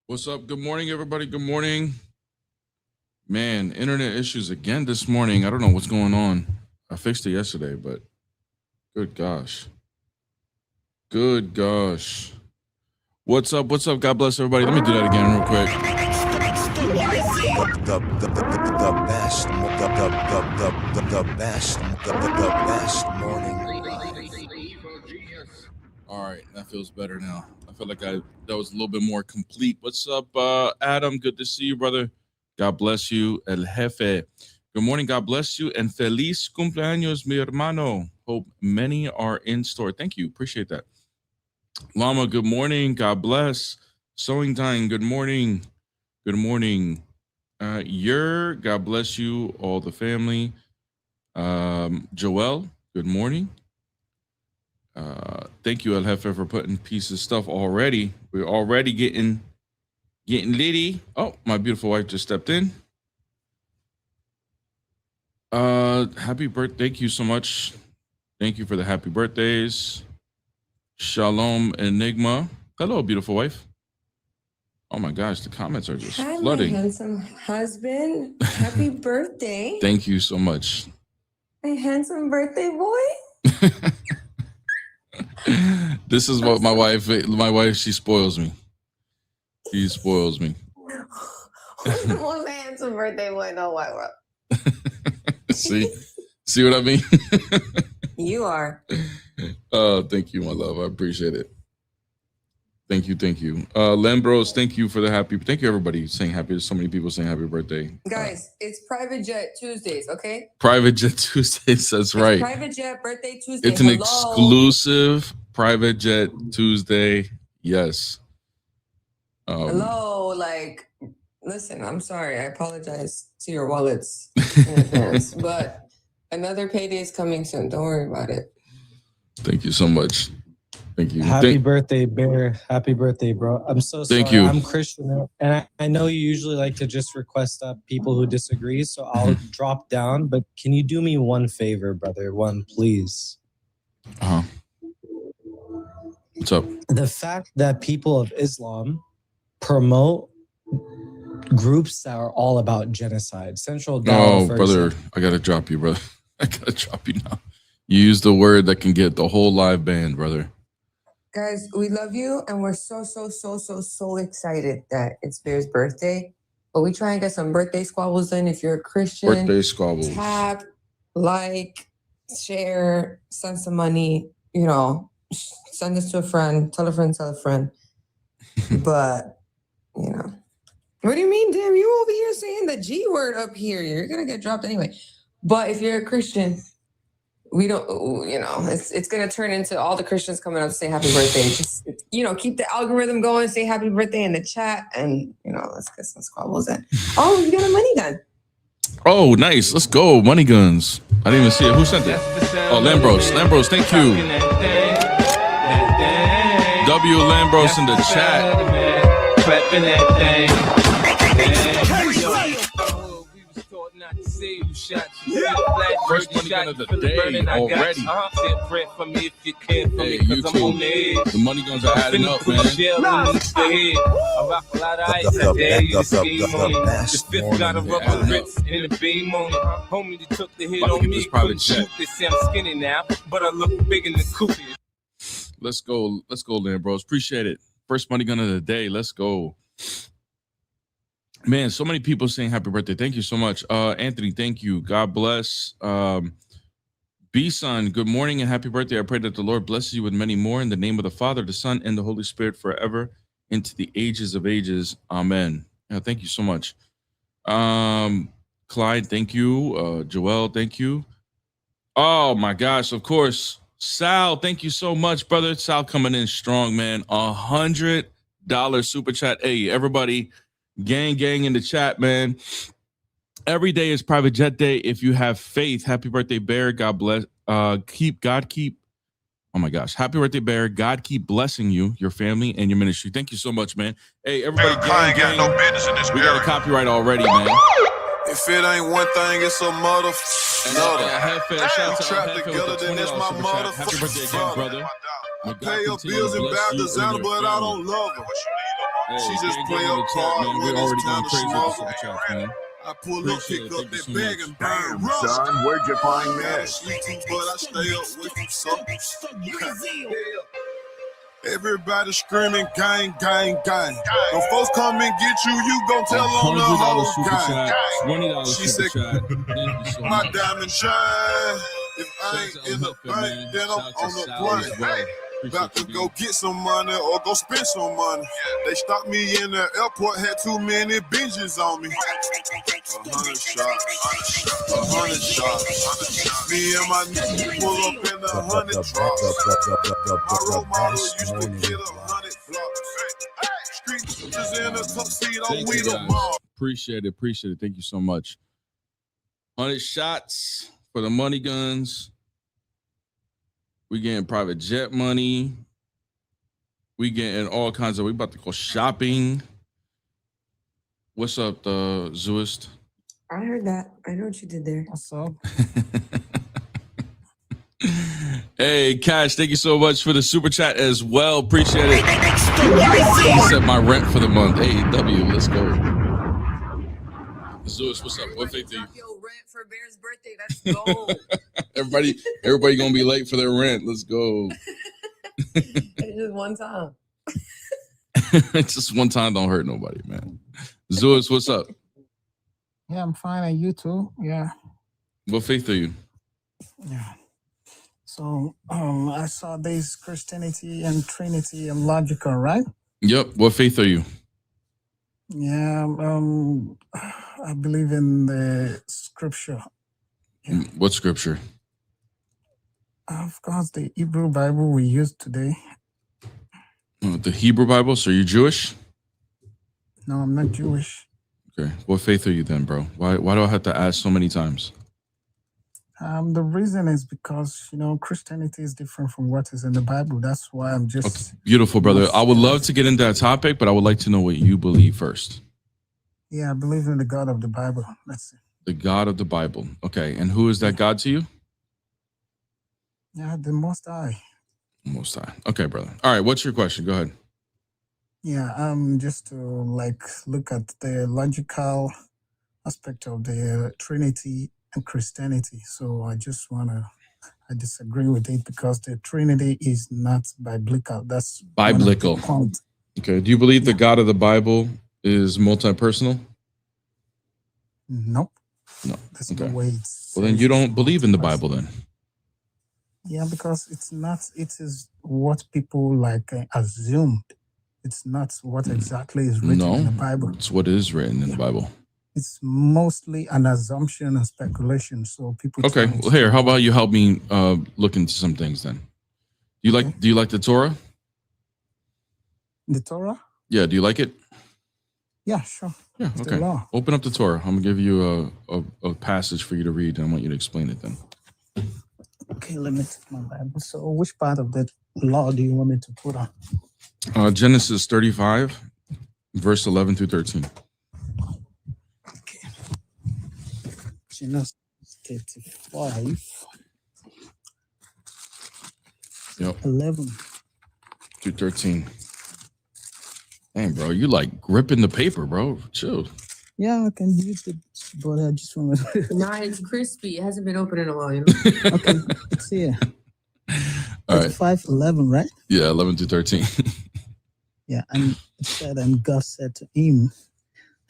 What's up? Good morning, everybody. Good morning. Man, internet issues again this morning. I don't know what's going on. I fixed it yesterday, but good gosh. Good gosh. What's up? What's up? God bless everybody. Let me do that again real quick. The best morning. All right, that feels better now. I feel like that was a little bit more complete. What's up, Adam? Good to see you, brother. God bless you, El Jefe. Good morning. God bless you, and feliz cumpleaños, mi hermano. Hope many are in store. Thank you. Appreciate that. Llama, good morning. God bless. Sewing time. Good morning. Good morning. God bless you, all the family. Joel, good morning. Thank you, El Jefe, for putting pieces of stuff already. We're already getting litty. Oh, my beautiful wife just stepped in. Happy birthday. Thank you so much. Thank you for the happy birthdays. Shalom, Enigma. Hello, beautiful wife. Oh my gosh, the comments are just flooding. My handsome husband. Happy birthday. Thank you so much. My handsome birthday boy. This is what my wife, she spoils me. She spoils me. Who's the most handsome birthday boy in the wide world? See what I mean? You are. Thank you, my love. I appreciate it. Thank you. Lambros, thank you for the happy. Thank you, everybody saying happy. There's so many people saying happy birthday. Guys, it's Private Jet Tuesdays, okay? Private Jet Tuesdays, that's right. Private Jet Birthday Tuesday. It's an exclusive Private Jet Tuesday. Yes. Hello, listen, I'm sorry. I apologize to your wallets in advance, but another payday is coming soon. Don't worry about it. Thank you so much. Thank you. Happy birthday, Bear. Happy birthday, bro. I'm so sorry. Thank you. I'm Christian, and I know you usually like to just request up people who disagree, so I'll drop down. But can you do me one favor, brother? One, please. What's up? The fact that people of Islam promote groups that are all about genocide. Central Dawa, Oh, brother, I gotta drop you, brother. I gotta drop you now. You use the word that can get the whole live banned, brother. Guys, we love you, and we're so excited that it's Bear's birthday. But we try and get some birthday squabbles in. If you're a Christian, Birthday squabbles. tap, like, share, send some money. Send this to a friend. Tell a friend. But what do you mean, damn? You over here saying the G word up here? You're gonna get dropped anyway. But if you're a Christian, we don't, it's going to turn into all the Christians coming up to say happy birthday. Just, keep the algorithm going, say happy birthday in the chat, and, let's get some squabbles in. Oh, you got a money gun. Oh, nice. Let's go. Money guns. I didn't even see it. Who sent it? Oh, Lambros. Lambros, thank you. W. Lambros in the chat. Clapping that thing. First money gun of the day already. Hey, you too. The money guns are adding up, man. Let's go, Lambros. Appreciate it. First money gun of the day. Let's go. Man, so many people saying happy birthday. Thank you so much. Anthony, thank you. God bless. B-Son, good morning and happy birthday. I pray that the Lord blesses you with many more in the name of the Father, the Son, and the Holy Spirit forever into the ages of ages. Amen. Yeah, thank you so much. Clyde, thank you. Joel, thank you. Oh, my gosh, of course. Sal, thank you so much, brother. Sal coming in strong, man. $100 super chat. Hey, everybody. Gang in the chat, man. Every day is Private Jet Day. If you have faith, happy birthday, Bear. God bless. Oh my gosh. Happy birthday, Bear. God keep blessing you, your family, and your ministry. Thank you so much, man. Hey, everybody. I ain't got no business in this. We got a copyright already, man. If it ain't one thing, it's a mother. Shout Trapped out together, then that's my mother. Happy birthday again, brother. I pay her bills and bow designer, but I don't love her. She just play her part when it's time to smoke. I pull up, pick up that bag and burn rust. Son, where'd you find that? Sleep too, but I stay up with you, something. Everybody screaming, gang, gang, gang. When folks come and get you, you gon' tell on the whole gang. $20 She super said, chat. Thank you so my much. diamond shine. If I ain't Shout out in the to Huffman, bank, then I'm shout out on to the Sally as plane. well. About to Appreciate go you, get some money or go spend some money. They stopped me in the airport, had too many binges on me. 100 shots, 100 shots. Me and my niggas pull up in the 100 drops. My role model used to get 100 blocks. Street niggas in a tuxedo, Thank we you, the guys. mob. Appreciate it. Thank you so much. 100 shots for the money guns. We getting private jet money. We getting all kinds of. We about to go shopping. What's up, the Zooist? I heard that. I know what you did there. What's up? Hey, Cash, thank you so much for the super chat as well. Appreciate it. He said my rent for the month. AEW, let's go. Zeus, what's up? What faith do you? Drop your rent for Bear's birthday. Let's go. Everybody gonna be late for their rent. Let's go. It's just one time. It's just one time, don't hurt nobody, man. Zeus, what's up? Yeah, I'm fine. And you too? Yeah. What faith are you? Yeah. So I saw this Christianity and Trinity and logical, right? Yep. What faith are you? Yeah. I believe in the scripture. Yeah. What scripture? Of course, the Hebrew Bible we use today. The Hebrew Bible. So you're Jewish? No, I'm not Jewish. Okay. What faith are you then, bro? Why do I have to ask so many times? The reason is because, Christianity is different from what is in the Bible. That's why I'm just... Okay. Beautiful, brother. I would love to get into that topic, but I would like to know what you believe first. Yeah, I believe in the God of the Bible. That's it. The God of the Bible. Okay. And who is that God to you? Yeah, the Most High. Most High. Okay, brother. All right. What's your question? Go ahead. Yeah, just to look at the logical aspect of the Trinity and Christianity. So I disagree with it because the Trinity is not biblical. That's biblical. One of the point. Okay. Do you believe the God of the Bible is multi-personal? Nope. No. That's Okay. the way it's. Well, then you don't believe in the Bible then. Yeah, because it's not. It is what people assumed. It's not what exactly is written in the Bible. It's what is written in the Bible. It's mostly an assumption and speculation. So people. Okay. Well, here, how about you help me look into some things then? Do you like the Torah? The Torah? Yeah. Do you like it? Yeah, sure. Yeah. It's Okay. the law. Open up the Torah. I'm gonna give you a passage for you to read, and I want you to explain it then. Okay, let me take my Bible. So, which part of the law do you want me to put on? Genesis 35, verse 11 through 13. Okay. Genesis 35. Yep. 11. Through 13. Dang, bro, you like gripping the paper, bro. Chill. Yeah, I can use it, but I just want to. Nah, it's crispy. It hasn't been open in a while, Okay, it's here. All right. 5:11, right? Yeah, 11 through 13. Yeah, and it said, and God said to him,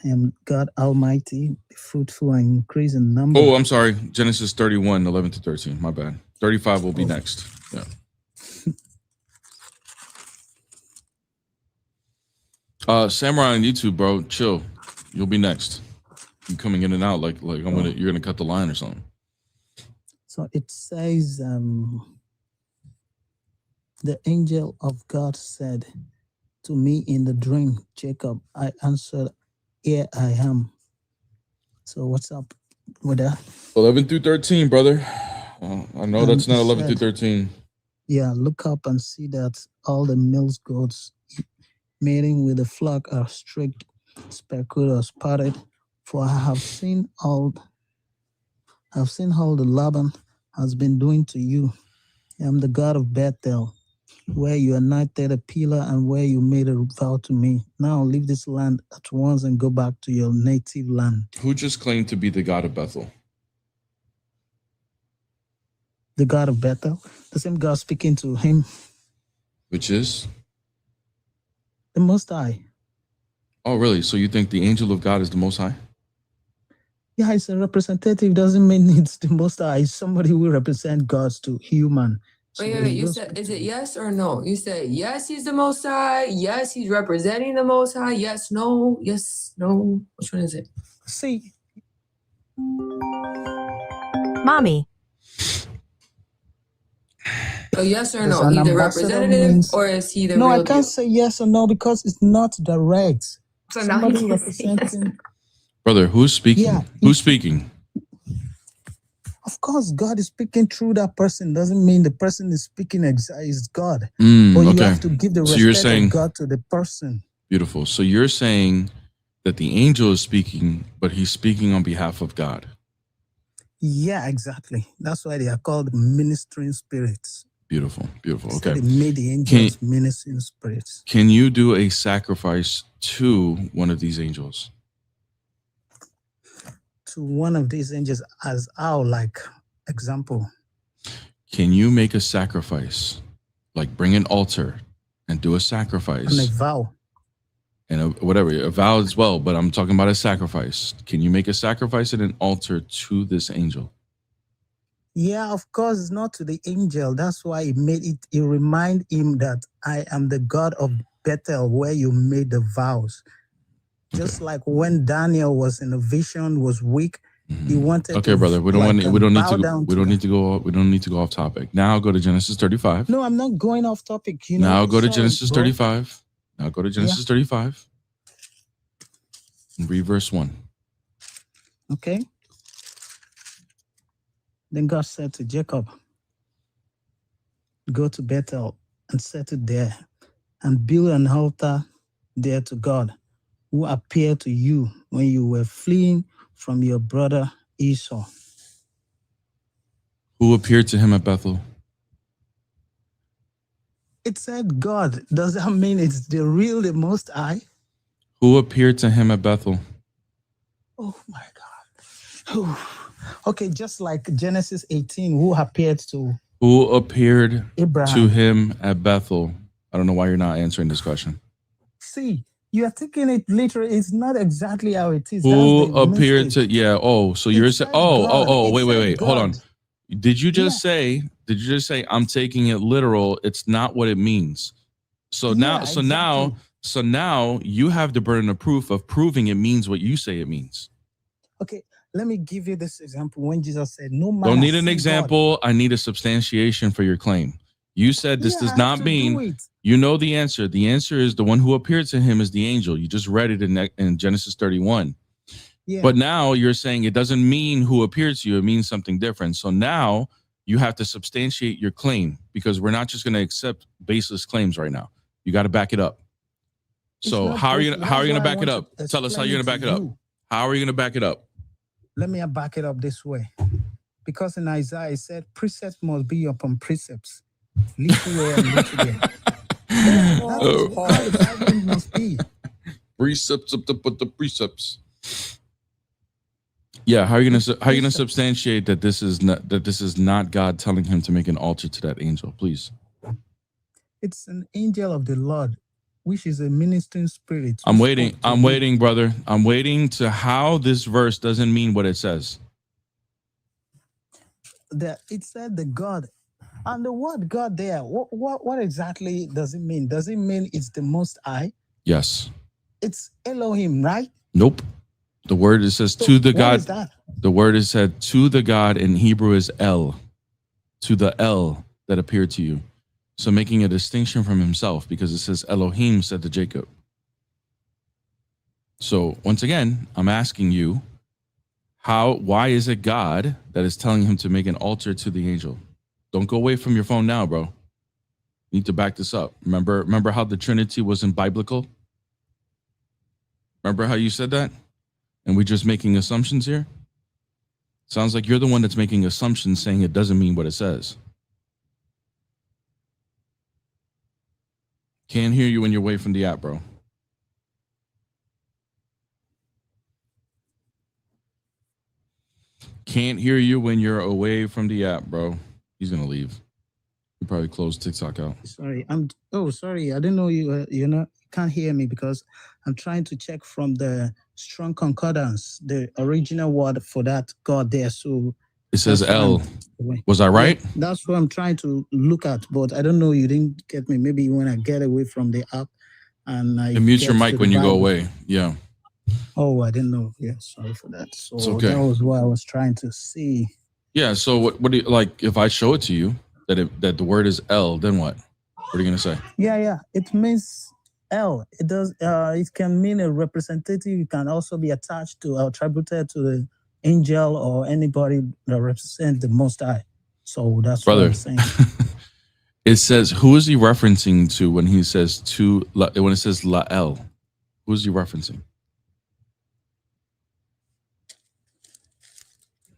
I am God Almighty, be fruitful and increase in number. Oh, I'm sorry. Genesis 31, 11 to 13. My bad. 35 will be next. Yeah. Samurai on YouTube, bro. Chill. You'll be next. You coming in and out like you're gonna cut the line or something. So it says, the angel of God said to me in the dream, Jacob. I answered, here I am. So what's up with that? 11 through 13, brother. I know that's not 11 through 13. Yeah, look up and see that all the male goats mating with the flock are streaked, speckled, or spotted, For I have seen all the Laban has been doing to you. I am the God of Bethel, where you anointed a pillar and where you made a vow to me. Now leave this land at once and go back to your native land. Who just claimed to be the God of Bethel? The God of Bethel, the same God speaking to him, Which is? the Most High. Oh, really? So you think the angel of God is the Most High? Yeah, it's a representative. Doesn't mean it's the Most High. It's somebody who represents God to human. Wait. You said, is it yes or no? You said yes, he's the Most High. Yes, he's representing the Most High. Yes, no. Yes, no. Which one is it? See, Mommy. So yes or As no? an He's the ambassador representative, means- or is he the no, real I can't deal? say yes or no because it's not direct. So now he Somebody can't say yes. representing. Brother, who's speaking? Yeah, Who's speaking? Of course, God is speaking through that person. Doesn't mean the person is speaking is God. But you Okay. have to give the So you're respect saying- of God to the person. Beautiful. So you're saying that the angel is speaking, but he's speaking on behalf of God. Yeah, exactly. That's why they are called ministering spirits. Beautiful. Beautiful. So Okay. they made the angels ministering spirits. Can you do a sacrifice to one of these angels? To one of these angels as our like example. Can you make a sacrifice? Like bring an altar and do a sacrifice. And a vow. And whatever, a vow as well, but I'm talking about a sacrifice. Can you make a sacrifice and an altar to this angel? Yeah, of course, it's not to the angel. That's why it made it. It remind him that I am the God of Bethel, where you made the vows. Just like when Daniel was in a vision, was weak, he wanted. Okay, to, brother, we don't like, want. We don't need bow to. down We to don't that. need to go. We don't need to go off topic. Now go to Genesis 35. No, I'm not going off topic. You know. Now go to sorry, Genesis bro. 35. Now go to Genesis 35 and read verse 1. Okay. Then God said to Jacob, "Go to Bethel and settle there, and build an altar there to God, who appeared to you when you were fleeing from your brother Esau." Who appeared to him at Bethel? It said God. Does that mean it's the Most High? Who appeared to him at Bethel? Oh my God. Okay, just like Genesis 18, who appeared to Who appeared Abraham? to him at Bethel? I don't know why you're not answering this question. See, you are taking it literally. It's not exactly how it is. Who That's the appeared mistake. to? Yeah. Oh, so It you're saying? said Oh, God. It wait. said Hold on. God. Did you just Yeah. say? Did you just say I'm taking it literal? It's not what it means. So now, Yeah, so now you have the burden of proof of proving it means what you say it means. Okay, let me give you this example. When Jesus said, "No man Don't has need an seen example. I need a substantiation for your claim. You said God." this Yeah, does I have not to mean. do it. You know the answer. The answer is the one who appeared to him is the angel. You just read it in Genesis 31. Yeah. But now you're saying it doesn't mean who appears to you. It means something different. So now you have to substantiate your claim because we're not just going to accept baseless claims right now. You got to back it up. It's So not how are you based- how are you that's going to why I back it want up? to Tell us how explain you're going to back it up. you. How are you going to back it up? Let me back it up this way. Because in Isaiah, it said, "Precepts must be upon precepts. Little here and little there." That's Oh. how the Bible must be. Precepts up to put the precepts. Yeah, how are you gonna substantiate that this is not God telling him to make an altar to that angel? Please. It's an angel of the Lord, which is a ministering spirit. who I'm spoke waiting. to I'm me. waiting, brother. I'm waiting to how this verse doesn't mean what it says. It said the God. And the word God there, what exactly does it mean? Does it mean it's the Most High? Yes. It's Elohim, right? Nope. The word it says So to the what God. is that? The word is said to the God in Hebrew is El, to the El that appeared to you. So making a distinction from himself because it says Elohim said to Jacob. So once again, I'm asking you, why is it God that is telling him to make an altar to the angel? Don't go away from your phone now, bro. You need to back this up. Remember how the Trinity wasn't biblical? Remember how you said that? and we're just making assumptions here? Sounds like you're the one that's making assumptions, saying it doesn't mean what it says. Can't hear you when you're away from the app, bro. Can't hear you when you're away from the app, bro. He's gonna leave. You probably closed TikTok out. Sorry, sorry. I didn't know you can't hear me because I'm trying to check from the strong concordance, the original word for that God there. So it says L. Was I right? Yeah, that's what I'm trying to look at, but I don't know. You didn't get me. Maybe when I get away from the app and I mute your mic when you go away. Yeah. Oh, I didn't know. Yeah, sorry for that. So it's okay. That was what I was trying to see. Yeah. So what do you like? If I show it to you that the word is L, then what? What are you gonna say? Yeah. It means L. It does. It can mean a representative. It can also be attached to or attributed to the angel or anybody that represents the Most High. So that's what I'm saying. It says, who is he referencing to when he says when it says La El? Who is he referencing?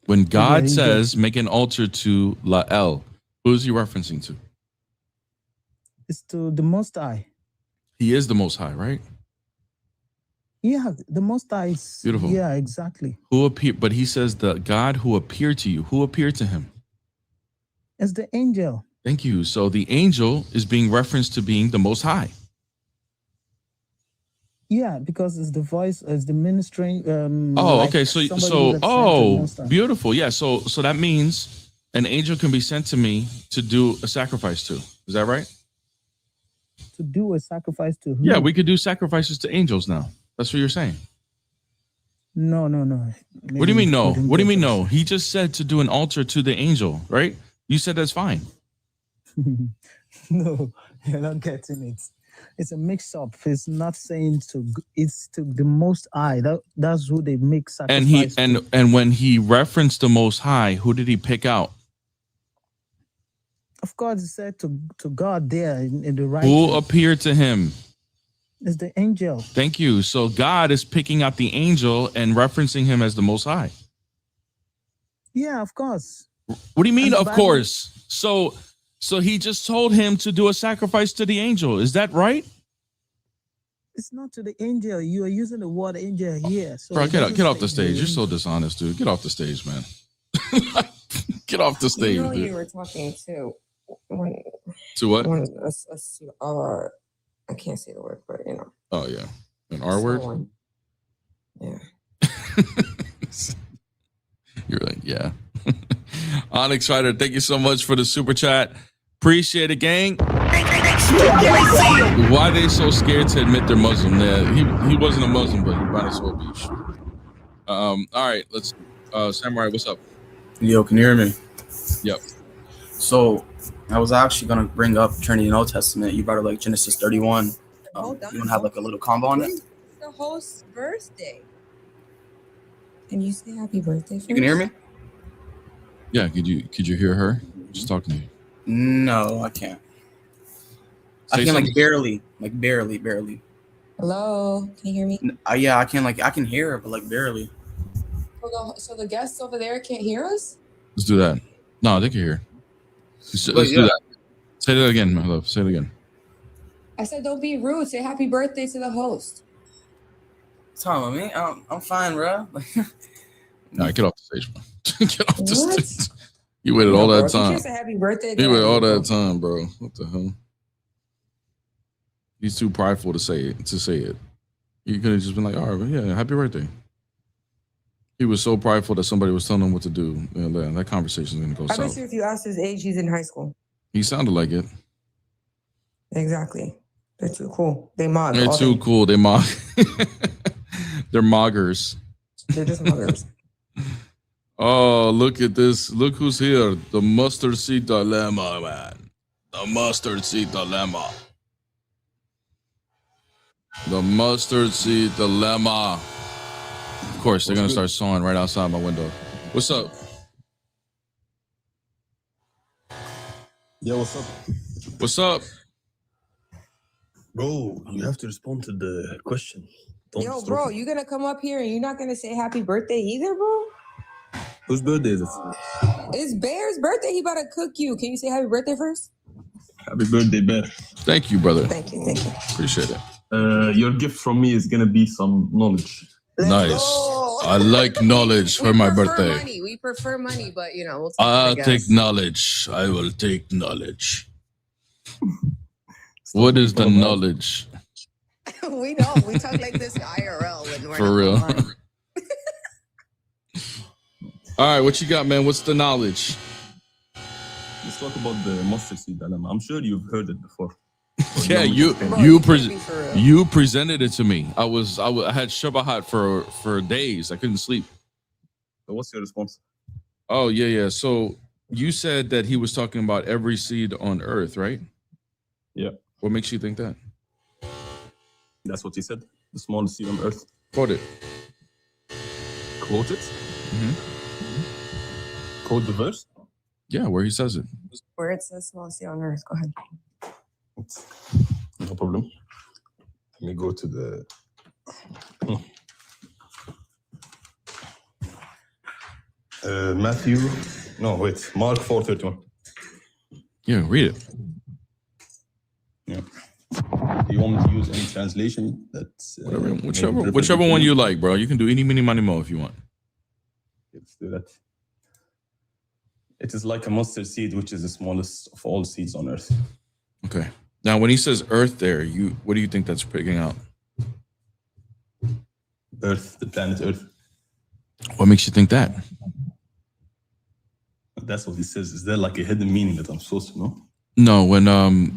When God says, make an altar to La El, who is he referencing to? It's to the Most High. He is the Most High, right? Yeah, the Most High is beautiful. Yeah, exactly. Who appeared? But he says the God who appeared to you. Who appeared to him? It's the angel. Thank you. So the angel is being referenced to being the Most High. Yeah, because it's the voice, it's the ministering. Okay. So beautiful. Yeah. So that means an angel can be sent to me to do a sacrifice to. Is that right? To do a sacrifice to who? Yeah, we could do sacrifices to angels now. That's what you're saying. No. Maybe what do you mean no? What do you mean no? He just said to do an altar to the angel, right? You said that's fine. No, you're not getting it. It's a mix-up. It's not saying it's to the Most High. That's who they make sacrifice. And when he referenced the Most High, who did he pick out? Of course, he said to God there in the right. Who appeared to him? It's the angel. Thank you. So God is picking out the angel and referencing him as the Most High. Yeah, of course. What do you mean, of course? So he just told him to do a sacrifice to the angel. Is that right? It's not to the angel. You are using the word angel here. So bro, get off the stage. You're so dishonest, dude. Get off the stage, man. Get off the stage, you know, dude. You were talking to what? I can't say the word, but you know. Oh yeah, an R word. Yeah. You're like, yeah. Onyx Rider, thank you so much for the super chat. Appreciate it, gang. Why are they so scared to admit they're Muslim? Yeah, he wasn't a Muslim, but he might as well be. All right, let's. Samurai, what's up? Yo, can you hear me? Yep. So I was actually gonna bring up Trinity and Old Testament. You brought up like Genesis 31. You want to have like a little combo on it? It's the host's birthday. Can you say happy birthday first? You can hear me? Yeah, could you hear her? Just talking to you. No, I can't. I can like barely. Hello, can you hear me? Yeah, I can hear her, but like barely. So the guests over there can't hear us? Let's do that. No, they can hear. Let's do that. Say that again, my love. Say it again. I said, don't be rude. Say happy birthday to the host. Talking about me? I'm fine, bro. No, get off the stage, bro. Get off the stage. You waited all that time. You can't say happy birthday. You waited all that time, bro. What the hell? He's too prideful to say it. You could have just been like, all right, yeah, happy birthday. He was so prideful that somebody was telling him what to do. That conversation is going to go south. I bet you if you asked his age, he's in high school. He sounded like it. Exactly. They're too cool. They mog. They're too cool. They mog. They're moggers. They're just moggers. Oh, look at this. Look who's here. The mustard seed dilemma, man. The mustard seed dilemma. The mustard seed dilemma. Of course, they're going to start sawing right outside my window. What's up? Yeah, what's up? What's up? Bro, you have to respond to the question. Don't Yo, stroke bro, it. you gonna come up here and you're not gonna say happy birthday either, bro? Whose birthday is it? It's Bear's birthday. He about to cook you. Can you say happy birthday first? Happy birthday, Bear. Thank you, brother. Thank you. Thank you. Appreciate it. Your gift from me is gonna be some knowledge. Nice. go. I like knowledge for my birthday. Money. We prefer money, but you know, we'll take it, I I'll guess. take knowledge. I will take knowledge. What is the knowledge? We know. We talk like this IRL when we're For not real. online. All right, what you got, man? What's the knowledge? Let's talk about the mustard seed dilemma. I'm sure you've heard it before. Yeah, Bro, you can't be for real. you presented it to me. I had Shabbat for days. I couldn't sleep. So what's your response? Oh yeah. So you said that he was talking about every seed on earth, right? Yeah. What makes you think that? That's what he said. The smallest seed on earth. Quote it. Quote it. Mhm. Quote the verse. Yeah, where he says it. Where it says small sea on earth. Go ahead. No problem. Let me go to the. Matthew. No, wait. Mark 4:31. Yeah, read it. Yeah. Do you want me to use any translation? That's Whichever one you like, bro. You can do any, mini, money, mo if you want. Let's do that. It is like a mustard seed, which is the smallest of all seeds on earth. Okay. Now, when he says earth there, what do you think that's picking out? Earth, the planet Earth. What makes you think that? That's what he says. Is there like a hidden meaning that I'm supposed to know? No, when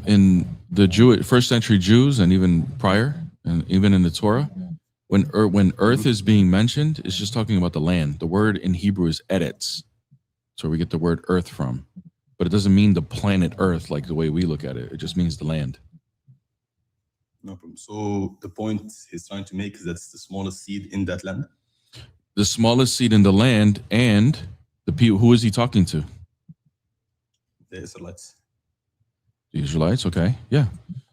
in the first century Jews and even prior, and even in the Torah, when earth is being mentioned, it's just talking about the land. The word in Hebrew is eretz. So we get the word earth from. But it doesn't mean the planet Earth like the way we look at it. It just means the land. No problem. So the point he's trying to make is that's the smallest seed in that land. The smallest seed in the land, and the people. Who is he talking to? The Israelites. The Israelites. Okay, yeah.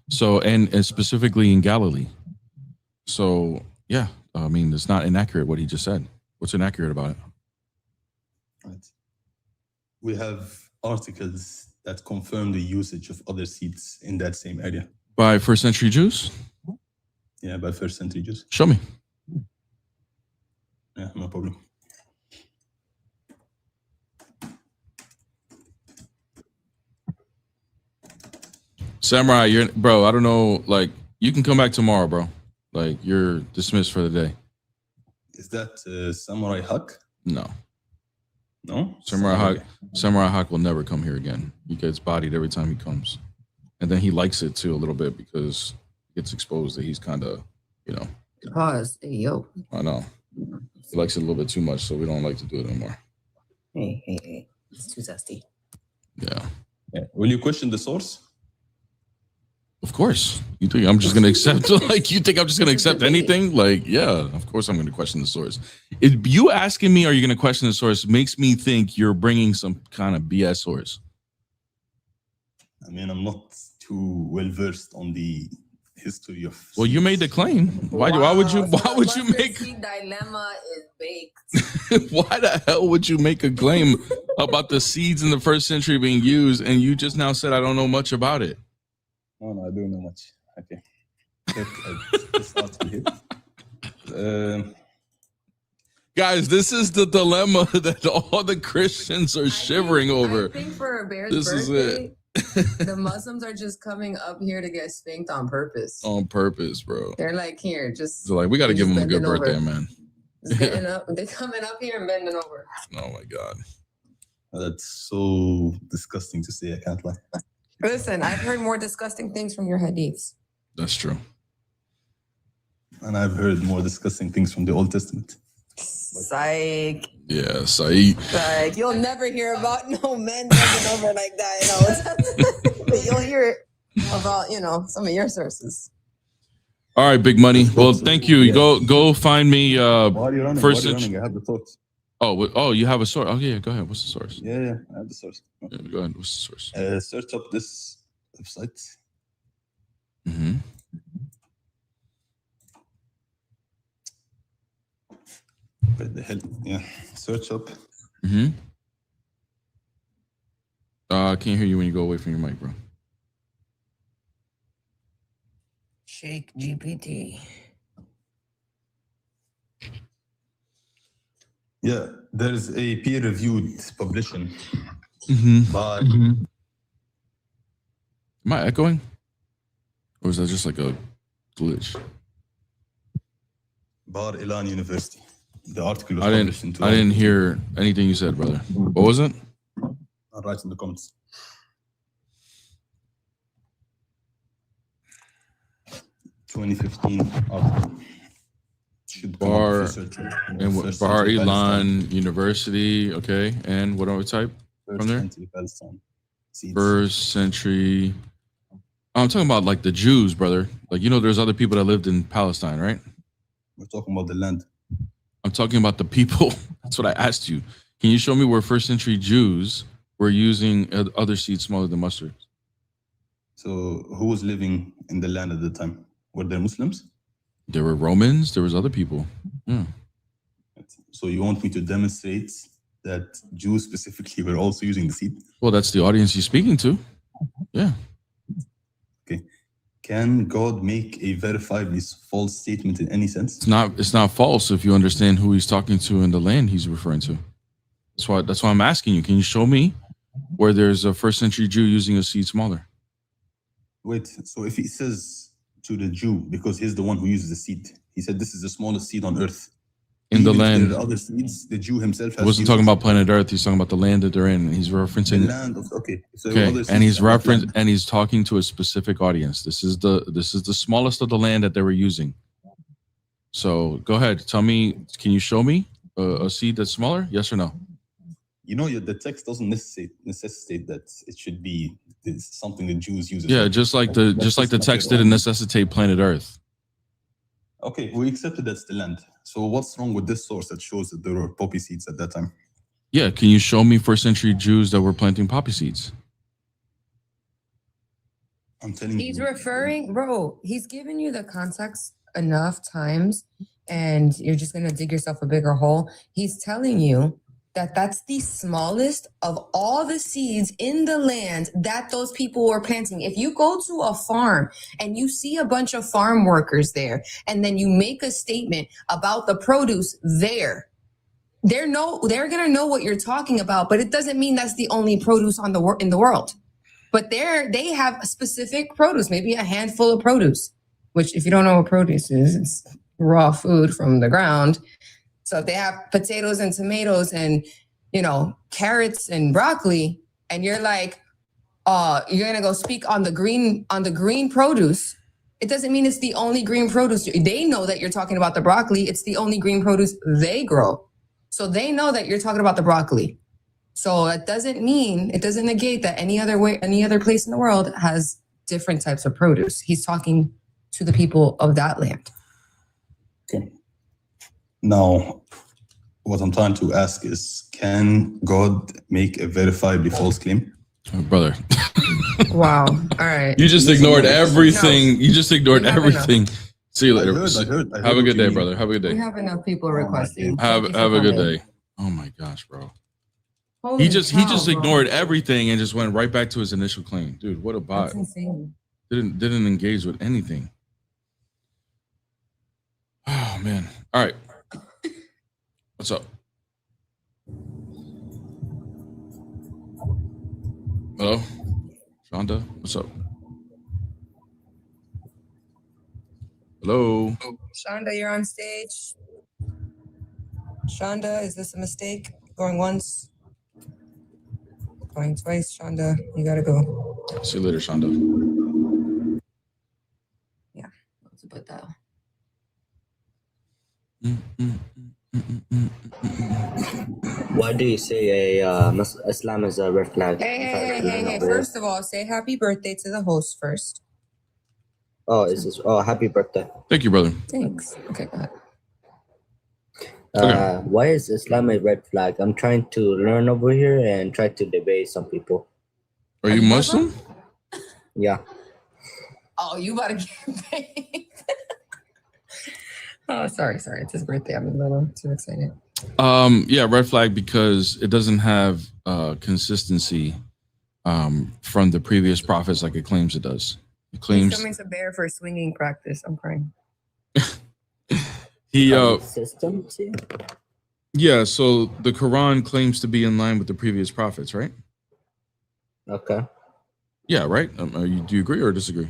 So and specifically in Galilee. So yeah, I mean it's not inaccurate what he just said. What's inaccurate about it? Right. We have articles that confirm the usage of other seeds in that same area. By first century Jews? Yeah, by first century Jews. Show me. Yeah, no problem. Samurai, bro, I don't know, like, you can come back tomorrow, bro. Like, you're dismissed for the day. Is that Samurai Hawk? No. No? Samurai Hawk will never come here again. He gets bodied every time he comes. And then he likes it too a little bit because it gets exposed that he's kind of, Pause. Hey, yo. I know. He likes it a little bit too much, so we don't like to do it anymore. Hey. It's too zesty. Yeah. Will you question the source? Of course. You think I'm just going to accept, you think I'm just going to accept anything? Like, yeah, of course I'm going to question the source. If you asking me, are you going to question the source, makes me think you're bringing some kind of BS source. I mean, I'm not too well versed on the history of. Well, you made the claim. Why would you make dilemma is baked. why the hell would you make a claim about the seeds in the first century being used and you just now said I don't know much about it? No, I don't know much. Okay. This article here. Guys, this is the dilemma that all the Christians are shivering over. I think for a Bear's This is birthday, the Muslims are just coming up here to get spanked on purpose. On purpose, bro. They're like, here, just. So like, we got to give them a good bending birthday, over. man. Just getting up. They're coming up here and bending over. Oh my God. That's so disgusting to say. I can't lie. Listen, I've heard more disgusting things from your hadiths. That's true. And I've heard more disgusting things from the Old Testament. Psych. Yeah, Saeed. Like, you'll never hear about no men bending over like that, But you'll hear it about, some of your sources. All right, big money. Well, thank you. Yeah. Go find me. Why are you running? First Why are you running? I have the thoughts. Oh, you have a source. Oh yeah, go ahead. What's the source? Yeah, I have the source. Yeah, go ahead. What's the source? Search up this website. Mm-hmm. Where the hell? Yeah. Search up. Mm-hmm. I can't hear you when you go away from your mic, bro. Shake GPT. Yeah, there's a peer-reviewed publication Mm-hmm. by Am I echoing? Or is that just like a glitch? Bar Ilan University. The article was I published in didn't hear anything you said, brother. What was it? I'll write in the comments. 2015 article. Should come up Bar if you search it. and what, First Bar century Palestine. Ilan University, okay. And what other type? First from there? century Palestine. Seeds. First century. I'm talking about like the Jews, brother. Like, you know, there's other people that lived in Palestine, right? We're talking about the land. I'm talking about the people. That's what I asked you. Can you show me where first century Jews were using other seeds smaller than mustard? So who was living in the land at the time? Were there Muslims? There were Romans. There was other people. Yeah. So you want me to demonstrate that Jews specifically were also using the seed? Well, that's the audience you're speaking to. Yeah. Okay. Can God make a verifiably false statement in any sense? It's not false if you understand who he's talking to and the land he's referring to. That's why I'm asking you. Can you show me where there's a first century Jew using a seed smaller? Wait, so if he says to the Jew, because he's the one who uses the seed, he said this is the smallest seed on earth. In the Even if land. there are other seeds, the Jew himself has He wasn't used talking about planet Earth. He's talking about the land that they're in. He's referencing the land of okay. So okay, other and seeds he's are not land. and he's talking to a specific audience. This is the smallest of the land that they were using. So go ahead, tell me. Can you show me a seed that's smaller? Yes or no? You know, the text doesn't necessitate that it should be something the Jews use. Yeah, just like the text didn't necessitate planet Earth. Okay, we accepted that's the land. So what's wrong with this source that shows that there were poppy seeds at that time? Yeah, can you show me first century Jews that were planting poppy seeds? I'm telling you. He's referring, bro, he's given you the context enough times and you're just going to dig yourself a bigger hole. He's telling you that that's the smallest of all the seeds in the land that those people were planting. If you go to a farm and you see a bunch of farm workers there, and then you make a statement about the produce there, they're going to know what you're talking about, but it doesn't mean that's the only produce in the world. But they have a specific produce, maybe a handful of produce, which if you don't know what produce is, it's raw food from the ground. So if they have potatoes and tomatoes and, you know, carrots and broccoli, and you're like, you're going to go speak on the green produce, it doesn't mean it's the only green produce. They know that you're talking about the broccoli. It's the only green produce they grow. So they know that you're talking about the broccoli. So it doesn't negate that any other place in the world has different types of produce. He's talking to the people of that land. Okay. Now, what I'm trying to ask is, can God make a verifiably false claim? Oh, brother. Wow. All right. You just ignored everything. No. You just ignored everything. See you later. I heard Have a good day, mean. brother. Have a good We day. have enough people requesting. Have a good day. Oh my gosh, bro. He just ignored everything and just went right back to his initial claim. Dude, what a bot. That's insane. Didn't engage with anything. Oh man. All right. What's up? Hello? Shonda? What's up? Hello? Shonda, you're on stage. Shonda, is this a mistake? Going once? Going twice, Shonda. You gotta go. See you later, Shonda. Yeah. Let's put that. Why do you say Islam is a red flag? Hey. First of all, say happy birthday to the host first. Happy birthday. Thank you, brother. Thanks. Okay, go ahead. Why is Islam a red flag? I'm trying to learn over here and try to debate some people. Are you Muslim? Yeah. Oh, you about to get paid. Oh, sorry. It's his birthday. I'm a little too excited. Yeah, red flag because it doesn't have consistency from the previous prophets like it claims it does. It He's claims coming to bear for swinging practice. I'm crying. he Consistency? yeah, so the Quran claims to be in line with the previous prophets, right? Okay. Yeah, right. Do you agree or disagree?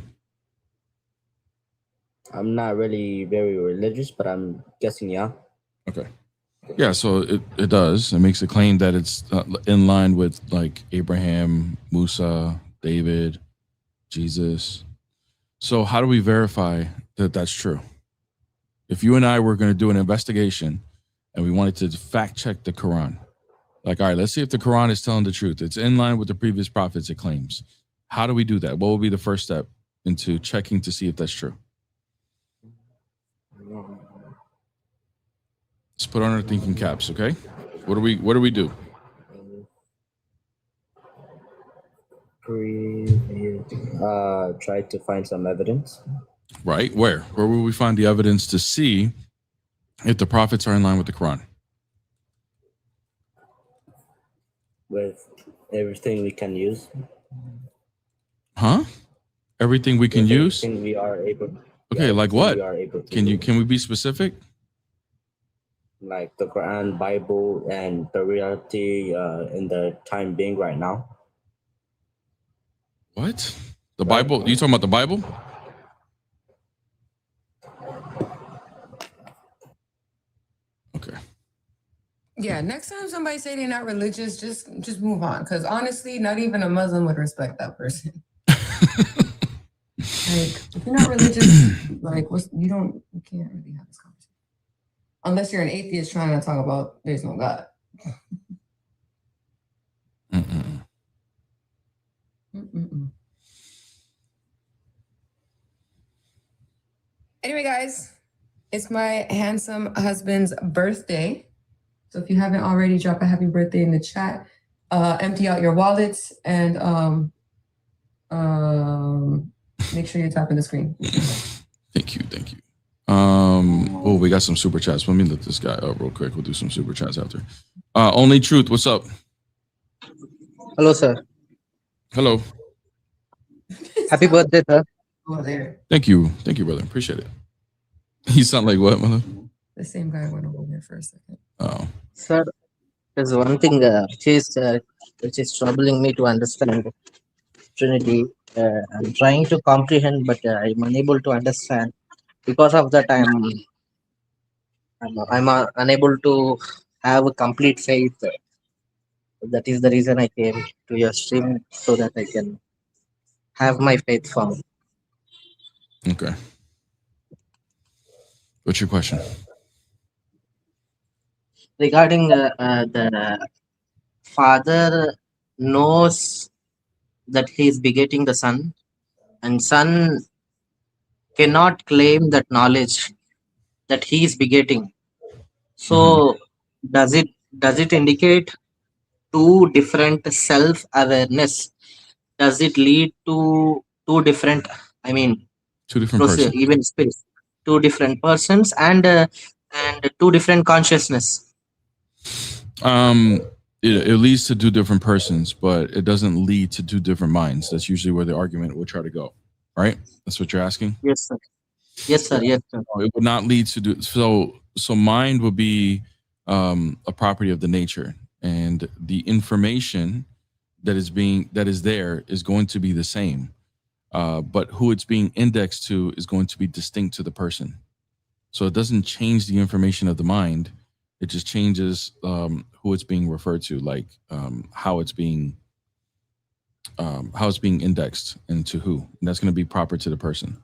I'm not really very religious, but I'm guessing yeah. Okay. Yeah, so it does. It makes a claim that it's in line with like Abraham, Musa, David, Jesus. So how do we verify that that's true? If you and I were going to do an investigation and we wanted to fact check the Quran, like, all right, let's see if the Quran is telling the truth. It's in line with the previous prophets, it claims. How do we do that? What will be the first step into checking to see if that's true? Let's put on our thinking caps, okay? What do we do? Try to find some evidence. Right? Where will we find the evidence to see if the prophets are in line with the Quran? With everything we can use. Huh? Everything we can use? Everything we are able. Okay, yeah, like what? We are able to Can do. we be specific? Like the Quran, Bible, and the reality in the time being right now. What? The Bible? You talking about the Bible? Okay. Yeah, next time somebody say they're not religious, just move on. Because honestly, not even a Muslim would respect that person. Like, if you're not religious, like, you can't really have this conversation. Unless you're an atheist trying to talk about there's no God. Mm-mm. Mm-mm. Anyway, guys, it's my handsome husband's birthday. So if you haven't already, drop a happy birthday in the chat. Empty out your wallets and make sure you're tapping the screen. Thank you. Oh, we got some super chats. Let me let this guy up real quick. We'll do some super chats after. Only Truth, what's up? Hello, sir. Hello. Happy birthday, sir. Oh, there. Thank you, brother. Appreciate it. You sound like what, mother? The same guy went over there for a second. Oh. Sir, there's one thing which is troubling me to understand Trinity. I'm trying to comprehend, but I'm unable to understand. Because of that, I'm unable to have a complete faith. That is the reason I came to your stream so that I can have my faith formed. Okay. What's your question? Regarding the father knows that he is begetting the son, and son cannot claim that knowledge that he is begetting. So does it indicate two different self-awareness? Does it lead to two different, Two different persons. Even space, two different persons and two different consciousness? It leads to two different persons, but it doesn't lead to two different minds. That's usually where the argument will try to go, right? That's what you're asking? Yes, sir. Yes, sir. Yes, sir. It would not lead to do so mind will be a property of the nature, and the information that is there is going to be the same, but who it's being indexed to is going to be distinct to the person. So it doesn't change the information of the mind. It just changes who it's being referred to, like how it's being indexed and to who. And that's going to be proper to the person.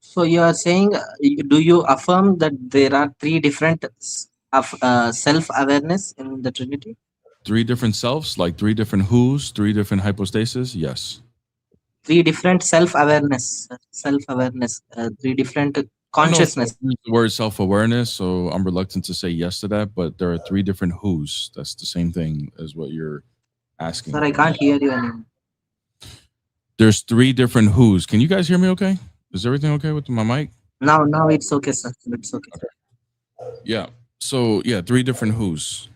So you are saying, do you affirm that there are three different self-awareness in the Trinity? Three different selves, like three different who's, three different hypostases? Yes. Three different self-awareness, three different consciousness. I use the word self-awareness, so I'm reluctant to say yes to that, but there are three different who's. That's the same thing as what you're asking. Sir, I can't hear you anymore. There's three different who's. Can you guys hear me okay? Is everything okay with my mic? Now it's okay, sir. It's okay. Yeah. So yeah, 3 different who's.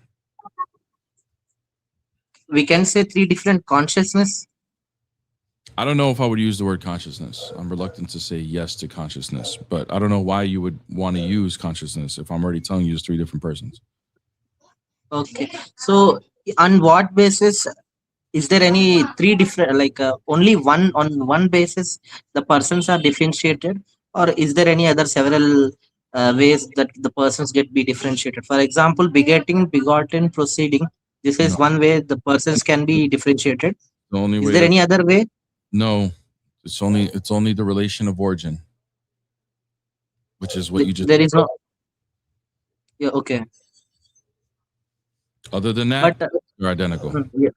We can say 3 different consciousness. I don't know if I would use the word consciousness. I'm reluctant to say yes to consciousness, but I don't know why you would want to use consciousness if I'm already telling you it's 3 different persons. Okay. So on what basis is there any 3 different, like only one on one basis the persons are differentiated, or is there any other several ways that the persons get be differentiated? For example, begetting, begotten, proceeding. This is No. one way the persons can be differentiated. The only Is way there that any other way? no, it's only the relation of origin, which is what you just There is no. Yeah. Okay. other than that, But they're identical. yeah,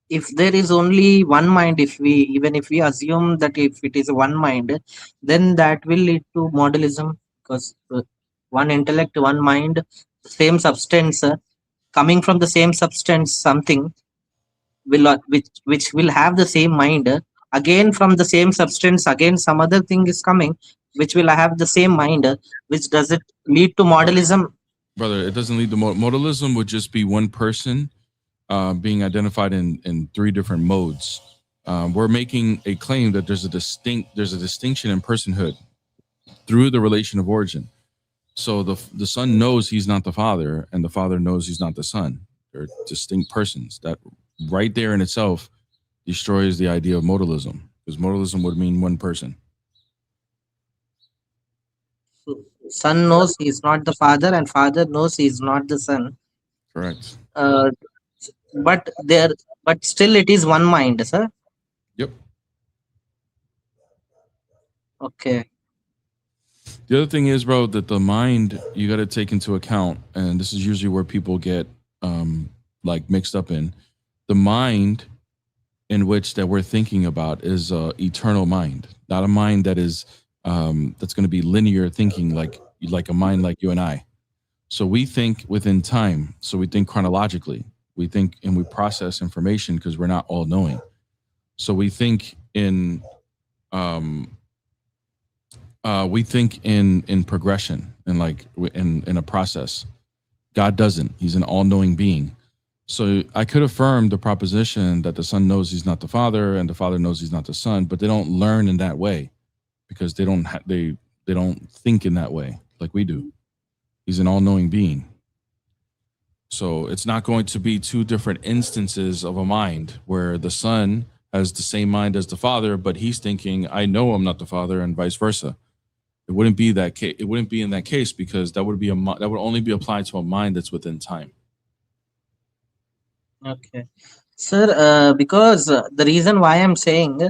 if there is only one mind, even if we assume that if it is one mind, then that will lead to modelism, because one intellect, one mind, same substance, coming from the same substance, something will which will have the same mind, again from the same substance, again some other thing is coming which will have the same mind, which does it lead to modelism? Brother, it doesn't lead to modalism. Would just be one person being identified in 3 different modes. We're making a claim that there's a distinction in personhood through the relation of origin. So the son knows he's not the father, and the father knows he's not the son. They're distinct persons. That right there in itself destroys the idea of modalism, because modalism would mean one person. Son knows he is not the father, and father knows he is not the son. Correct. But still it is one mind, sir. Yep. Okay. The other thing is, bro, that the mind, you got to take into account, and this is usually where people get like mixed up in. The mind in which that we're thinking about is eternal mind, not a mind that is that's going to be linear thinking, like a mind like you and I. So we think within time. So we think chronologically. We think and we process information because we're not all knowing. So we think in progression and like in a process. God doesn't. He's an all-knowing being. So I could affirm the proposition that the son knows he's not the father and the father knows he's not the son, but they don't learn in that way because they don't they don't think in that way like we do. He's an all-knowing being. So it's not going to be 2 different instances of a mind where the son has the same mind as the father, but he's thinking, I know I'm not the father, and vice versa. It wouldn't be that case. It wouldn't be in that case because that would only be applied to a mind that's within time. Okay, sir. Because the reason why I'm saying,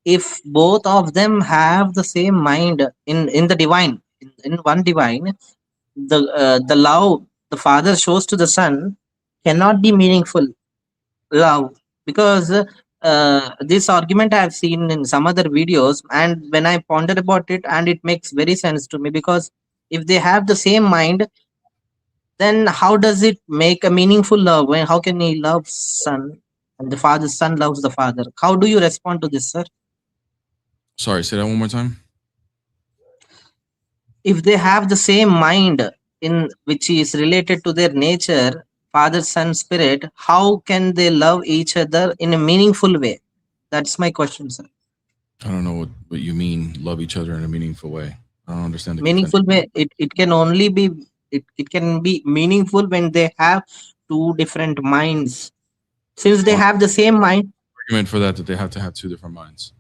if both of them have the same mind in the divine, in one divine, the love the father shows to the son cannot be meaningful love, because this argument I have seen in some other videos, and when I ponder about it, and it makes very sense to me, because if they have the same mind, then how does it make a meaningful love? When how can he love son and the father's son loves the father? How do you respond to this, sir? Sorry, say that one more time. If they have the same mind in which is related to their nature, father, son, spirit, how can they love each other in a meaningful way? That's my question, sir. I don't know what you mean, love each other in a meaningful way. I don't understand the meaningful way. It can only be it can be meaningful when they have 2 different minds. Since they have the same mind, argument for that they have to have 2 different minds.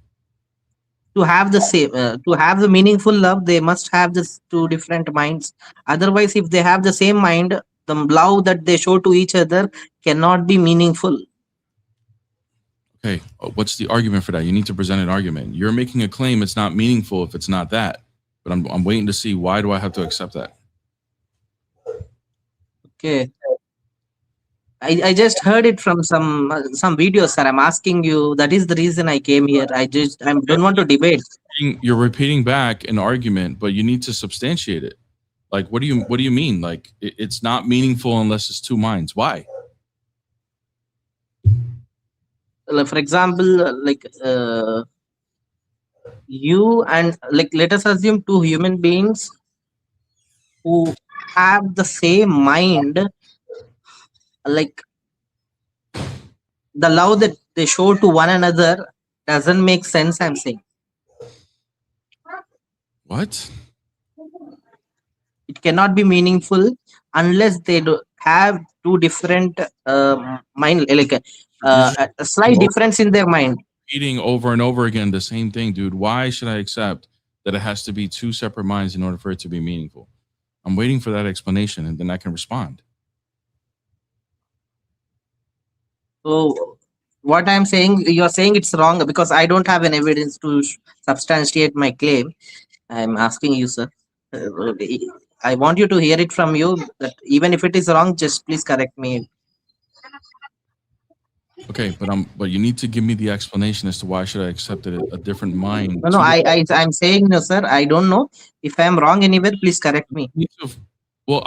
To have the same to have the meaningful love, they must have this 2 different minds. Otherwise, if they have the same mind, the love that they show to each other cannot be meaningful. Okay, what's the argument for that? You need to present an argument. You're making a claim it's not meaningful if it's not that. But I'm waiting to see, why do I have to accept that? Okay. I just heard it from some videos, sir. I'm asking you. That is the reason I came here. I don't want to debate. You're repeating back an argument, but you need to substantiate it. Like, what do you mean? Like, it's not meaningful unless it's 2 minds. Why? For example, like you and like let us assume two human beings who have the same mind, like the love that they show to one another doesn't make sense, I'm saying. What? It cannot be meaningful unless they have two different mind, like You're just a slight difference in their mind. repeating over and over again the same thing, dude. Why should I accept that it has to be two separate minds in order for it to be meaningful? I'm waiting for that explanation, and then I can respond. So what I'm saying, you're saying it's wrong because I don't have an evidence to substantiate my claim. I'm asking you, sir. I want you to hear it from you that even if it is wrong, just please correct me. Okay, but you need to give me the explanation as to why should I accept it a different mind. No, I'm saying no, sir. I don't know. If I'm wrong anywhere, please correct me. Well,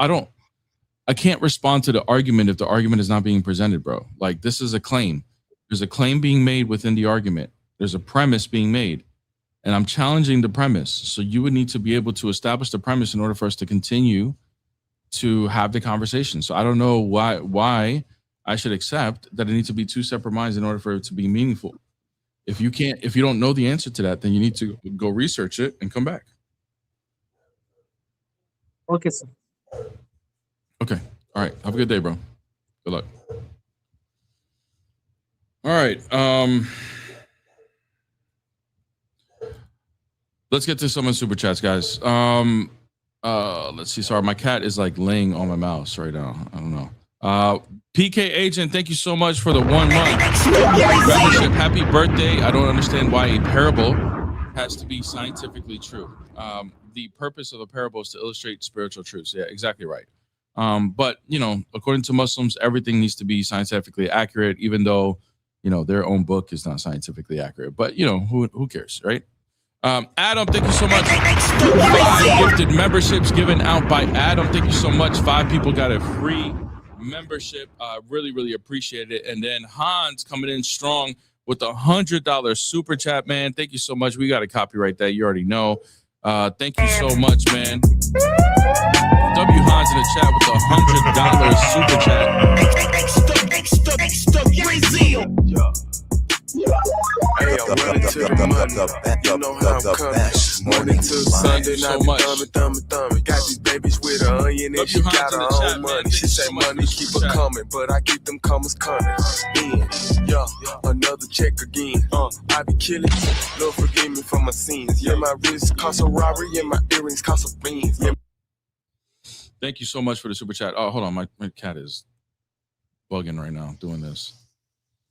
I can't respond to the argument if the argument is not being presented, bro. Like, this is a claim. There's a claim being made within the argument. There's a premise being made, and I'm challenging the premise. So you would need to be able to establish the premise in order for us to continue to have the conversation. So I don't know why I should accept that it needs to be two separate minds in order for it to be meaningful. If you don't know the answer to that, then you need to go research it and come back. Okay, sir. Okay. All right. Have a good day, bro. Good luck. All right. Let's get to some of the super chats, guys. Let's see. Sorry, my cat is like laying on my mouse right now. I don't know. PK Agent, thank you so much for the 1 month membership. Happy birthday. I don't understand why a parable has to be scientifically true. The purpose of a parable is to illustrate spiritual truths. Yeah, exactly right. But according to Muslims, everything needs to be scientifically accurate, even though their own book is not scientifically accurate. But who cares, right? Adam, thank you so much. 5 gifted memberships given out by Adam. Thank you so much. 5 people got a free membership. Really, really appreciate it. And then Hans coming in strong with $100 super chat, man. Thank you so much. We got to copyright that. You already know. Thank you so much, man. W Hans in the chat with $100 super chat. Hey, I'm running to the money. You know how I'm coming. Monday to Sunday, night thumbing. Got these babies with an onion and she got her own money. She say money keep her coming, but I keep them comers coming. Another check again. I be killing. Lord forgive me for my sins. Yeah, my wrist cost a robbery and my earrings cost a beans. Yeah. Thank you so much for the super chat. Oh, hold on. My cat is bugging right now doing this.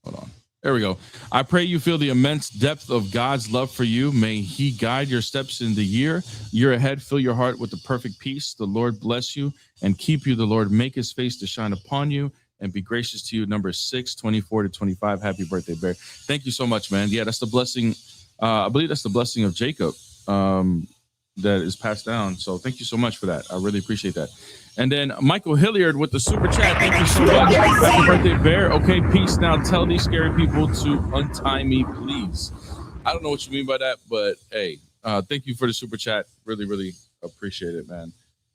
Hold on. There we go. I pray you feel the immense depth of God's love for you. May he guide your steps in the year ahead. Fill your heart with the perfect peace. The Lord bless you and keep you. The Lord make his face to shine upon you and be gracious to you. Number 6, 24 to 25. Happy birthday, Bear. Thank you so much, man. Yeah, that's the blessing. I believe that's the blessing of Jacob that is passed down. So thank you so much for that. I really appreciate that. And then Michael Hilliard with the super chat. Thank you so much. Happy birthday, Bear. Okay, peace. Now tell these scary people to untie me, please. I don't know what you mean by that, but hey, thank you for the super chat. Really, really appreciate it, man.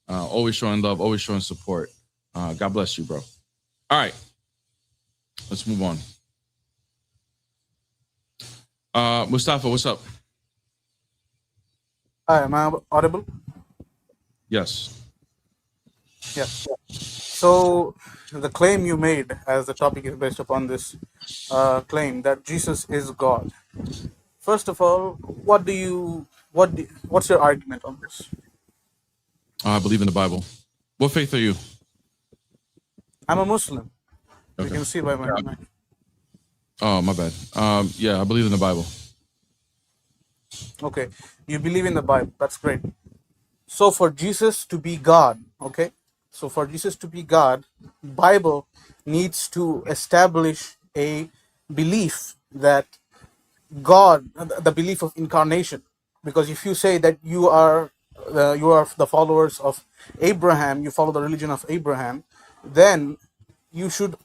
Always showing love, always showing support. God bless you, bro. All right, let's move on. Mustafa, what's up? Hi, am I audible? Yes. Yeah. So the claim you made, as the topic is based upon this claim that Jesus is God. First of all, what's your argument on this? I believe in the Bible. What faith are you? I'm a Muslim. Okay. You can see by my name. Oh, my bad. Yeah, I believe in the Bible. Okay, you believe in the Bible. That's great. So for Jesus to be God, okay? So for Jesus to be God, Bible needs to establish a belief that God, the belief of incarnation. Because if you say that you are the followers of Abraham, you follow the religion of Abraham, then you should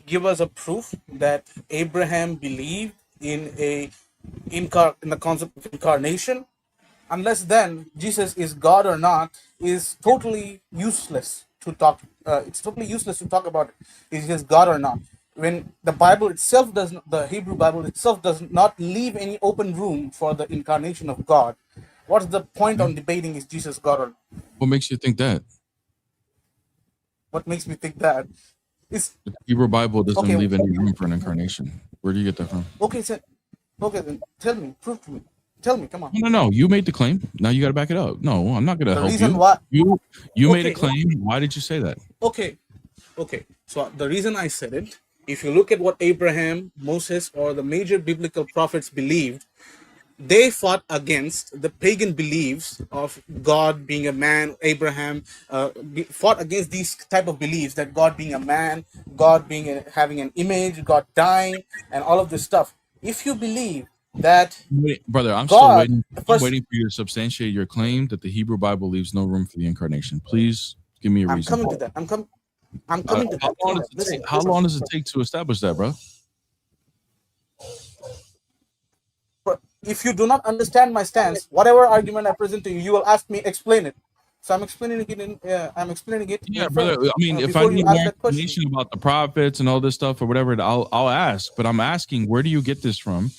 give us a proof that Abraham believed in a in the concept of incarnation, unless then Jesus is God or not is totally useless to talk. It's totally useless to talk about is he God or not. When the Bible itself does not, the Hebrew Bible itself does not leave any open room for the incarnation of God. What's the point on debating is Jesus God or not? What makes you think that? What makes me think that is The Hebrew Bible doesn't okay. leave any room for an incarnation. Where do you get that from? Okay, so, okay, then tell me, prove to me. Tell me, come on. No. You made the claim. Now you got to back it up. No, I'm not going to The help reason you. why You made a okay, claim. Why did you say that? okay. So the reason I said it, if you look at what Abraham, Moses, or the major biblical prophets believed, they fought against the pagan beliefs of God being a man. Abraham fought against these type of beliefs that God being a man, God being having an image, God dying, and all of this stuff. If you believe that Wait, brother, I'm still God, waiting. I'm first, waiting for you to substantiate your claim that the Hebrew Bible leaves no room for the incarnation. Please give me a I'm reason. coming to that. I'm coming to that. Come on, listen. How long does it take to establish that, bro? If you do not understand my stance, whatever argument I present to you, you will ask me explain it. So I'm explaining it. I'm explaining it. Yeah, brother. I mean, if I before you need ask more that question. information about the prophets and all this stuff or whatever, I'll ask. But I'm asking, where do you get this from?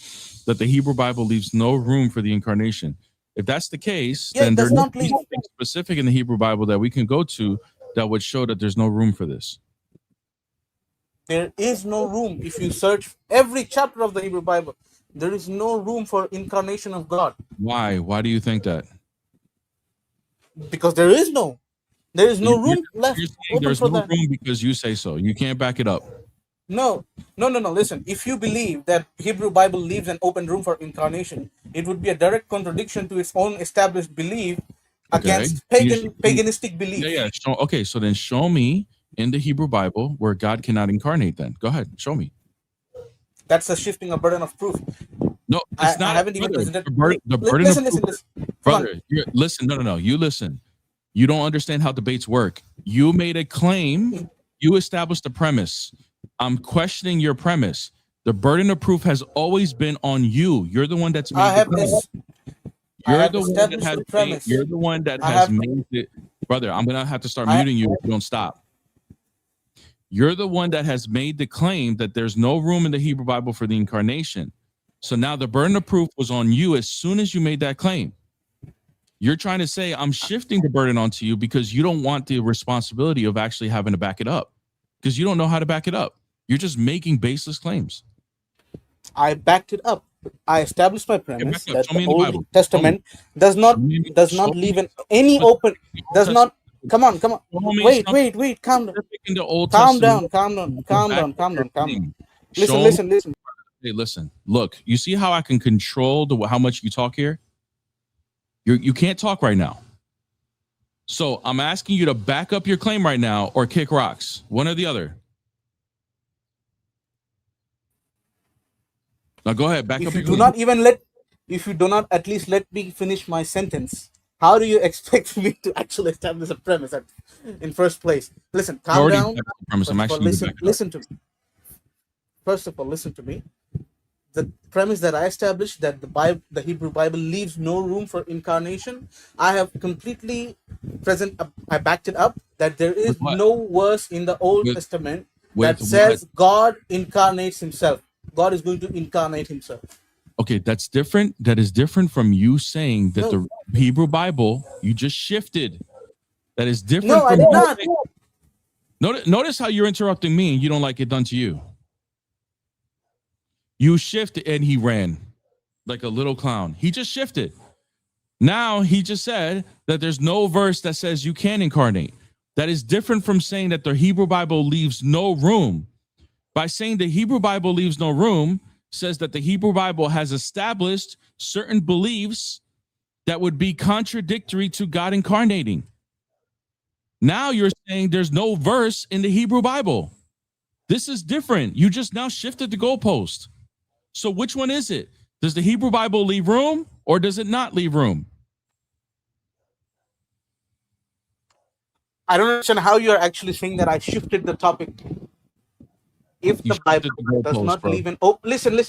That the Hebrew Bible leaves no room for the incarnation. If that's the case, Yeah, then it there's does not leave. nothing specific in the Hebrew Bible that we can go to that would show that there's no room for this. There is no room. If you search every chapter of the Hebrew Bible, there is no room for incarnation of God. Why? Why do you think that? Because there is no room left open there's for no that. room because you say so. You can't back it up. No. Listen, if you believe that Hebrew Bible leaves an open room for incarnation, it would be a direct contradiction to its own established belief against paganistic beliefs. Yeah. Okay, so then show me in the Hebrew Bible where God cannot incarnate. Then go ahead, show me. That's a shifting a burden of proof. No, it's not. I haven't even presented. The burden listen, of proof, listen. brother. Listen, no. You listen. You don't understand how debates work. You made a claim. You established a premise. I'm questioning your premise. The burden of proof has always been on you. You're the one that's made the claim. You're the one that has made it. Brother, I'm gonna have to start muting you if you don't stop. You're the one that has made the claim that there's no room in the Hebrew Bible for the incarnation. So now the burden of proof was on you as soon as you made that claim. You're trying to say I'm shifting the burden onto you because you don't want the responsibility of actually having to back it up because you don't know how to back it up. You're just making baseless claims. I backed it up. I established my premise that the Old Testament does not leave any open. Does not. Come on. Wait. Calm down. Calm down. Listen. Hey, listen. Look, you see how I can control how much you talk here? You can't talk right now. So I'm asking you to back up your claim right now or kick rocks. One or the other. Now go ahead. Back up your claim. If you do not at least let me finish my sentence, how do you expect me to actually establish a premise in first place? Listen, calm down. Listen to me. First of all, listen to me. The premise that I established that the Hebrew Bible leaves no room for incarnation, I have completely I backed it up that there is no verse in the Old Testament that says God incarnates himself. God is going to incarnate himself. Okay, that's different. That is different from you saying that the Hebrew Bible, you just shifted. That is different. No, I did not. Notice how you're interrupting me and you don't like it done to you. You shifted and he ran like a little clown. He just shifted. Now he just said that there's no verse that says you can incarnate. That is different from saying that the Hebrew Bible leaves no room. By saying the Hebrew Bible leaves no room, says that the Hebrew Bible has established certain beliefs that would be contradictory to God incarnating. Now you're saying there's no verse in the Hebrew Bible. This is different. You just now shifted the goalpost. So which one is it? Does the Hebrew Bible leave room or does it not leave room? I don't understand how you're actually saying that I shifted the topic. If the Bible does not leave an listen.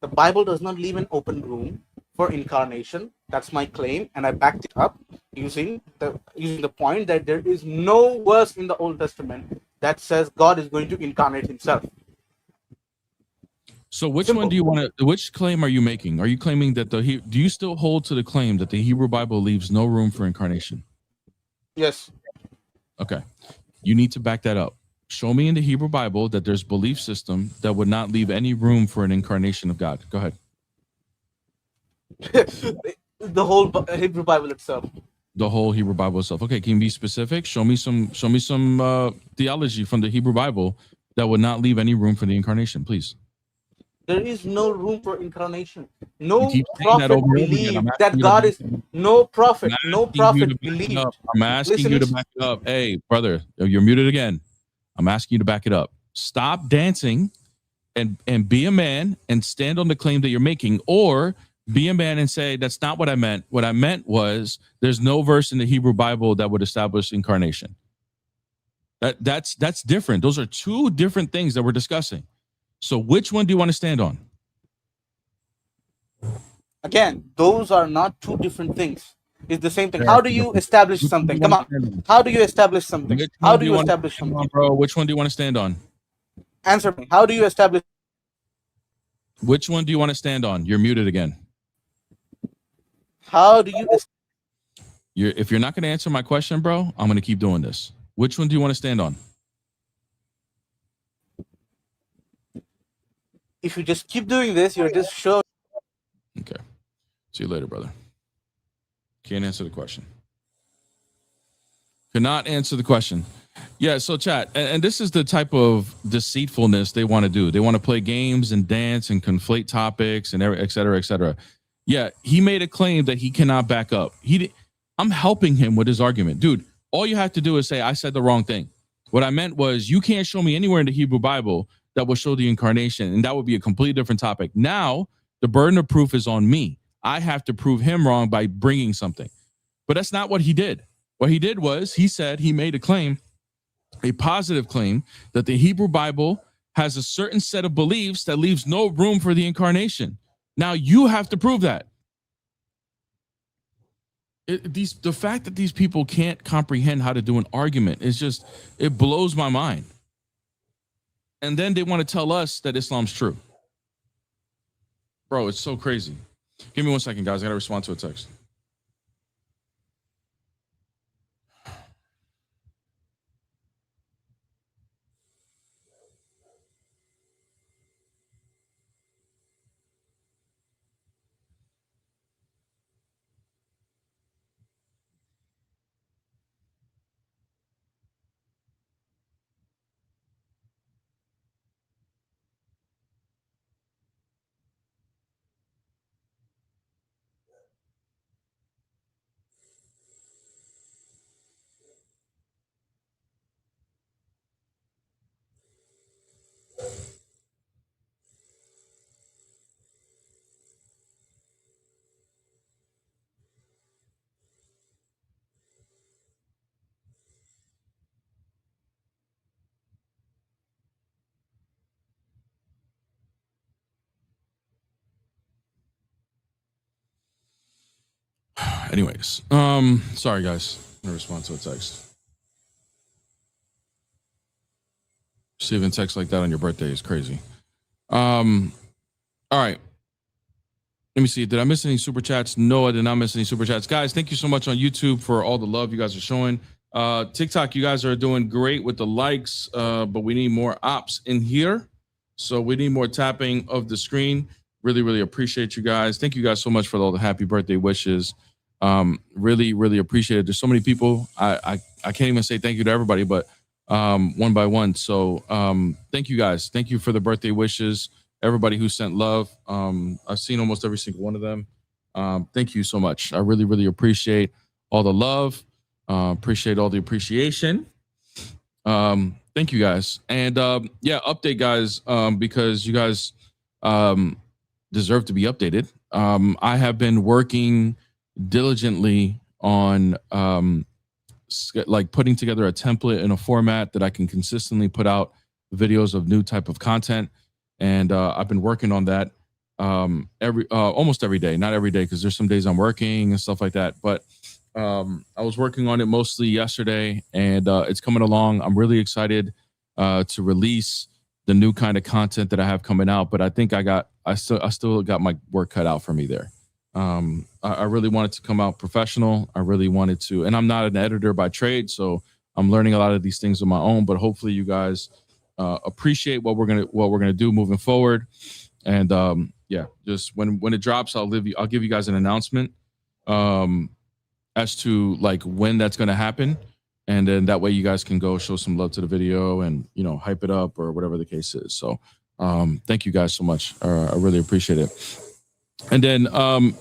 The Bible does not leave an open room for incarnation. That's my claim, and I backed it up using the point that there is no verse in the Old Testament that says God is going to incarnate himself. So which Simple. one do you want to, which claim are you making? Are you claiming that do you still hold to the claim that the Hebrew Bible leaves no room for incarnation? Yes. Okay. You need to back that up. Show me in the Hebrew Bible that there's belief system that would not leave any room for an incarnation of God. Go ahead. The whole Hebrew Bible itself. The whole Hebrew Bible itself. Okay, can you be specific? Show me some theology from the Hebrew Bible that would not leave any room for the incarnation, please. There is no room for incarnation. No that prophet over and over again. believed I'm that asking you God to is no prophet. No asking you to prophet back it believed. up. I'm asking Listen, you to back it up. Hey, brother, you're muted again. I'm asking you to back it up. Stop dancing and be a man and stand on the claim that you're making, or be a man and say, that's not what I meant. What I meant was there's no verse in the Hebrew Bible that would establish incarnation. That's different. Those are two different things that we're discussing. So which one do you want to stand on? Again, those are not two different things. It's the same thing. How do you establish something? Come on. How do you establish something? How do you establish something? Bro, which one do you want to stand on? Answer me. How do you establish? Which one do you want to stand on? You're muted again. How do you? If you're not going to answer my question, bro, I'm going to keep doing this. Which one do you want to stand on? If you just keep doing this, you're just showing. Okay. See you later, brother. Can't answer the question. Cannot answer the question. Yeah, so chat, and this is the type of deceitfulness they want to do. They want to play games and dance and conflate topics and et cetera, et cetera. Yeah, he made a claim that he cannot back up. I'm helping him with his argument. Dude, all you have to do is say, I said the wrong thing. What I meant was you can't show me anywhere in the Hebrew Bible that will show the incarnation, and that would be a completely different topic. Now, the burden of proof is on me. I have to prove him wrong by bringing something. But that's not what he did. What he did was he said he made a claim, a positive claim, that the Hebrew Bible has a certain set of beliefs that leaves no room for the incarnation. Now you have to prove that. The fact that these people can't comprehend how to do an argument is just, it blows my mind. And then they want to tell us that Islam's true. Bro, it's so crazy. Give me 1 second, guys. I got to respond to a text. Anyways, sorry guys. I'm gonna respond to a text. Receiving text like that on your birthday is crazy. All right. Let me see. Did I miss any super chats? No, I did not miss any super chats. Guys, thank you so much on YouTube for all the love you guys are showing. TikTok, you guys are doing great with the likes, but we need more ops in here. So we need more tapping of the screen. Really, really appreciate you guys. Thank you guys so much for all the happy birthday wishes. Really, really appreciate it. There's so many people. I can't even say thank you to everybody, but one by one. So thank you guys. Thank you for the birthday wishes. Everybody who sent love. I've seen almost every single one of them. Thank you so much. I really, really appreciate all the love. Appreciate all the appreciation. Thank you guys. And yeah, update guys, because you guys deserve to be updated. I have been working diligently on like putting together a template in a format that I can consistently put out videos of new type of content. And I've been working on that. almost every day, not every day, because there's some days I'm working and stuff like that. But I was working on it mostly yesterday, and it's coming along. I'm really excited to release the new kind of content that I have coming out. But I think I still got my work cut out for me there. I really wanted to come out professional. I really wanted to, and I'm not an editor by trade, so I'm learning a lot of these things on my own. But hopefully, you guys appreciate what we're gonna do moving forward. And yeah, just when it drops, I'll give you guys an announcement as to like when that's gonna happen, and then that way you guys can go show some love to the video and hype it up or whatever the case is. So thank you guys so much. I really appreciate it. And then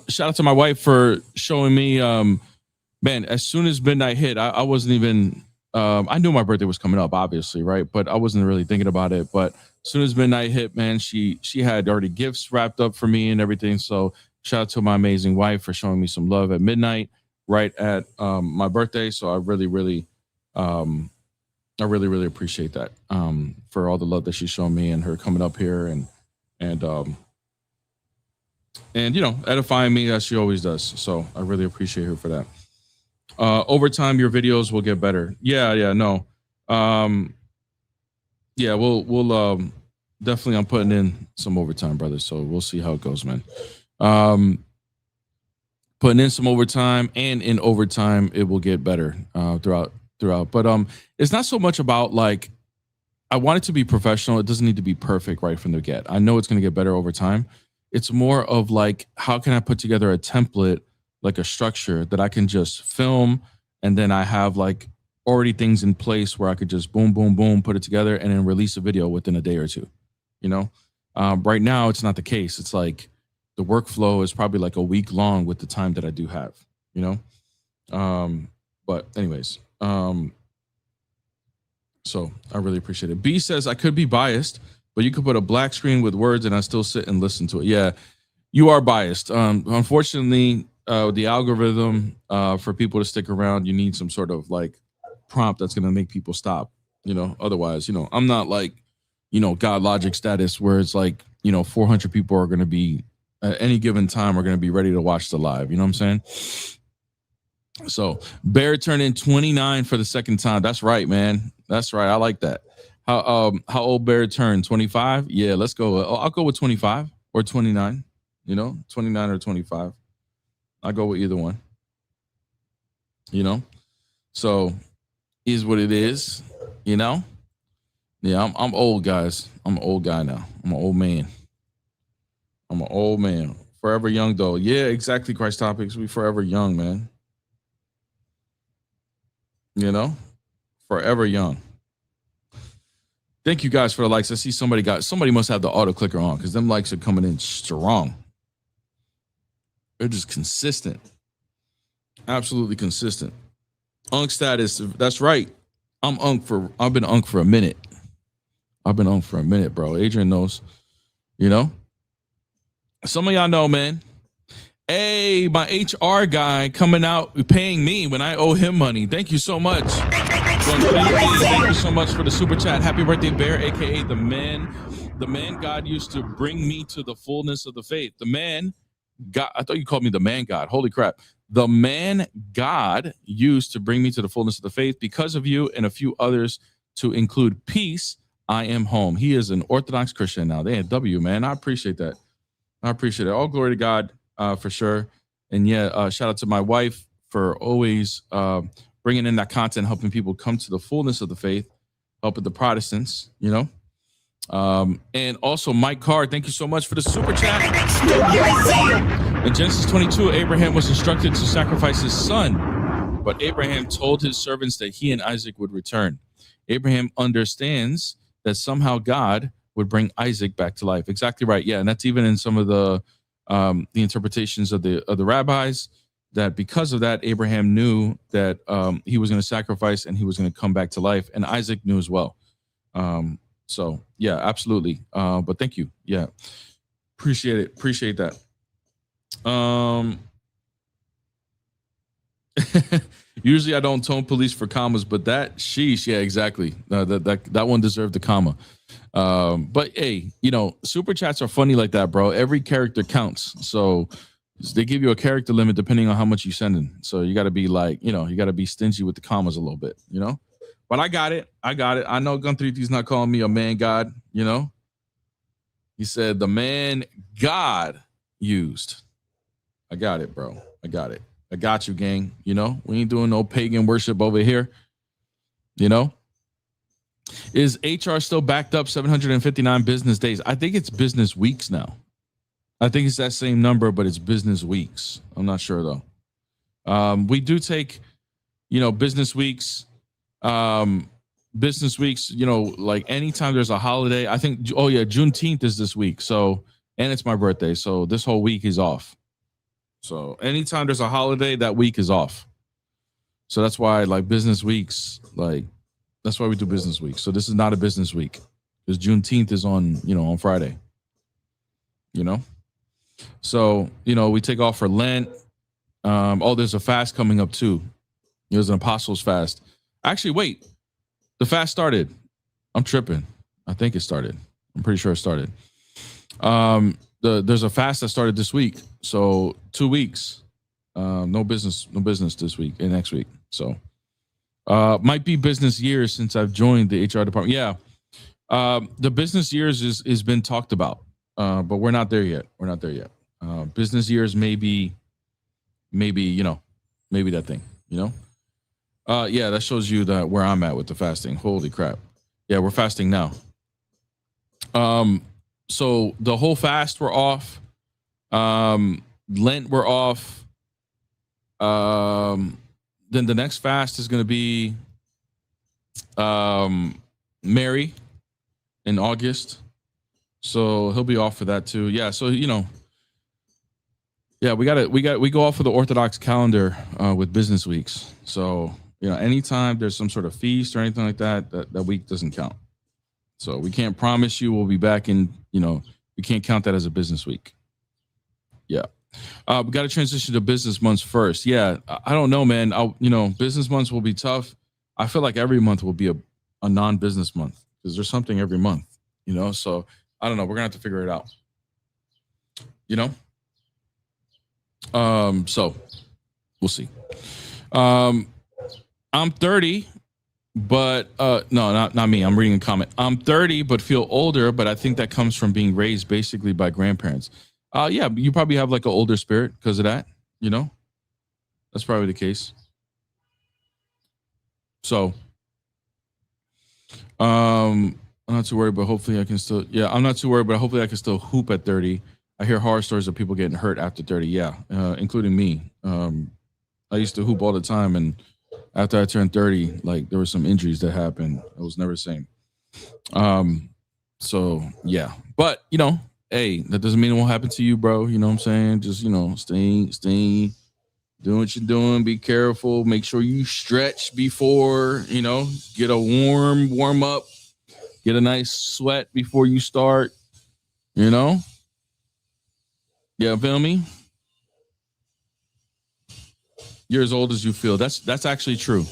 shout out to my wife for showing me, man, as soon as midnight hit, I wasn't even, I knew my birthday was coming up, obviously, right? But I wasn't really thinking about it. But as soon as midnight hit, man, she had already gifts wrapped up for me and everything. So shout out to my amazing wife for showing me some love at midnight, right at my birthday. So I really, really appreciate that for all the love that she's shown me and her coming up here and edifying me as she always does. So I really appreciate her for that. Over time, your videos will get better. No. We'll definitely, I'm putting in some overtime, brother. So we'll see how it goes, man. Putting in some overtime, and in overtime, it will get better throughout. But it's not so much about like, I want it to be professional. It doesn't need to be perfect right from the get. I know it's going to get better over time. It's more of like, how can I put together a template, like a structure that I can just film, and then I have like already things in place where I could just boom, boom, boom, put it together and then release a video within a day or two. Right now it's not the case. It's like the workflow is probably like a week long with the time that I do have, but anyways, so I really appreciate it. B says, I could be biased, but you could put a black screen with words and I still sit and listen to it. Yeah, you are biased. Unfortunately, the algorithm for people to stick around, you need some sort of like prompt that's going to make people stop. Otherwise, I'm not like, God Logic status where it's like, 400 people are going to be at any given time are going to be ready to watch the live. You know what I'm saying? So Bear turned in 29 for the second time. That's right, man. That's right. I like that. How old Bear turned? 25? Yeah, let's go. I'll go with 25 or 29. 29 or 25. I'll go with either one. So is what it is. Yeah, I'm old, guys. I'm an old guy now. I'm an old man. Forever young, though. Yeah, exactly, Christ Topics. We forever young, man. Forever young. Thank you guys for the likes. I see somebody must have the auto clicker on because them likes are coming in strong. They're just consistent. Absolutely consistent. Unk status. That's right. I've been unk for a minute. Bro. Adrian knows. Some of y'all know, man. Hey, my HR guy coming out paying me when I owe him money. Thank you so much. Thank you so much for the super chat. Happy birthday, Bear, aka the man God used to bring me to the fullness of the faith. The man God, I thought you called me the man God. Holy crap. The man God used to bring me to the fullness of the faith because of you and a few others, to include peace. I am home. He is an Orthodox Christian now. They had W, man. I appreciate that. All glory to God for sure. And yeah, shout out to my wife for always bringing in that content, helping people come to the fullness of the faith, helping the Protestants, and also Mike Carr, thank you so much for the super chat. In Genesis 22, Abraham was instructed to sacrifice his son, but Abraham told his servants that he and Isaac would return. Abraham understands that somehow God would bring Isaac back to life. Exactly right. Yeah, and that's even in some of the interpretations of the rabbis, that because of that, Abraham knew that he was going to sacrifice and he was going to come back to life, and Isaac knew as well. So yeah, absolutely. But thank you. Yeah, appreciate it. Appreciate that. Usually I don't tone police for commas, but that sheesh, yeah, exactly. That one deserved the comma. But hey, super chats are funny like that, bro. Every character counts, so they give you a character limit depending on how much you send in. So you got to be like, you got to be stingy with the commas a little bit, But I got it. I know Gun 3D's not calling me a man god, He said the man God used. I got it, bro. I got it. I got you, gang. We ain't doing no pagan worship over here. Is HR still backed up 759 business days? I think it's business weeks now. I think it's that same number, but it's business weeks. I'm not sure though. We do take, business weeks. Business weeks, like anytime there's a holiday. I think, Juneteenth is this week. So, and it's my birthday. So this whole week is off. So anytime there's a holiday, that week is off. So that's why, like, business weeks, that's why we do business weeks. So this is not a business week because Juneteenth is on, on Friday. So, we take off for Lent. There's a fast coming up too. There's an Apostles fast. Actually, wait, the fast started. I'm tripping. I think it started. I'm pretty sure it started. There's a fast that started this week. So 2 weeks. No business this week and next week. So might be business years since I've joined the HR department. Yeah. The business years is been talked about. But we're not there yet. Business years maybe that thing, yeah, that shows you that where I'm at with the fasting. Holy crap. Yeah, we're fasting now. So the whole fast we're off. Lent we're off. Then the next fast is going to be Mary in August. So he'll be off for that too. Yeah, so yeah, we go off for the Orthodox calendar with business weeks. So, anytime there's some sort of feast or anything like that week doesn't count. So we can't promise you we'll be back in, we can't count that as a business week. Yeah. We got to transition to business months first. Yeah, I don't know, man. Business months will be tough. I feel like every month will be a non-business month because there's something every month, so I don't know. We're gonna have to figure it out. So we'll see. I'm 30, but no, not me. I'm reading a comment. I'm 30, but feel older, but I think that comes from being raised basically by grandparents. Yeah, you probably have like an older spirit because of that, That's probably the case. So I'm not too worried, but hopefully I can still, I'm not too worried, but hopefully I can still hoop at 30. I hear horror stories of people getting hurt after 30. Yeah, including me. I used to hoop all the time, and after I turned 30, like there were some injuries that happened. I was never the same. So yeah, but hey, that doesn't mean it won't happen to you, bro. You know what I'm saying? Just stay, doing what you're doing. Be careful. Make sure you stretch before get a warm up. Get a nice sweat before you start. Yeah, feel me? You're as old as you feel. That's actually true.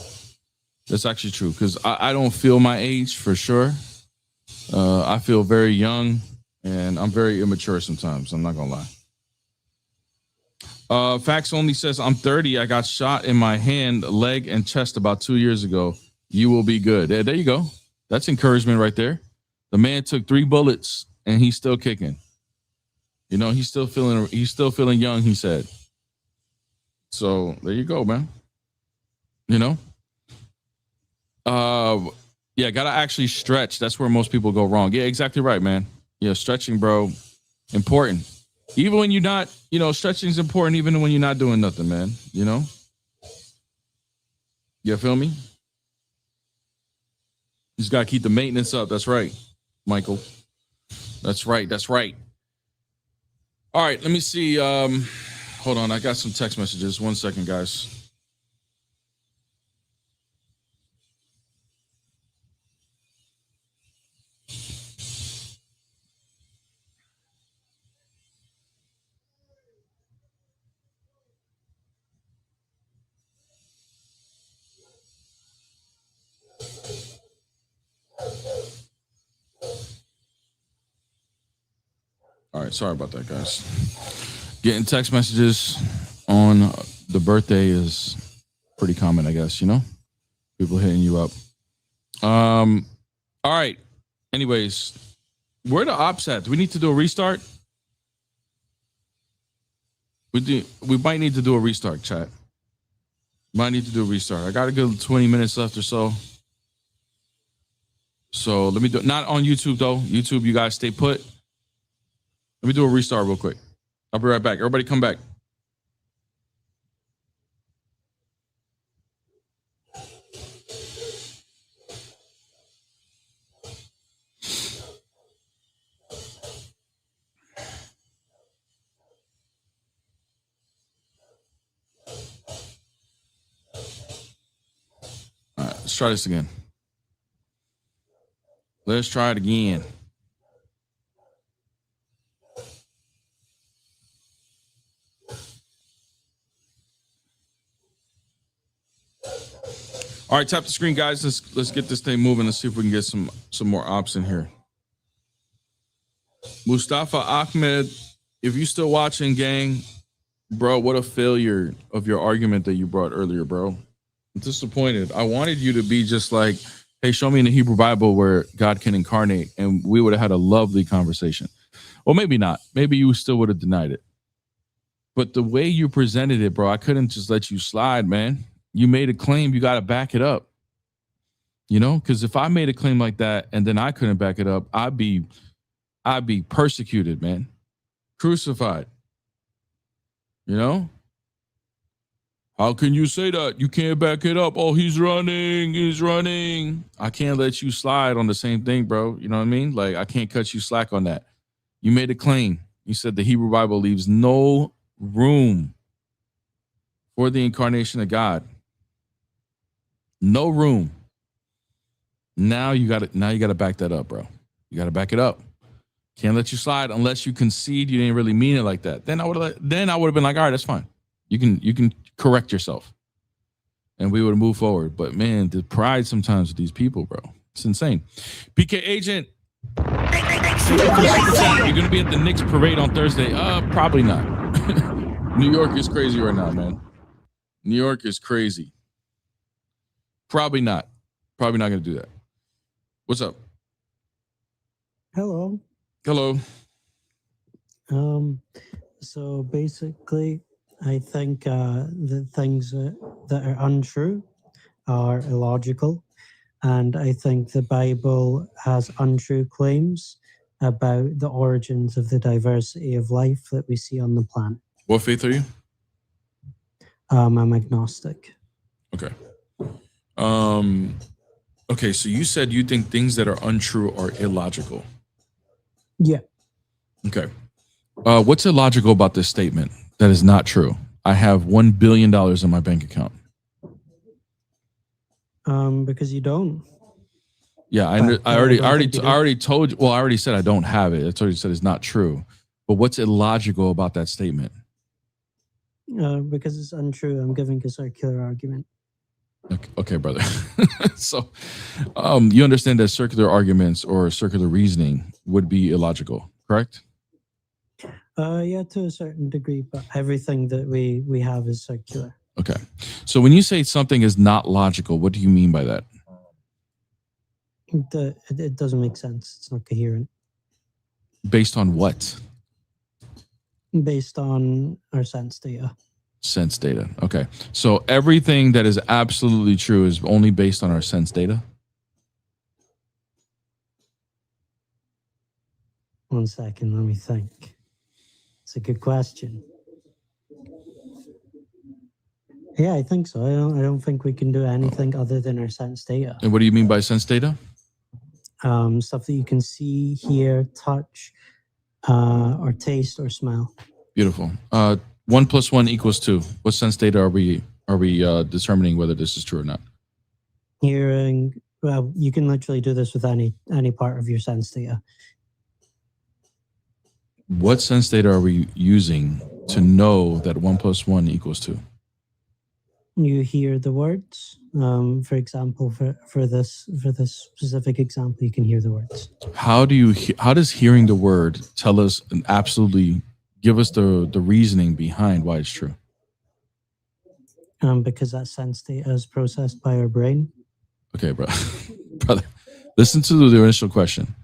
That's actually true because I don't feel my age for sure. I feel very young and I'm very immature sometimes. I'm not gonna lie. Facts Only says I'm 30. I got shot in my hand, leg, and chest about 2 years ago. You will be good. Yeah, there you go. That's encouragement right there. The man took 3 bullets and he's still kicking. He's still feeling young, he said. So there you go, man. Yeah, gotta actually stretch. That's where most people go wrong. Yeah, exactly right, man. Yeah, stretching, bro, important. Even when you're not, stretching is important even when you're not doing nothing, man. You feel me? You just gotta keep the maintenance up. That's right, Michael. That's right. All right, let me see. Hold on, I got some text messages. 1 second, guys. right, sorry about that, guys. Getting text messages on the birthday is pretty common, I guess, you know? People hitting you up. All right. Anyways, where are the ops at? Do we need to do a restart? We might need to do a restart, chat. Might need to do a restart. I got a good 20 minutes left or so. So let me do, not on YouTube though. YouTube, you guys stay put. Let me do a restart real quick. I'll be right back. Everybody come back. All right, let's try this again. Let's try it again. All right, tap the screen, guys. Let's get this thing moving. Let's see if we can get some more ops in here. Mustafa Ahmed, if you still watching, gang, bro, what a failure of your argument that you brought earlier, bro. I'm disappointed. I wanted you to be just like, hey, show me in the Hebrew Bible where God can incarnate, and we would have had a lovely conversation. Well, maybe not. Maybe you still would have denied it. But the way you presented it, bro, I couldn't just let you slide, man. You made a claim, you got to back it up. You know, because if I made a claim like that and then I couldn't back it up, I'd be persecuted, man. Crucified. You know? How can you say that? You can't back it up. Oh, he's running. I can't let you slide on the same thing, bro. You know what I mean? Like, I can't cut you slack on that. You made a claim. You said the Hebrew Bible leaves no room for the incarnation of God. No room. Now you got to back that up, bro. You got to back it up. Can't let you slide unless you concede you didn't really mean it like that. Then I would have been like, all right, that's fine. You can correct yourself. And we would move forward. But man, the pride sometimes with these people, bro. It's insane. PK Agent. You're gonna be at the Knicks parade on Thursday. Probably not. New York is crazy right now, man. New York is crazy. Probably not. Probably not gonna do that. What's up? Hello. Hello. So basically, I think the things that are untrue are illogical. And I think the Bible has untrue claims about the origins of the diversity of life that we see on the planet. What faith are you? I'm agnostic. Okay. Okay, so you said you think things that are untrue are illogical. Yeah. Okay. What's illogical about this statement that is not true? I have $1 billion in my bank account. Because you don't. Yeah, I already told you. Well, I already said I don't have it. That's already said it's not true. But what's illogical about that statement? Because it's untrue. I'm giving a circular argument. Okay, brother. So, you understand that circular arguments or circular reasoning would be illogical, correct? Yeah, to a certain degree, but everything that we have is circular. Okay. So when you say something is not logical, what do you mean by that? It doesn't make sense. It's not coherent. Based on what? Based on our sense data. Sense data. Okay. So everything that is absolutely true is only based on our sense data? 1 second, let me think. It's a good question. Yeah, I think so. I don't think we can do anything other than our sense data. And what do you mean by sense data? Stuff that you can see, hear, touch, or taste or smell. Beautiful. 1 + 1 = 2. What sense data are we determining whether this is true or not? Hearing. Well, you can literally do this with any part of your sense data. What sense data are we using to know that 1 + 1 = 2? you hear the words. For example, for this specific example, you can hear the words. How does hearing the word tell us and absolutely give us the reasoning behind why it's true? Because that sense data is processed by our brain. Okay, brother. Listen to the initial question.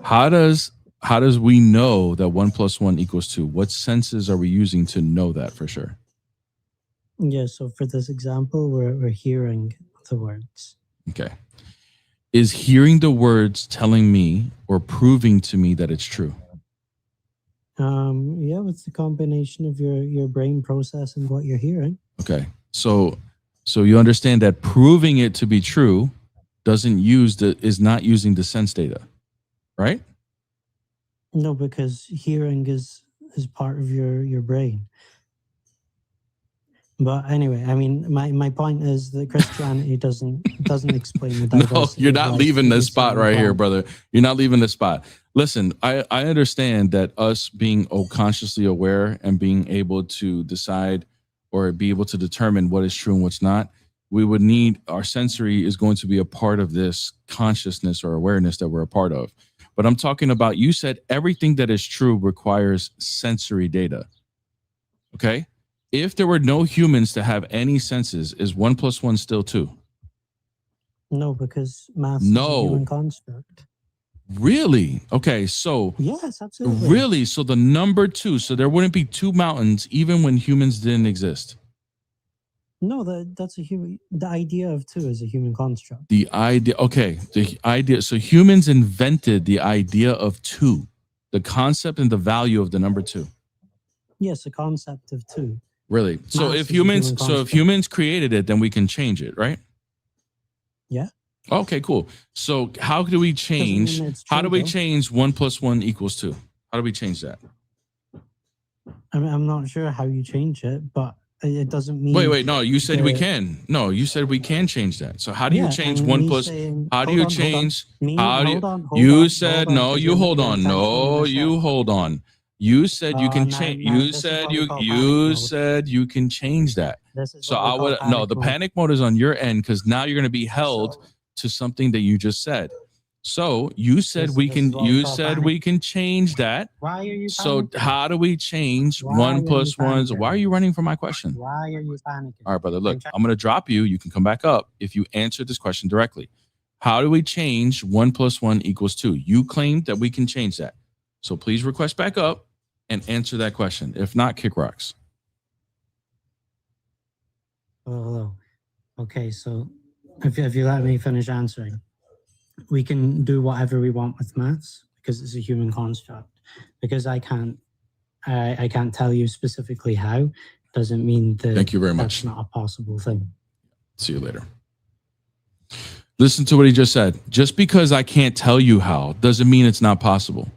How does we know that 1 + 1 = 2? What senses are we using to know that for sure? Yeah, so for this example, we're hearing the words. Okay. Is hearing the words telling me or proving to me that it's true? Yeah, it's the combination of your brain processing what you're hearing. Okay. So you understand that proving it to be true is not using the sense data, right? No, because hearing is part of your brain. But anyway, I mean, my point is that Christianity doesn't explain the diversity. No, you're not leaving this spot right here, brother. You're not leaving this spot. Listen, I understand that us being consciously aware and being able to decide or be able to determine what is true and what's not, we would need our sensory is going to be a part of this consciousness or awareness that we're a part of. But I'm talking about, you said everything that is true requires sensory data. Okay? If there were no humans to have any senses, is 1 + 1 still 2? No, because math is a human construct. Really? Okay, so yes, absolutely. Really? So the number 2, so there wouldn't be 2 mountains even when humans didn't exist. No, that's a human. The idea of 2 is a human construct. The idea, okay, the idea. So humans invented the idea of 2, the concept and the value of the number 2. Yes, the concept of 2. Really? So if humans created it, then we can change it, right? Yeah. Okay, cool. So how do we change? How do we change 1 + 1 = 2? How do we change that? I mean, I'm not sure how you change it, but it doesn't mean. Wait. No, you said we can. No, you said we can change that. So how do you change 1 +? How do you change? You said no. You hold on. No, you hold on. You said you can change. You said you can change that. So I would no. The panic mode is on your end because now you're going to be held to something that you just said. So you said we can. You said we can change that. Why are you? So how do we change 1 + 1? Why are you running from my question? Why are you panicking? All right, brother. Look, I'm going to drop you. You can come back up if you answer this question directly. How do we change 1 + 1 = 2? You claimed that we can change that. So please request back up and answer that question. If not, kick rocks. Oh, okay. So if you let me finish answering, we can do whatever we want with maths because it's a human construct. Because I can't tell you specifically how, doesn't mean that. Thank you very much. That's not a possible thing. See you later. Listen to what he just said. Just because I can't tell you how doesn't mean it's not possible.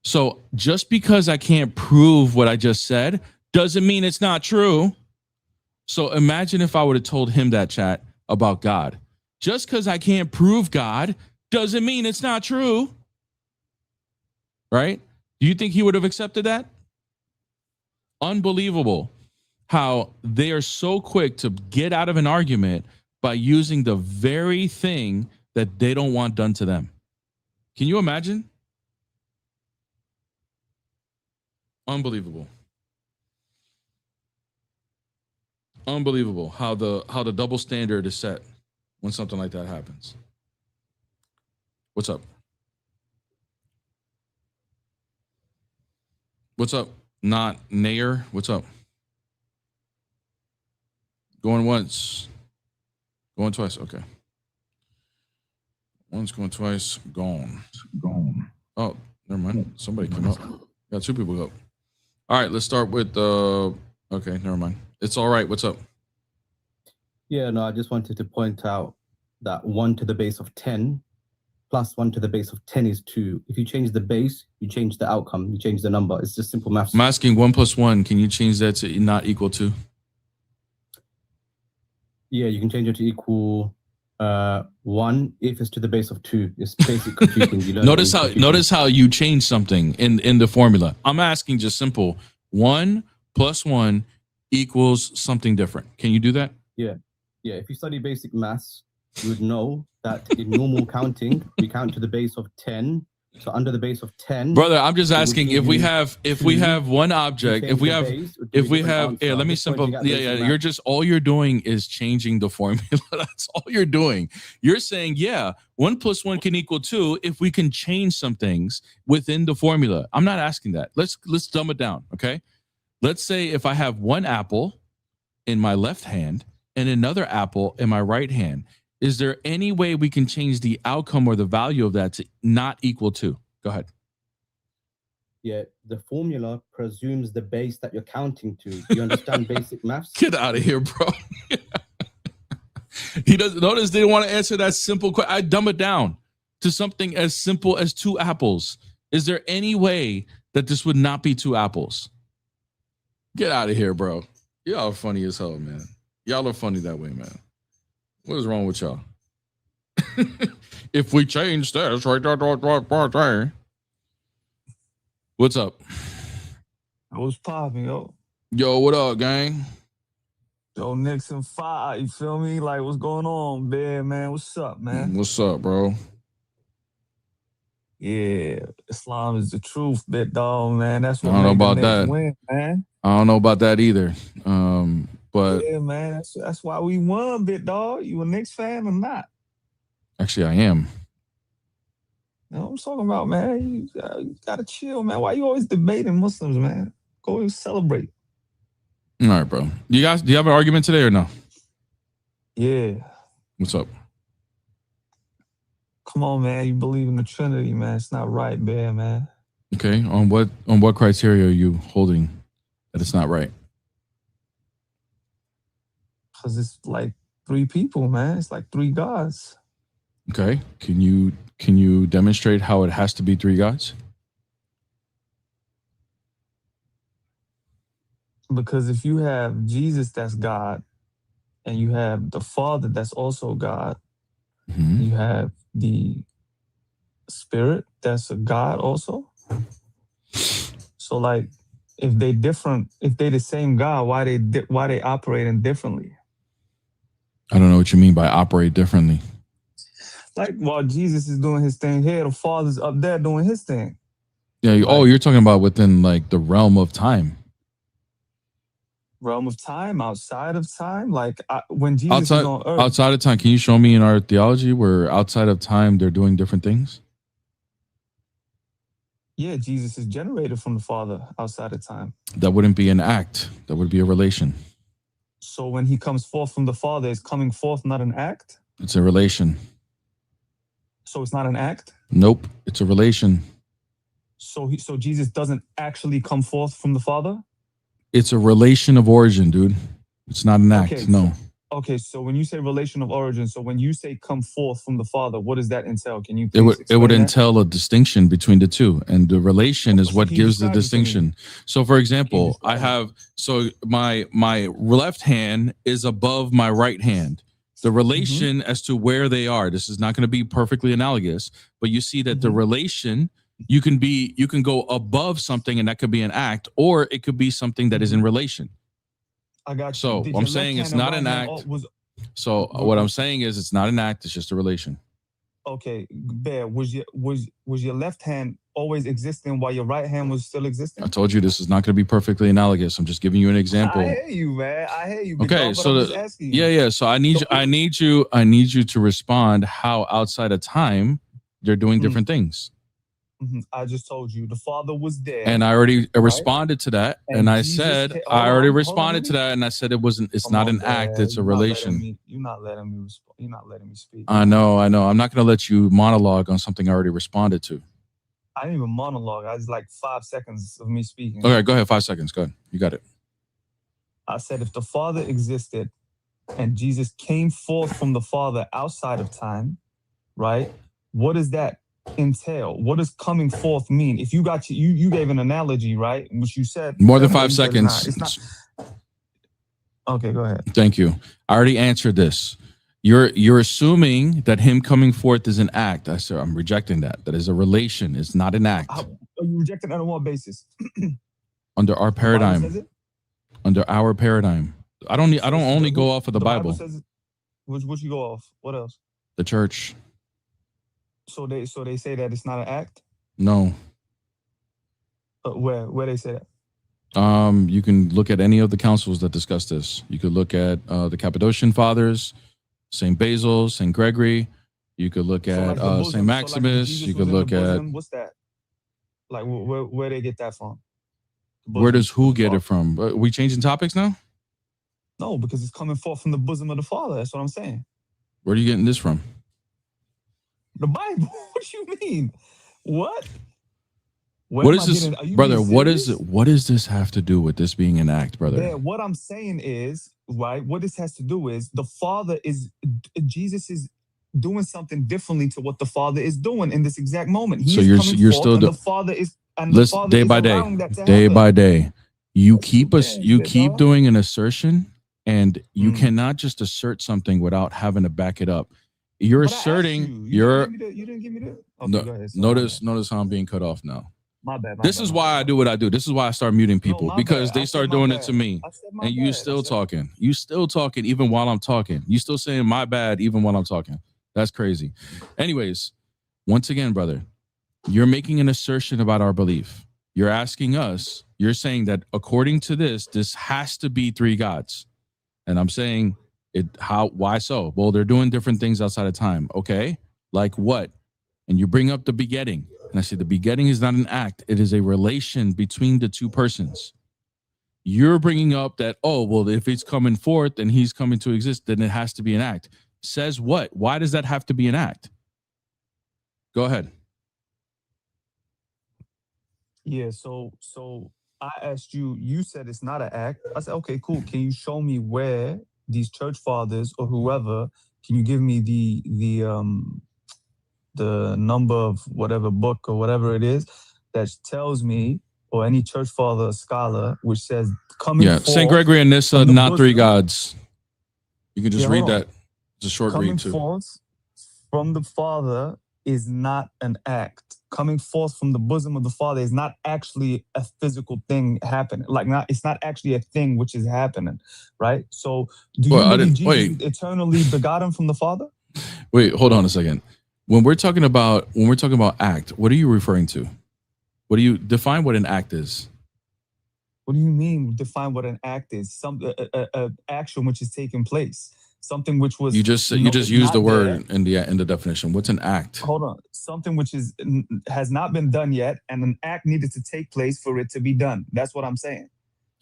So just because I can't prove what I just said doesn't mean it's not true. So imagine if I would have told him that, chat, about God. Just because I can't prove God doesn't mean it's not true. Right? Do you think he would have accepted that? Unbelievable how they are so quick to get out of an argument by using the very thing that they don't want done to them. Can you imagine? Unbelievable. Unbelievable how the double standard is set when something like that happens. What's up? What's up? Not Nair. What's up? Going once. Going twice. Okay. Once, going twice. Gone. Oh, never mind. Somebody came up. Got 2 people up. All right, let's start with okay, never mind. It's all right. What's up? Yeah, no, I just wanted to point out that 1 to the base of 10 plus 1 to the base of 10 is 2. If you change the base, you change the outcome, you change the number. It's just simple maths. I'm asking 1 + 1. Can you change that to not equal 2? Yeah, you can change it to equal 1 if it's to the base of 2. It's basic computing. You notice how you change something in the formula. I'm asking just simple. 1 + 1 equals something different. Can you do that? Yeah. If you study basic maths, you would know that in normal counting, we count to the base of 10. So under the base of 10, brother, I'm just asking if we have one object, if we have here, let me simplify. Yeah, you're just all you're doing is changing the formula. That's all you're doing. You're saying, yeah, 1 + 1 can equal 2 if we can change some things within the formula. I'm not asking that. Let's dumb it down, okay? Let's say if I have one apple in my left hand and another apple in my right hand, is there any way we can change the outcome or the value of that to not equal 2? Go ahead. Yeah, the formula presumes the base that you're counting to. Do you understand basic maths? Get out of here, bro. He doesn't notice they didn't want to answer that simple question. I dumb it down to something as simple as 2 apples. Is there any way that this would not be 2 apples? Get out of here, bro. Y'all are funny as hell, man. Y'all are funny that way, man. What is wrong with y'all? If we change this, right? What's up? What's popping, yo? Yo, what up, gang? Yo, Nixon 5, you feel me? Like, what's going on, man? What's up, man? What's up, bro? Yeah, Islam is the truth, bit dog, man. That's what I don't know made the about Knicks that. win, man. I don't know about that either. But yeah, man, that's why we won, bit dog. You a Knicks fan or not? actually, I am. You know what I'm talking about, man? You gotta chill, man. Why you always debating Muslims, man? Go and celebrate. All right, bro. Do you have an argument today or no? Yeah. What's up? Come on, man. You believe in the Trinity, man. It's not right, man. Okay. On what criteria are you holding that it's not right? Because it's like 3 people, man. It's like 3 gods. Okay. Can you demonstrate how it has to be 3 gods? Because if you have Jesus that's God, and you have the Father that's also God, you have the Spirit that's a God also. So like, if they the same God, why they operating differently? I don't know what you mean by operate differently. Like while Jesus is doing his thing here, the Father's up there doing his thing. Yeah. You're talking about within like the realm of time. Realm of time, outside of time, like when Jesus is on earth. Outside of time, can you show me in our theology where outside of time they're doing different things? Yeah, Jesus is generated from the Father outside of time. That wouldn't be an act. That would be a relation. So when he comes forth from the Father, is coming forth not an act? It's a relation. So it's not an act? Nope. It's a relation. So Jesus doesn't actually come forth from the Father? It's a relation of origin, dude. It's not an act. Okay, No. So when you say relation of origin, so when you say come forth from the Father, what does that entail? Can you It would explain that? entail a distinction between the two, and the relation is what gives the distinction. So, for example, I have my left hand is above my right hand. The relation as to where they are. This is not going to be perfectly analogous, but you see that the relation. You can go above something, and that could be an act, or it could be something that is in relation. I got you. So Did I'm your saying left it's hand not and an right hand act. So what I'm saying is it's not an act. It's just a relation. Okay, Bear, was your left hand always existing while your right hand was still existing? I told you this is not going to be perfectly analogous. I'm just giving you an example. I hear you, man. I hear you. Okay, But so I'm just asking you. yeah. So I need you to respond how outside of time they're doing different things. I just told you the Father was there, and I already responded to that, and I Jesus said came- I hold already on, responded to that, and I said it's Come not on, an act, Bear. it's a You're not letting relation. me- You're not letting me respond. You're not letting me speak. I know. I'm not going to let you monologue on something I already responded to. I didn't even monologue. I was like 5 seconds of me speaking. Okay, go ahead. 5 seconds. Go ahead. You got it. I said if the Father existed and Jesus came forth from the Father outside of time, right? What does that entail? What does coming forth mean? If you got you gave an analogy, right? Which you said More than you 5 said seconds. It's not. Okay, go ahead. Thank you. I already answered this. You're assuming that him coming forth is an act. I said I'm rejecting that. That is a relation. It's not an act. Are you rejecting it on what basis? Under our The Bible says paradigm. it? under our paradigm. I don't only go off of the Bible. Says, what you go off? What else? The church. So they say that it's not an act. No. Where they say that? You can look at any of the councils that discuss this. You could look at the Cappadocian Fathers, Saint Basil, Saint Gregory. You could look at Saint Maximus. You could look at what's that? Like where they get that from? Where does who get it from? Are we changing topics now? No, because it's coming forth from the bosom of the Father. That's what I'm saying. Where are you getting this from? The Bible. What do you mean? What? What is this, brother? What does this have to do with this being an act, brother? Yeah, what I'm saying is, right, what this has to do is Jesus is doing something differently to what the Father is doing in this exact moment. So you're still the Father is day by day. You keep doing an assertion, and you cannot just assert something without having to back it up. You're asserting. You didn't give me that. Okay, go ahead. Notice how I'm being cut off now. My bad. This is why I do what I do. This is why I start muting people, because they start doing it to me. And you still talking. You still talking even while I'm talking. You still saying my bad even while I'm talking. That's crazy. Anyways, once again, brother, you're making an assertion about our belief. You're asking us, you're saying that according to this has to be three gods. And I'm saying why so? Well, they're doing different things outside of time. Okay. Like what? And you bring up the begetting. And I say the begetting is not an act. It is a relation between the two persons. You're bringing up that, oh, well, if it's coming forth and he's coming to exist, then it has to be an act. Says what? Why does that have to be an act? Go ahead. Yeah, so I asked you, you said it's not an act. I said, okay, cool. Can you show me where these church fathers or whoever, can you give me the number of whatever book or whatever it is that tells me, or any church father or scholar, which says coming forth. St. Gregory and Nyssa, not three gods. You can just read that. It's a short read too. Coming forth from the Father is not an act. Coming forth from the bosom of the Father is not actually a physical thing happening. It's not actually a thing which is happening, right? So do you believe Jesus eternally begotten from the Father? Wait, hold on a second. When we're talking about act, what are you referring to? What do you define what an act is? What do you mean define what an act is? Some action which is taking place. Something which was you just used the word in the definition. What's an act? Hold on. Something which has not been done yet, and an act needed to take place for it to be done. That's what I'm saying.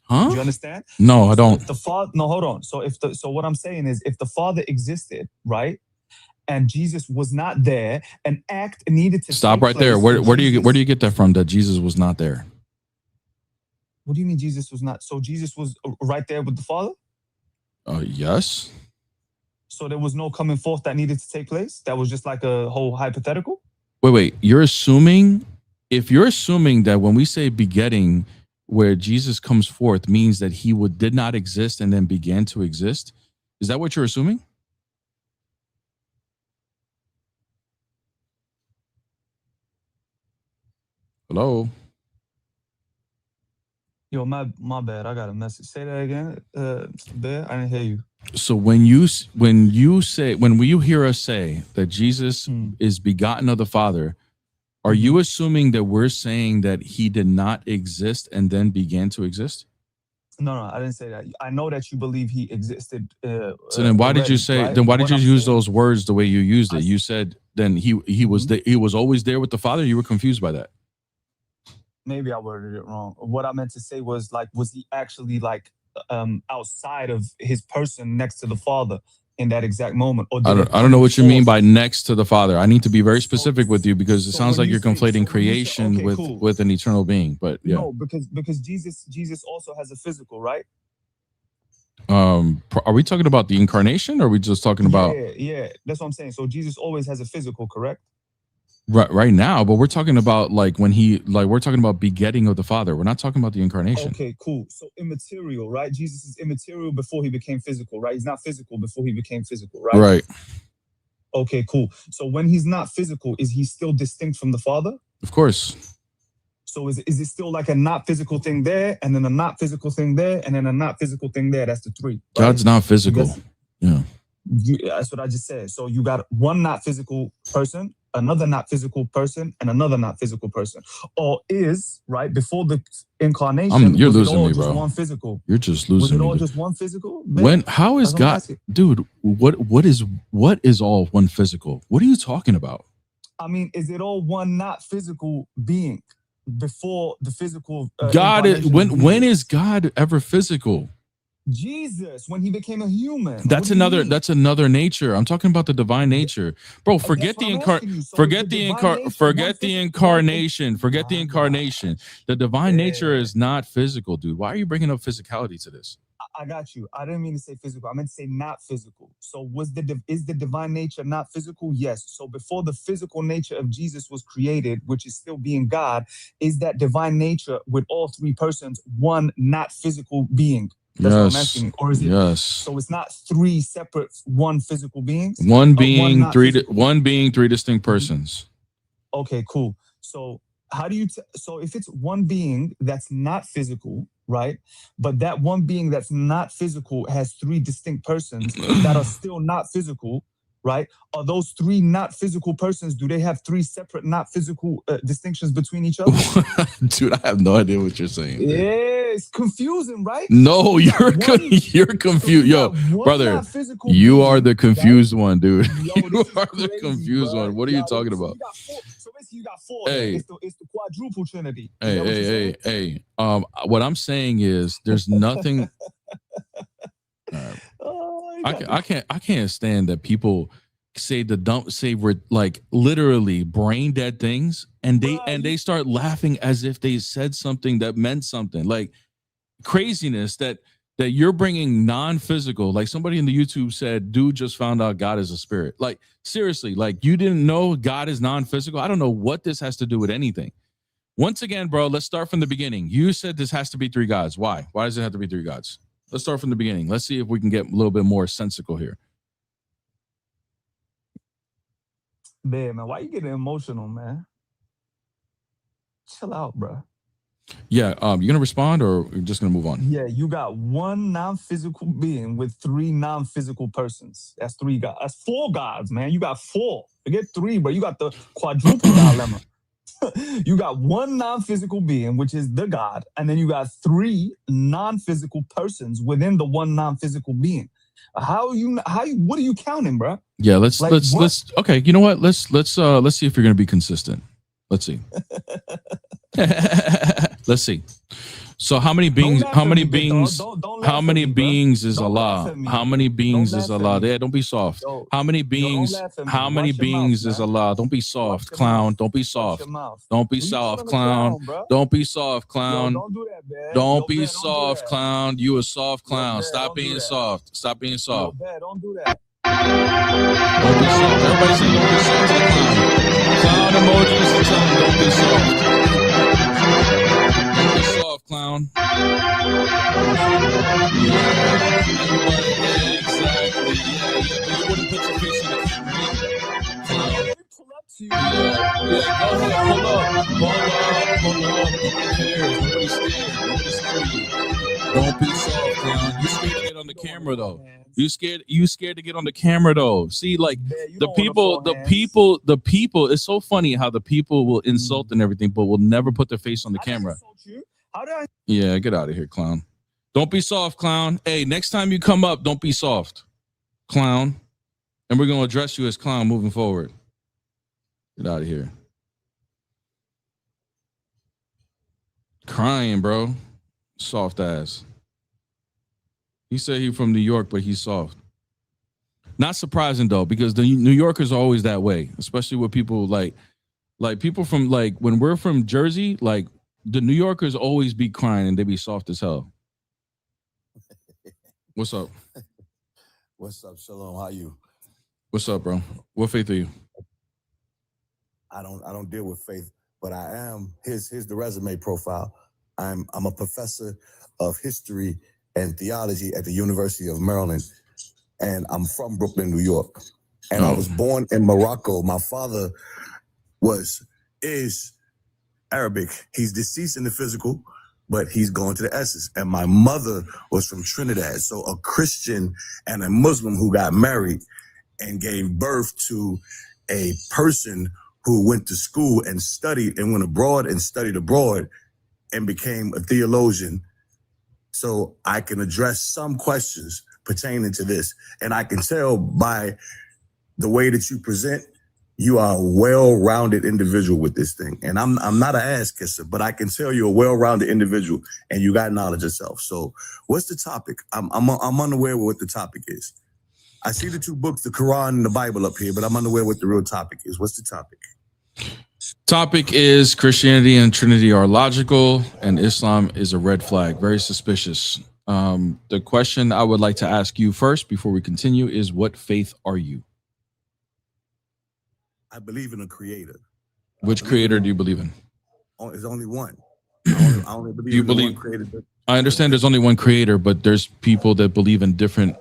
Huh? Do you understand? No, I don't. Hold on. So what I'm saying is, if the Father existed, right, and Jesus was not there, an act needed to stop right there. Where do you get that from? That Jesus was not there? What do you mean Jesus was not? So Jesus was right there with the Father? Yes. So there was no coming forth that needed to take place? That was just like a whole hypothetical? Wait. You're assuming, if you're assuming that when we say begetting, where Jesus comes forth means that he did not exist and then began to exist, is that what you're assuming? Hello? Yo, my bad. I got a message. Say that again, Bear. I didn't hear you. So when you hear us say that Jesus is begotten of the Father, are you assuming that we're saying that he did not exist and then began to exist? No, I didn't say that. I know that you believe he existed. So then why did you say? Right? Then why did you use those words the way you used it? You said then he was always there with the Father. You were confused by that. Maybe I worded it wrong. What I meant to say was was he actually outside of his person next to the Father in that exact moment? Or I don't know what you mean by next to the Father. I need to be very specific with you, because it sounds like you're conflating creation with an eternal being. But yeah, no, because Jesus also has a physical, right? Are we talking about the incarnation, or are we just talking about? Yeah, that's what I'm saying. So Jesus always has a physical, correct? Right now, but we're talking about we're talking about begetting of the Father. We're not talking about the incarnation. Okay, cool. So immaterial, right? Jesus is immaterial before he became physical, right? He's not physical before he became physical, right? Right. Okay, cool. So when he's not physical, is he still distinct from the Father? Of course. So is it still like a not physical thing there, and then a not physical thing there, and then a not physical thing there? That's the three. Right? God's not physical. Yeah. That's what I just said. So you got one not physical person, another not physical person, and another not physical person. Or is, right, before the incarnation, You're was it losing all me, just bro. one physical? You're just Was losing it me. all dude. just one physical? When? How is That's what I'm God, asking. dude? What is all one physical? What are you talking about? I mean, is it all one not physical being before the physical? God is incarnation of when Jesus? is God ever physical? Jesus, when he became a human. That's another nature. I'm talking about the divine nature, bro. Forget the incarnation. Forget the incarnation. The divine nature is not physical, dude. Why are you bringing up physicality to this? I got you. I didn't mean to say physical. I meant to say not physical. So is the divine nature not physical? Yes. So before the physical nature of Jesus was created, which is still being God, is that divine nature with all three persons one not physical being? That's what I'm asking. Or is it? Yes. So it's not three separate one physical beings. One being, three distinct persons. Okay, cool. So how do you? So if it's one being that's not physical, right? But that one being that's not physical has three distinct persons that are still not physical, right? Are those three not physical persons? Do they have three separate not physical distinctions between each other? Dude, I have no idea what you're saying. Yeah, it's confusing, right? No, you're confused. Yo, brother, you are the confused one, dude. You are the confused one. What are you talking about? So basically, you got four. Hey. It's the quadruple trinity. Hey. What I'm saying is there's nothing. I can't stand that people say we're like literally brain dead things, and they start laughing as if they said something that meant something, like craziness that you're bringing non-physical. Like somebody in the YouTube said, dude just found out God is a spirit. Like seriously, like you didn't know God is non-physical. I don't know what this has to do with anything. Once again, bro, let's start from the beginning. You said this has to be three gods. Why does it have to be three gods? Let's start from the beginning. Let's see if we can get a little bit more sensical here. Man, why you getting emotional, man? Chill out, bro. Yeah, you gonna respond or you're just gonna move on? Yeah, you got one non-physical being with three non-physical persons. That's three gods. That's four gods, man. You got four. Forget three, but you got the quadruple dilemma. You got one non-physical being, which is the God, and then you got three non-physical persons within the one non-physical being. What are you counting, bro? Yeah, let's okay, you know what? Let's see if you're gonna be consistent. Let's see. Let's see. So how many beings is Allah? How many beings is Allah? Yeah, don't be soft. How many beings is Allah? Don't be soft, clown. Don't be soft. Don't be soft, clown. Don't be soft, clown. Don't be soft, clown. You a soft clown. Stop being soft. Stop being soft. Don't do that. Don't be soft. Everybody say don't be soft. Clown emojis to tell them don't be soft. Don't be soft, clown. Exactly. Yeah. You wouldn't put your face in the camera. Clown. Yeah, go ahead. Pull up. Nobody cares. Nobody's scared of you. Don't be soft, clown. You scared to get on the camera though. You scared to get on the camera though. See, like the people. It's so funny how the people will insult and everything, but will never put their face on the camera. Yeah, get out of here, clown. Don't be soft, clown. Hey, next time you come up, don't be soft, clown. And we're gonna address you as clown moving forward. Get out of here. Crying, bro. Soft ass. He said he's from New York, but he's soft. Not surprising though, because the New Yorkers are always that way, especially with people like people from like when we're from Jersey, like the New Yorkers always be crying and they be soft as hell. What's up? What's up, Shalom? How you? What's up, bro? What faith are you? I don't deal with faith, but I am. Here's the resume profile. I'm a professor of history and theology at the University of Maryland, and I'm from Brooklyn, New York. And I was born in Morocco. My father is Arabic. He's deceased in the physical, but he's going to the essence. And my mother was from Trinidad. So a Christian and a Muslim who got married and gave birth to a person who went to school and studied and went abroad and studied abroad and became a theologian. So I can address some questions pertaining to this. And I can tell by the way that you present, you are a well-rounded individual with this thing. And I'm not an ass kisser, but I can tell you're a well-rounded individual and you got knowledge yourself. So what's the topic? I'm unaware of what the topic is. I see the two books, the Quran and the Bible up here, but I'm unaware what the real topic is. What's the topic? Topic is Christianity and Trinity are logical and Islam is a red flag. Very suspicious. The question I would like to ask you first before we continue is, what faith are you? I believe in a creator. Which creator do you believe in? There's only one. I only believe Do you in believe? one creator. I understand there's only one creator, but there's people that believe in different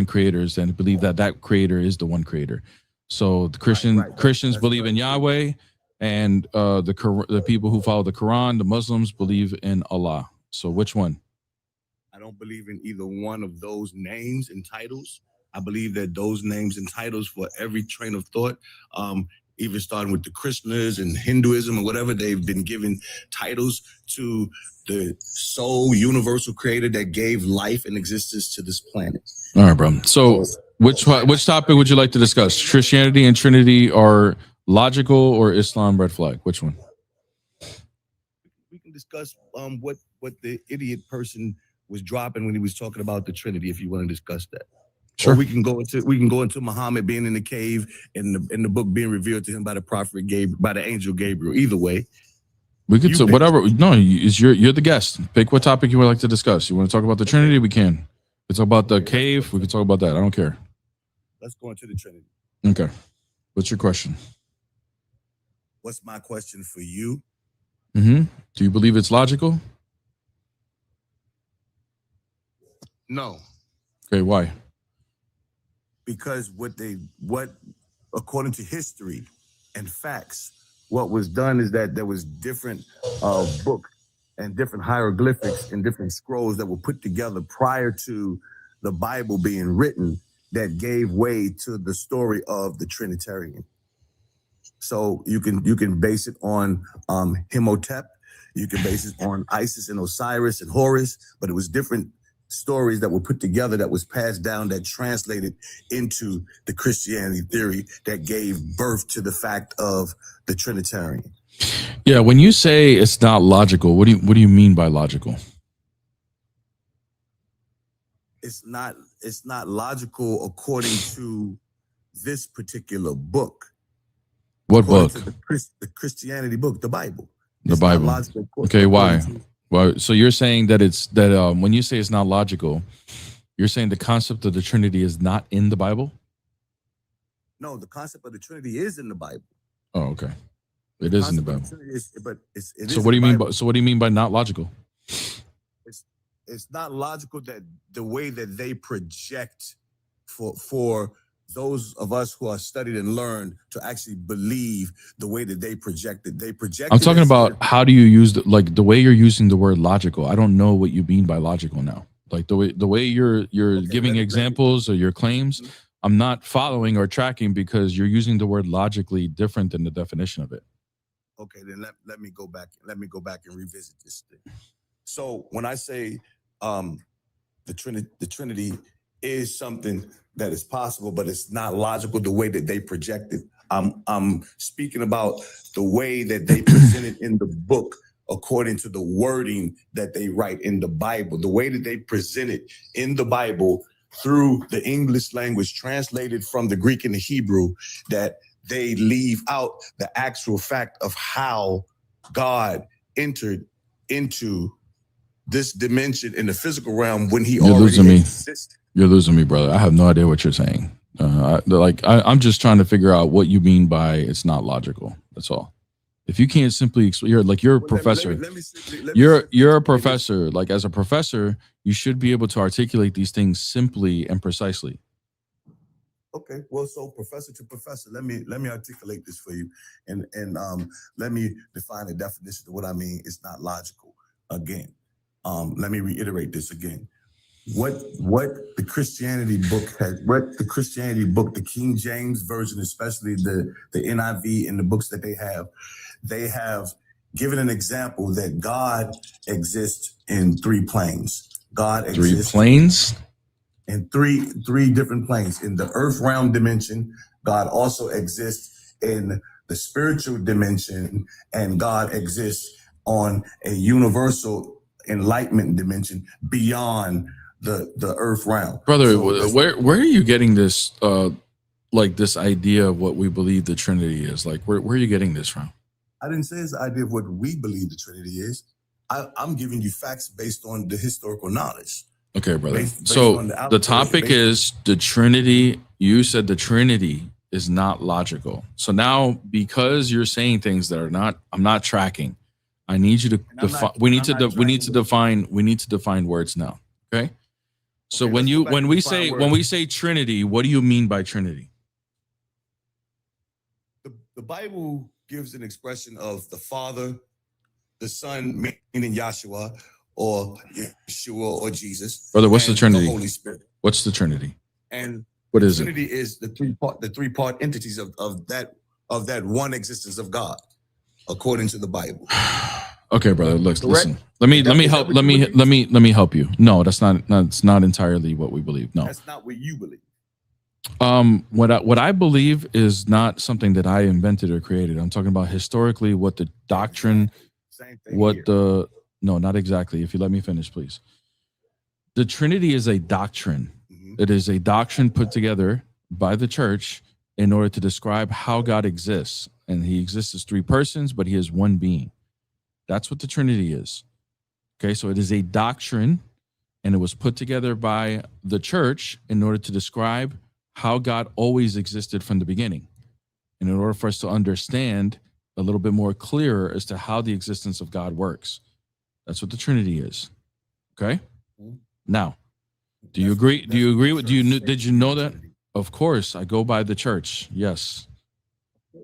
creators and believe that that creator is the one creator. So the Christians believe in Yahweh, and the people who follow the Quran, the Muslims, believe in Allah. So which one? I don't believe in either one of those names and titles. I believe that those names and titles for every train of thought, even starting with the Krishnas and Hinduism or whatever, they've been given titles to the sole universal creator that gave life and existence to this planet. All right, bro. So which topic would you like to discuss? Christianity and Trinity are logical or Islam red flag? Which one? We can discuss what the idiot person was dropping when he was talking about the Trinity, if you want to discuss that. Sure. Or we can go into Muhammad being in the cave and the book being revealed to him by the prophet by the angel Gabriel. Either way, we could so whatever. No, you're the guest. Pick what topic you would like to discuss. You want to talk about the Trinity? We can. We talk about the cave. We can talk about that. I don't care. Let's go into the Trinity. Okay. What's your question? What's my question for you? Do you believe it's logical? No. Okay. Why? Because what according to history and facts, what was done is that there was different books and different hieroglyphics and different scrolls that were put together prior to the Bible being written that gave way to the story of the Trinitarian. So you can base it on Imhotep, you can base it on Isis and Osiris and Horus, but it was different stories that were put together that was passed down that translated into the Christianity theory that gave birth to the fact of the Trinitarian. Yeah, when you say it's not logical, what do you mean by logical? It's not logical according to this particular book. What book? The Christianity book, the Bible. The Bible. Okay, why? Well, so you're saying that when you say it's not logical, you're saying the concept of the Trinity is not in the Bible? No, the concept of the Trinity is in the Bible. Oh, okay. It is in the Bible. So what do you mean? So what do you mean by not logical? It's not logical that the way that they project for those of us who are studied and learned to actually believe the way that they projected. I'm talking about how do you use the way you're using the word logical. I don't know what you mean by logical now. Like the way you're giving examples or your claims, I'm not following or tracking because you're using the word logically different than the definition of it. Okay, then let me go back. Let me go back and revisit this thing. So when I say the Trinity is something that is possible, but it's not logical the way that they project it. I'm speaking about the way that they present it in the book according to the wording that they write in the Bible, the way that they present it in the Bible through the English language translated from the Greek and the Hebrew, that they leave out the actual fact of how God entered into this dimension in the physical realm when he already existed. You're losing me, brother. I have no idea what you're saying. I'm just trying to figure out what you mean by it's not logical. That's all. If you can't simply explain, you're a professor. You're a professor. Like as a professor, you should be able to articulate these things simply and precisely. Okay, well, so professor to professor, let me articulate this for you, and let me define the definition of what I mean. It's not logical. Again, let me reiterate this again. What the Christianity book has, the King James version, especially the NIV and the books that they have given an example that God exists in three planes. God exists in three different planes. In the earth realm dimension, God also exists in the spiritual dimension, and God exists on a universal enlightenment dimension beyond the earth realm. Brother, So where are you getting this like this idea of what we believe the Trinity is? Like where are you getting this from? I didn't say it's the idea of what we believe the Trinity is. I'm giving you facts based on the historical knowledge. Okay, brother. Based So on the topic is the Trinity. You said the Trinity is not logical. So now, because you're saying things that are not, I'm not tracking. I need you to define. We need to define words now. Okay. So when we say Trinity, what do you mean by Trinity? The Bible gives an expression of the Father, the Son, meaning Yahshua, or Yeshua, or Jesus. Brother, what's the Trinity? The Holy Spirit. What's the Trinity? And what is the Trinity is the three part entities of that one existence of God, according to the Bible. Okay, brother. Listen. Let me help you. No, that's not entirely what we believe. No, that's not what you believe. What I believe is not something that I invented or created. I'm talking about historically what the doctrine, no, not exactly. If you let me finish, please. The Trinity is a doctrine. It is a doctrine put together by the church in order to describe how God exists. And he exists as three persons, but he is one being. That's what the Trinity is. Okay, so it is a doctrine, and it was put together by the church in order to describe how God always existed from the beginning. And in order for us to understand a little bit more clearer as to how the existence of God works. That's what the Trinity is. Okay? Now, do you agree? Did you know that? Of course, I go by the church. Yes.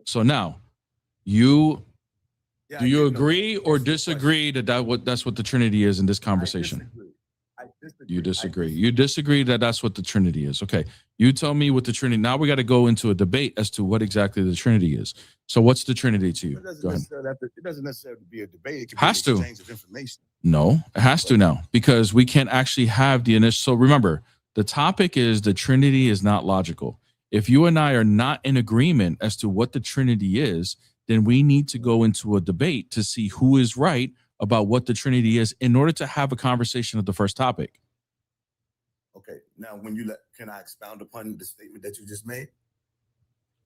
So now, do you agree or disagree that's what the Trinity is in this conversation? You disagree. You disagree that that's what the Trinity is. Okay. You tell me what the Trinity. Now we got to go into a debate as to what exactly the Trinity is. So what's the Trinity to you? Go ahead. It doesn't necessarily be a debate. It can Has be an to. exchange of information. No, it has to now, because we can't actually have the initial. So remember, the topic is the Trinity is not logical. If you and I are not in agreement as to what the Trinity is, then we need to go into a debate to see who is right about what the Trinity is in order to have a conversation of the first topic. Okay. Now, can I expound upon the statement that you just made?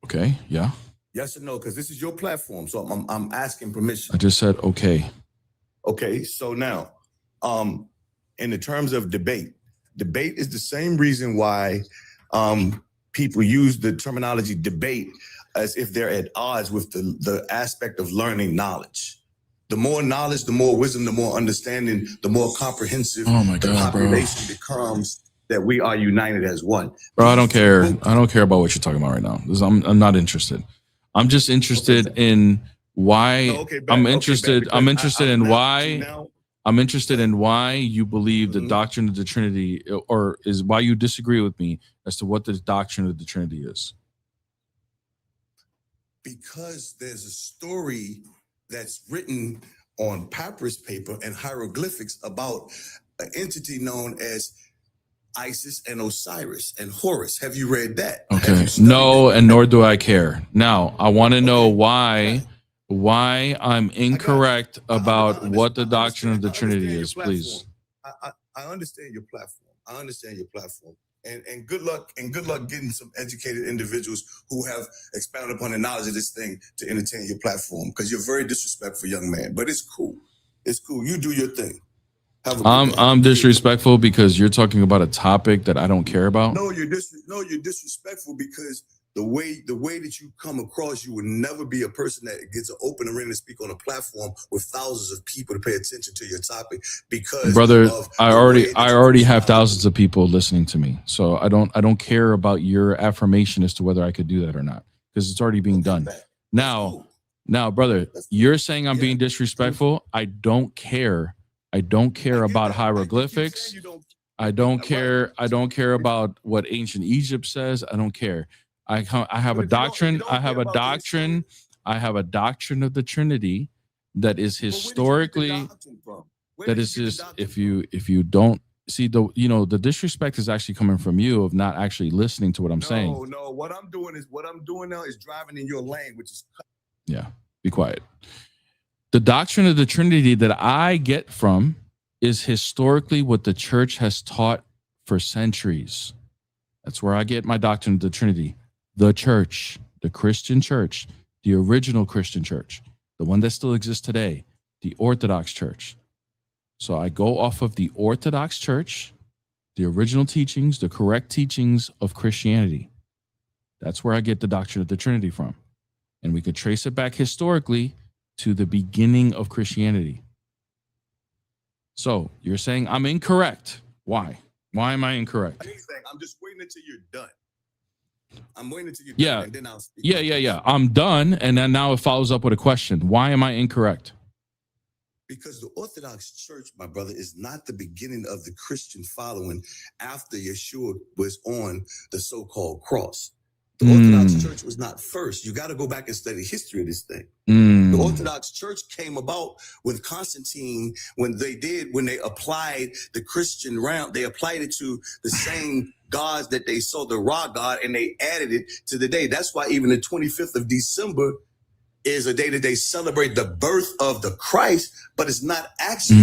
Okay. Yeah. Yes or no? Because this is your platform, so I'm asking permission. I just said okay. Okay. So now, in the terms of debate is the same reason why people use the terminology debate as if they're at odds with the aspect of learning knowledge. The more knowledge, the more wisdom, the more understanding, the more comprehensive the population becomes, that we are united as one. Bro, I don't care. I don't care about what you're talking about right now. I'm not interested. I'm just interested in why. I'm interested in why you believe the doctrine of the Trinity, or is why you disagree with me as to what the doctrine of the Trinity is. Because there's a story that's written on papyrus paper and hieroglyphics about an entity known as Isis and Osiris and Horus. Have you read that? Okay. No, and nor do I care. Now, I want to know why I'm incorrect about what the doctrine of the Trinity is, please. I understand your platform. And good luck getting some educated individuals who have expounded upon the knowledge of this thing to entertain your platform, because you're a very disrespectful young man. But it's cool. It's cool. You do your thing. I'm disrespectful because you're talking about a topic that I don't care about. No, you're disrespectful because the way that you come across, you would never be a person that gets an open arena to speak on a platform with thousands of people to pay attention to your topic, because brother, I already have respond. thousands of people listening to me, so I don't care about your affirmation as to whether I could do that or not, because it's already being done. Now, brother, you're saying I'm being disrespectful. I don't care. I don't care about hieroglyphics. I don't care about what ancient Egypt says. I don't care. I have a doctrine. I have a doctrine of the Trinity that is historically, that is just, if you don't see the disrespect is actually coming from you of not actually listening to what I'm saying. No, what I'm doing now is driving in your lane, which is Yeah, be quiet. The doctrine of the Trinity that I get from is historically what the church has taught for centuries. That's where I get my doctrine of the Trinity. The church, the Christian church, the original Christian church, the one that still exists today, the Orthodox Church. So I go off of the Orthodox Church, the original teachings, the correct teachings of Christianity. That's where I get the doctrine of the Trinity from. And we could trace it back historically to the beginning of Christianity. So you're saying I'm incorrect. Why? Why am I incorrect? I'm just waiting until you're done. I'm waiting until you're Yeah. done, and then I'll speak. Yeah. I'm done. And then now it follows up with a question. Why am I incorrect? Because the Orthodox Church, my brother, is not the beginning of the Christian following after Yeshua was on the so-called cross. The Orthodox Church was not first. You got to go back and study the history of this thing. The Orthodox Church came about with Constantine when they applied the Christian realm. They applied it to the same gods that they saw, the Ra God, and they added it to the day. That's why even the 25th of December is a day that they celebrate the birth of the Christ, but it's not actually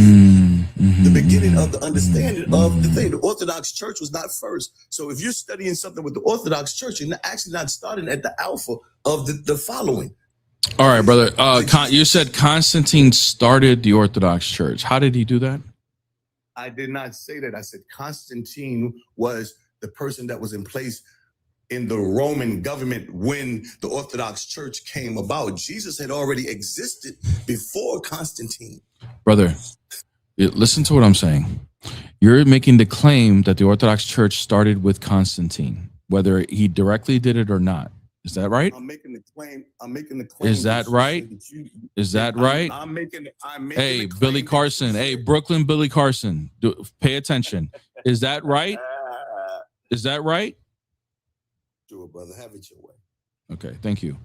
the beginning of the understanding of the thing. The Orthodox Church was not first. So if you're studying something with the Orthodox Church, you're actually not starting at the alpha of the following. All right, brother. You said Constantine started the Orthodox Church. How did he do that? I did not say that. I said Constantine was the person that was in place in the Roman government when the Orthodox Church came about. Jesus had already existed before Constantine. Brother, listen to what I'm saying. You're making the claim that the Orthodox Church started with Constantine, whether he directly did it or not. Is that right? I'm making the claim. Is that right? Is that right? I'm making Hey, Billy Carson. Hey, Brooklyn Billy Carson. Pay attention. Is that right? Is that right? Do it, brother. Have it your way. Okay, thank you.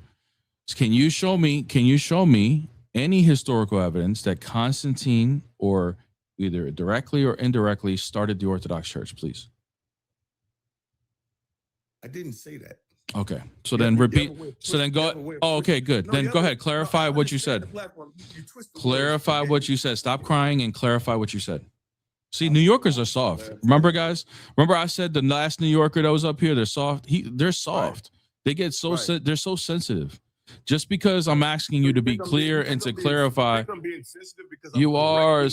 Can you show me any historical evidence that Constantine, or either directly or indirectly, started the Orthodox Church, please? I didn't say that. Okay, so then repeat. So then go. Oh, okay, good. Then go ahead. Clarify what you said. Clarify what you said. Stop crying and clarify what you said. See, New Yorkers are soft. Remember, guys? Remember I said the last New Yorker that was up here, they're soft. They're soft. They get so they're so sensitive. Just because I'm asking you to be clear and to clarify, you are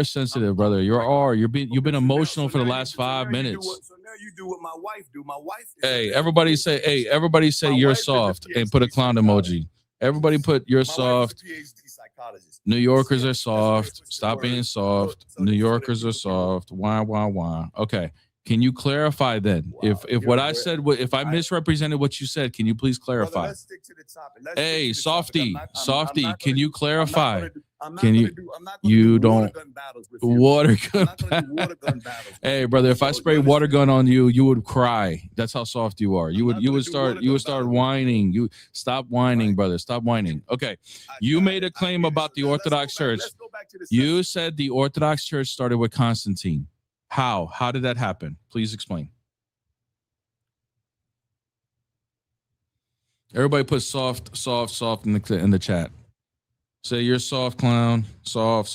sensitive, brother. You've been emotional for the last 5 minutes. So now you do what my wife do. My wife. Hey, everybody say you're soft and put a clown emoji. Everybody put you're soft. New Yorkers are soft. Stop being soft. New Yorkers are soft. Why? Okay. Can you clarify then? If what I said, if I misrepresented what you said, can you please clarify? Let's stick to the topic. Hey, Softy, can you clarify? Can you? You don't. Water gun. Hey, brother, if I spray water gun on you, you would cry. That's how soft you are. You would start whining. You stop whining, brother. Stop whining. Okay, you made a claim about the Orthodox Church. You said the Orthodox Church started with Constantine. How? How did that happen? Please explain. Everybody put soft in the chat. Say you're soft, clown. Soft.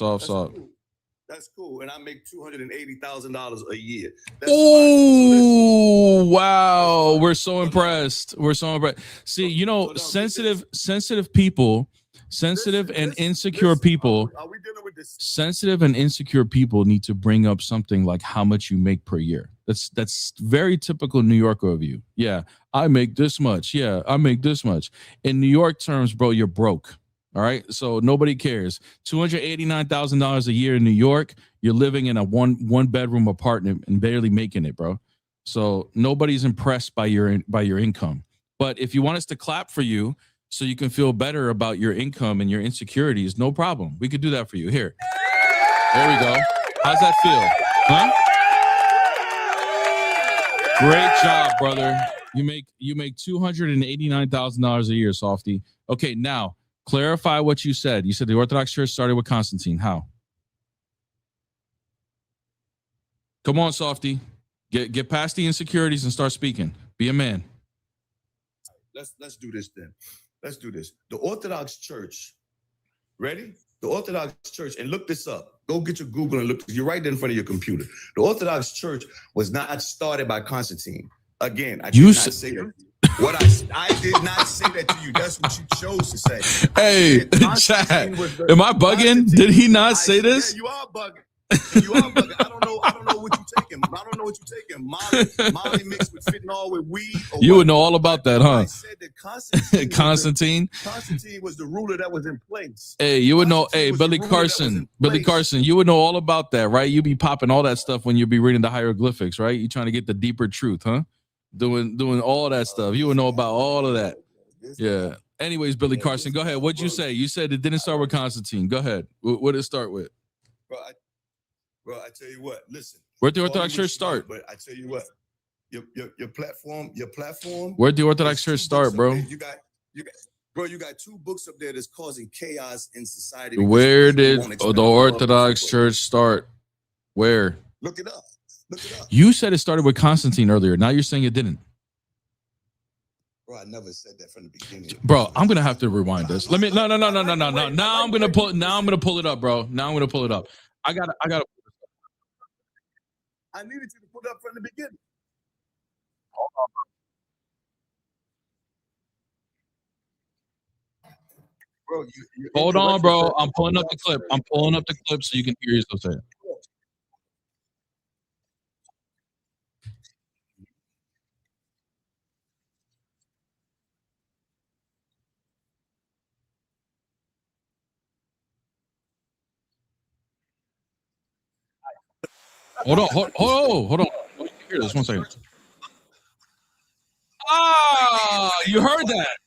That's cool. And I make $280,000 a year. Oh, wow. We're so impressed. See, sensitive people, sensitive and insecure people need to bring up something like how much you make per year. That's very typical New Yorker of you. Yeah, I make this much. Yeah, I make this much. In New York terms, bro, you're broke. All right. So nobody cares. $289,000 a year in New York. You're living in a one bedroom apartment and barely making it, bro. So nobody's impressed by your income. But if you want us to clap for you so you can feel better about your income and your insecurities, no problem. We could do that for you. Here. There we go. How's that feel? Huh? Great job, brother. You make $289,000 a year, Softy. Okay, now clarify what you said. You said the Orthodox Church started with Constantine. How? Come on, Softy. Get past the insecurities and start speaking. Be a man. Let's do this then. Let's do this. The Orthodox Church, ready? The Orthodox Church, and look this up. Go get your Google and look. You're right there in front of your computer. The Orthodox Church was not started by Constantine. Again, I did not say that. What I did not say that to you. That's what you chose to say. Hey, chat. Am I bugging? Did he not say this? Yeah, you are bugging. You are bugging. I don't know what you're taking. I don't know what you're taking. Molly mixed with fentanyl with weed. You would know all about that, huh? I said that Constantine. Constantine was the ruler that was in place. Hey, you would know. Hey, Billy Carson. You would know all about that, right? You be popping all that stuff when you be reading the hieroglyphics, right? You trying to get the deeper truth, huh? Doing all that stuff. You would know about all of that. Yeah. Anyways, Billy Carson, go ahead. What'd you say? You said it didn't start with Constantine. Go ahead. What did it start with? Bro, I tell you what. Listen. Where'd the Orthodox Church start? But I tell you what. Your platform. Where'd the Orthodox Church start, bro? You got two books up there that's causing chaos in society. Where did the Orthodox Church start? Where? Look it up. You said it started with Constantine earlier. Now you're saying it didn't. Bro, I never said that from the beginning. Bro, I'm gonna have to rewind this. Let me no. Now I'm gonna pull it up, bro. Now I'm gonna pull it up. I gotta. I needed you to put up from the beginning. Bro, Hold on, bro. I'm pulling up the clip. So you can hear yourself say it. Hold on. Hear this 1 second. You heard that?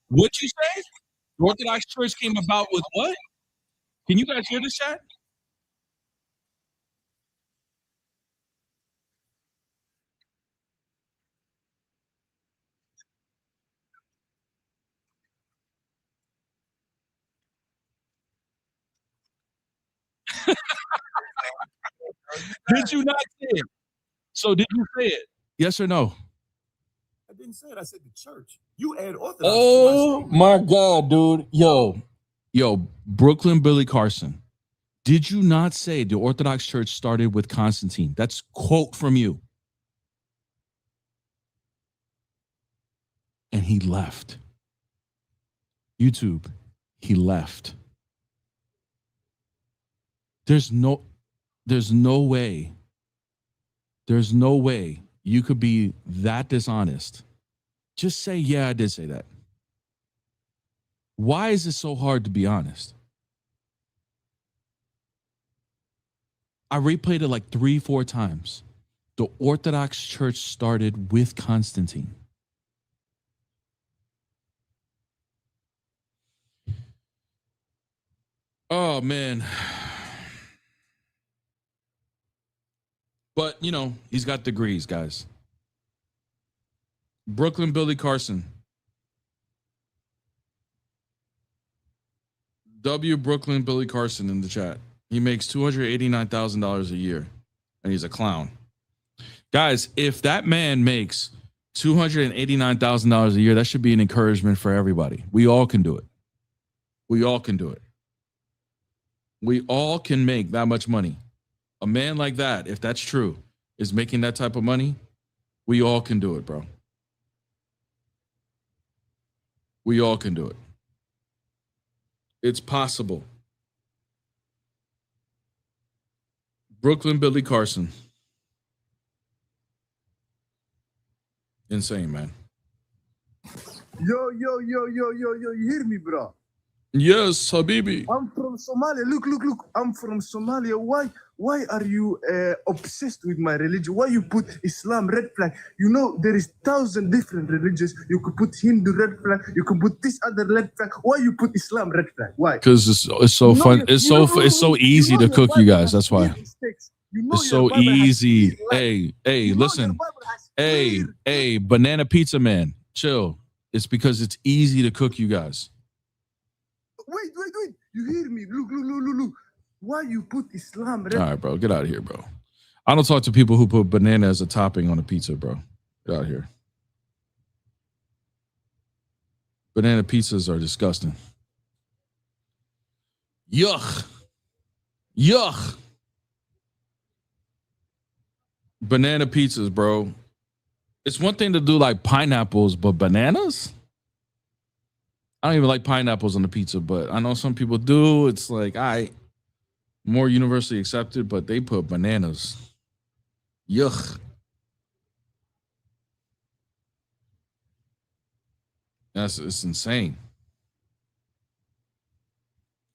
What'd you say? The Orthodox Church came about with what? Can you guys hear this, chat? Did you not say it? So did you say it? Yes or no? I didn't say it. I said the church. You add Orthodox. Oh my God, dude. Yo, Brooklyn Billy Carson. Did you not say the Orthodox Church started with Constantine? That's quote from you. And he left. YouTube, he left. There's no way you could be that dishonest. Just say, yeah, I did say that. Why is it so hard to be honest? I replayed it like 3-4 times. The Orthodox Church started with Constantine. Oh, man. But, he's got degrees, guys. Brooklyn Billy Carson. Brooklyn Billy Carson in the chat. He makes $289,000 a year, and he's a clown. Guys, if that man makes $289,000 a year, that should be an encouragement for everybody. We all can do it. We all can make that much money. A man like that, if that's true, is making that type of money, we all can do it, bro. We all can do it. It's possible. Brooklyn Billy Carson. Insane, man. Yo, you hear me, bro? Yes, Habibi. I'm from Somalia. Look. I'm from Somalia. Why are you obsessed with my religion? Why you put Islam red flag? You know there is 1,000 different religions. You could put Hindu red flag. You could put this other red flag. Why you put Islam red flag? Why? Because it's so fun. It's so easy to cook you guys. That's why. It's so easy. Hey, listen. Hey, banana pizza man, chill. It's because it's easy to cook you guys. Wait. You hear me? Look. Why you put Islam red? All right, bro. Get out of here, bro. I don't talk to people who put banana as a topping on a pizza, bro. Get out of here. Banana pizzas are disgusting. Yuck. Banana pizzas, bro. It's one thing to do like pineapples, but bananas? I don't even like pineapples on the pizza, but I know some people do. It's like, more universally accepted, but they put bananas. Yuck. It's insane.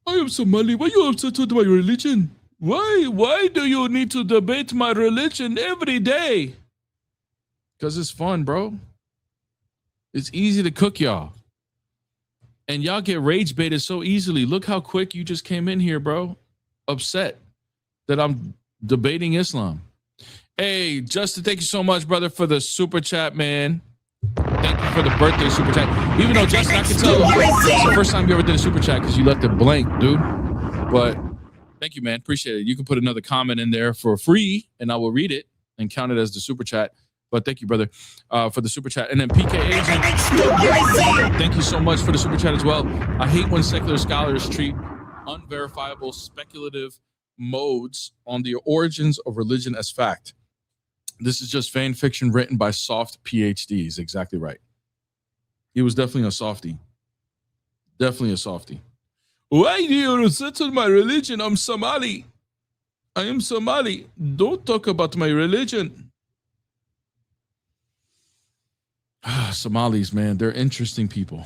I am Somali. Why are you upset with my religion? Why do you need to debate my religion every day? Because it's fun, bro. It's easy to cook y'all. And y'all get rage baited so easily. Look how quick you just came in here, bro. Upset that I'm debating Islam. Hey, Justin, thank you so much, brother, for the super chat, man. Thank you for the birthday super chat. Even though, Justin, I can tell it's the first time you ever did a super chat because you left it blank, dude. But thank you, man. Appreciate it. You can put another comment in there for free, and I will read it and count it as the super chat. But thank you, brother, for the super chat. And then PK Agent, thank you so much for the super chat as well. I hate when secular scholars treat unverifiable speculative modes on the origins of religion as fact. This is just fan fiction written by soft PhDs. Exactly right. He was definitely a softie. Definitely a softie. Why do you censor my religion? I'm Somali. I am Somali. Don't talk about my religion. Somalis, man, they're interesting people.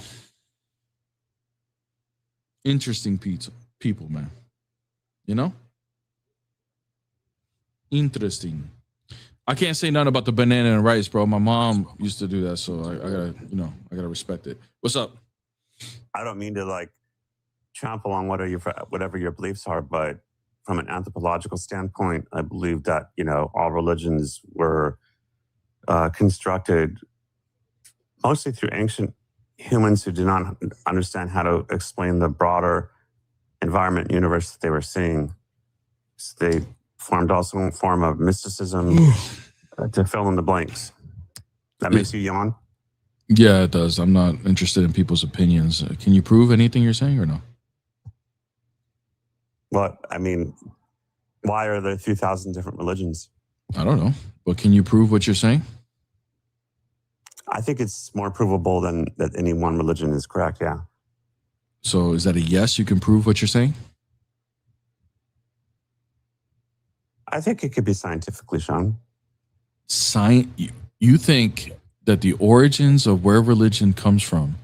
Interesting people, man. You know? Interesting. I can't say nothing about the banana and rice, bro. My mom used to do that, so I gotta respect it. What's up? I don't mean to like trample on whatever your beliefs are, but from an anthropological standpoint, I believe that all religions were constructed mostly through ancient humans who did not understand how to explain the broader environment and universe that they were seeing. So they formed also a form of mysticism to fill in the blanks. That makes you yawn? Yeah, it does. I'm not interested in people's opinions. Can you prove anything you're saying or no? Well, I mean, why are there 3,000 different religions? I don't know. But can you prove what you're saying? I think it's more provable than that any one religion is correct, yeah. So is that a yes? You can prove what you're saying? I think it could be scientifically shown. You think that the origins of where religion comes from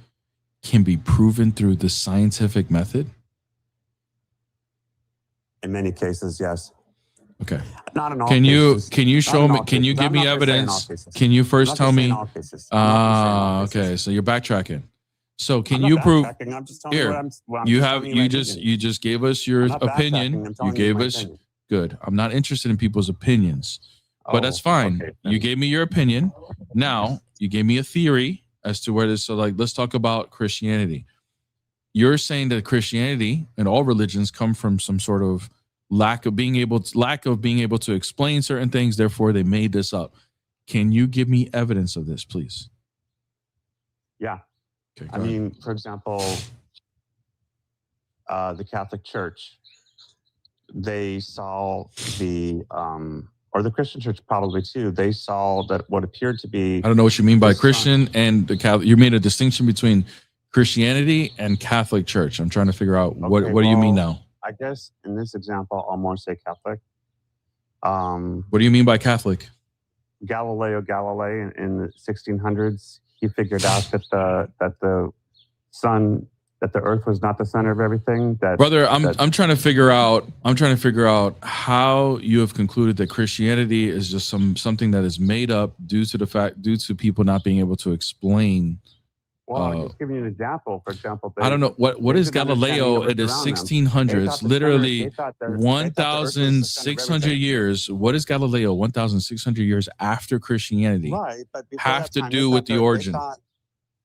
can be proven through the scientific method? In many cases, yes. Okay. Not in all Can cases. you show me? Can you cases. give me I'm not gonna say in all evidence? cases. Can you I'm first not tell gonna say me? in all cases. I'm not gonna say in all cases. Okay. So you're backtracking. So can I'm not you prove? backtracking. I'm just telling you Here, what I'm you just have telling you my just opinion. you just gave us your I'm not backtracking. opinion. I'm You telling gave my us opinion. good. I'm not interested in people's opinions, but that's fine. okay, You gave me your opinion. Now you gave me a theory as to where this. So like, let's talk about Christianity. You're saying that Christianity and all religions come from some sort of lack of being able to explain certain things. Therefore, they made this up. Can you give me evidence of this, please? Yeah. Okay, I mean, for example, the Catholic Church, they saw or the Christian Church probably too, they saw that what appeared to be... I don't know what you mean by Christian and the Catholic. You made a distinction between Christianity and Catholic Church. I'm trying to figure out what do you mean now? I guess in this example, I'll more say Catholic. What do you mean by Catholic? Galileo Galilei in the 1600s, he figured out that the sun, that the earth was not the center of everything. Brother, I'm trying to figure out how you have concluded that Christianity is just something that is made up due to people not being able to explain. Well, I'm just giving you an example. For example, I don't know what is didn't understand the Galileo universe in the around them. They 1600s, thought the literally center- they thought the earth was the center of 1,600 everything. years. What is Galileo 1,600 years after Christianity Right, but before have that to time, do with the origin?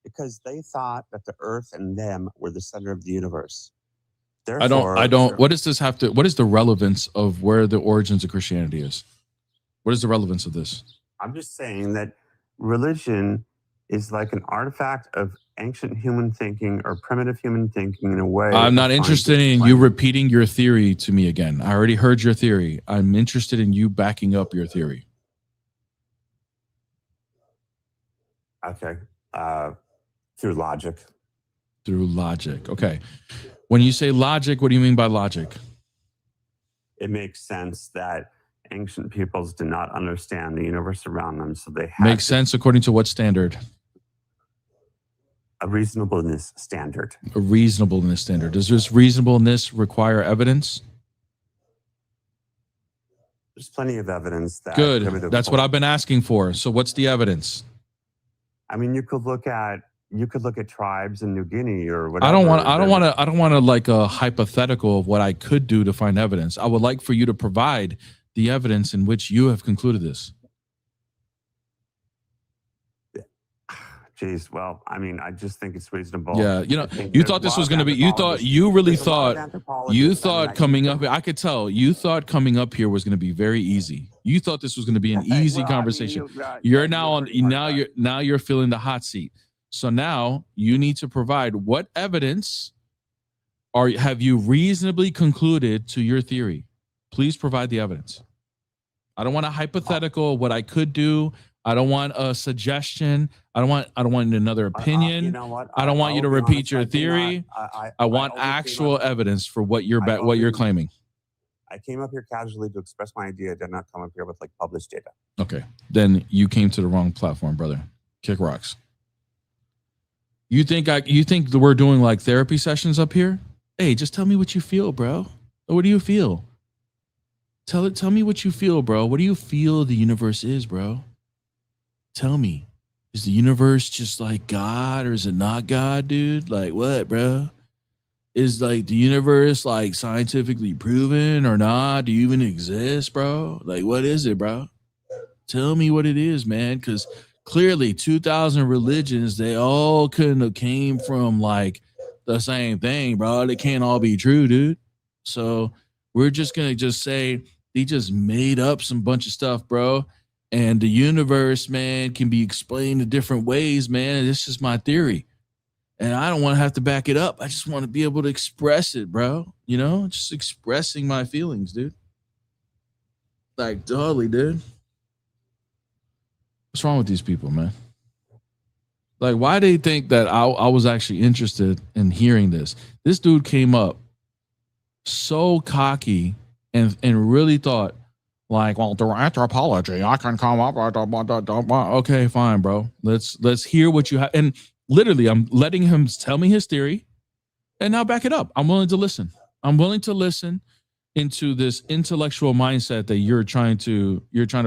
Because they thought that the earth and them were the center of the universe. I don't. What does this have to? What is the relevance of where the origins of Christianity is? What is the relevance of this? I'm just saying that religion is like an artifact of ancient human thinking or primitive human thinking in a way. I'm not of trying interested to in explain you it. repeating your theory to me again. I already heard your theory. I'm interested in you backing up your theory. Okay. Through logic. Through logic. Okay. When you say logic, what do you mean by logic? It makes sense that ancient peoples did not understand the universe around them, so they had Makes sense according to what standard? a reasonableness standard. A reasonableness standard. Does this reasonableness require evidence? There's plenty of evidence that Good. primitive That's what I've been asking for. So what's the evidence? I mean, you could look at tribes in New Guinea or whatever. I don't want to like a hypothetical of what I could do to find evidence. I would like for you to provide the evidence in which you have concluded this. Jeez, well, I mean, I just think it's reasonable. Yeah, you thought this was going to be. You thought coming up. I could tell you thought coming up here was going to be very easy. You thought this was going to be an easy conversation. You're feeling the hot seat. So now you need to provide what evidence have you reasonably concluded to your theory? Please provide the evidence. I don't want a hypothetical, what I could do. I don't want a suggestion. I don't want another opinion. You know what? I don't want you to I'll be repeat honest, your I cannot- theory. I want only came actual up- evidence for what you're claiming. I came up here casually to express my idea. I did not come up here with like published data. Okay, then you came to the wrong platform, brother. Kick rocks. You think that we're doing like therapy sessions up here? Hey, just tell me what you feel, bro. What do you feel? Tell me what you feel, bro. What do you feel the universe is, bro? Tell me. Is the universe just like God or is it not God, dude? Like what, bro? Is like the universe like scientifically proven or not? Do you even exist, bro? Like what is it, bro? Tell me what it is, man, because clearly 2,000 religions, they all couldn't have came from like the same thing, bro. They can't all be true, dude. So we're just gonna just say they just made up some bunch of stuff, bro. And the universe, man, can be explained in different ways, man. This is my theory. And I don't want to have to back it up. I just want to be able to express it, bro. Just expressing my feelings, dude. Like, totally, dude. What's wrong with these people, man? Like, why do they think that I was actually interested in hearing this? This dude came up so cocky and really thought, like, well, through anthropology, I can come up. Okay, fine, bro. Let's hear what you have. And literally, I'm letting him tell me his theory, and now back it up. I'm willing to listen. I'm willing to listen into this intellectual mindset that you're trying to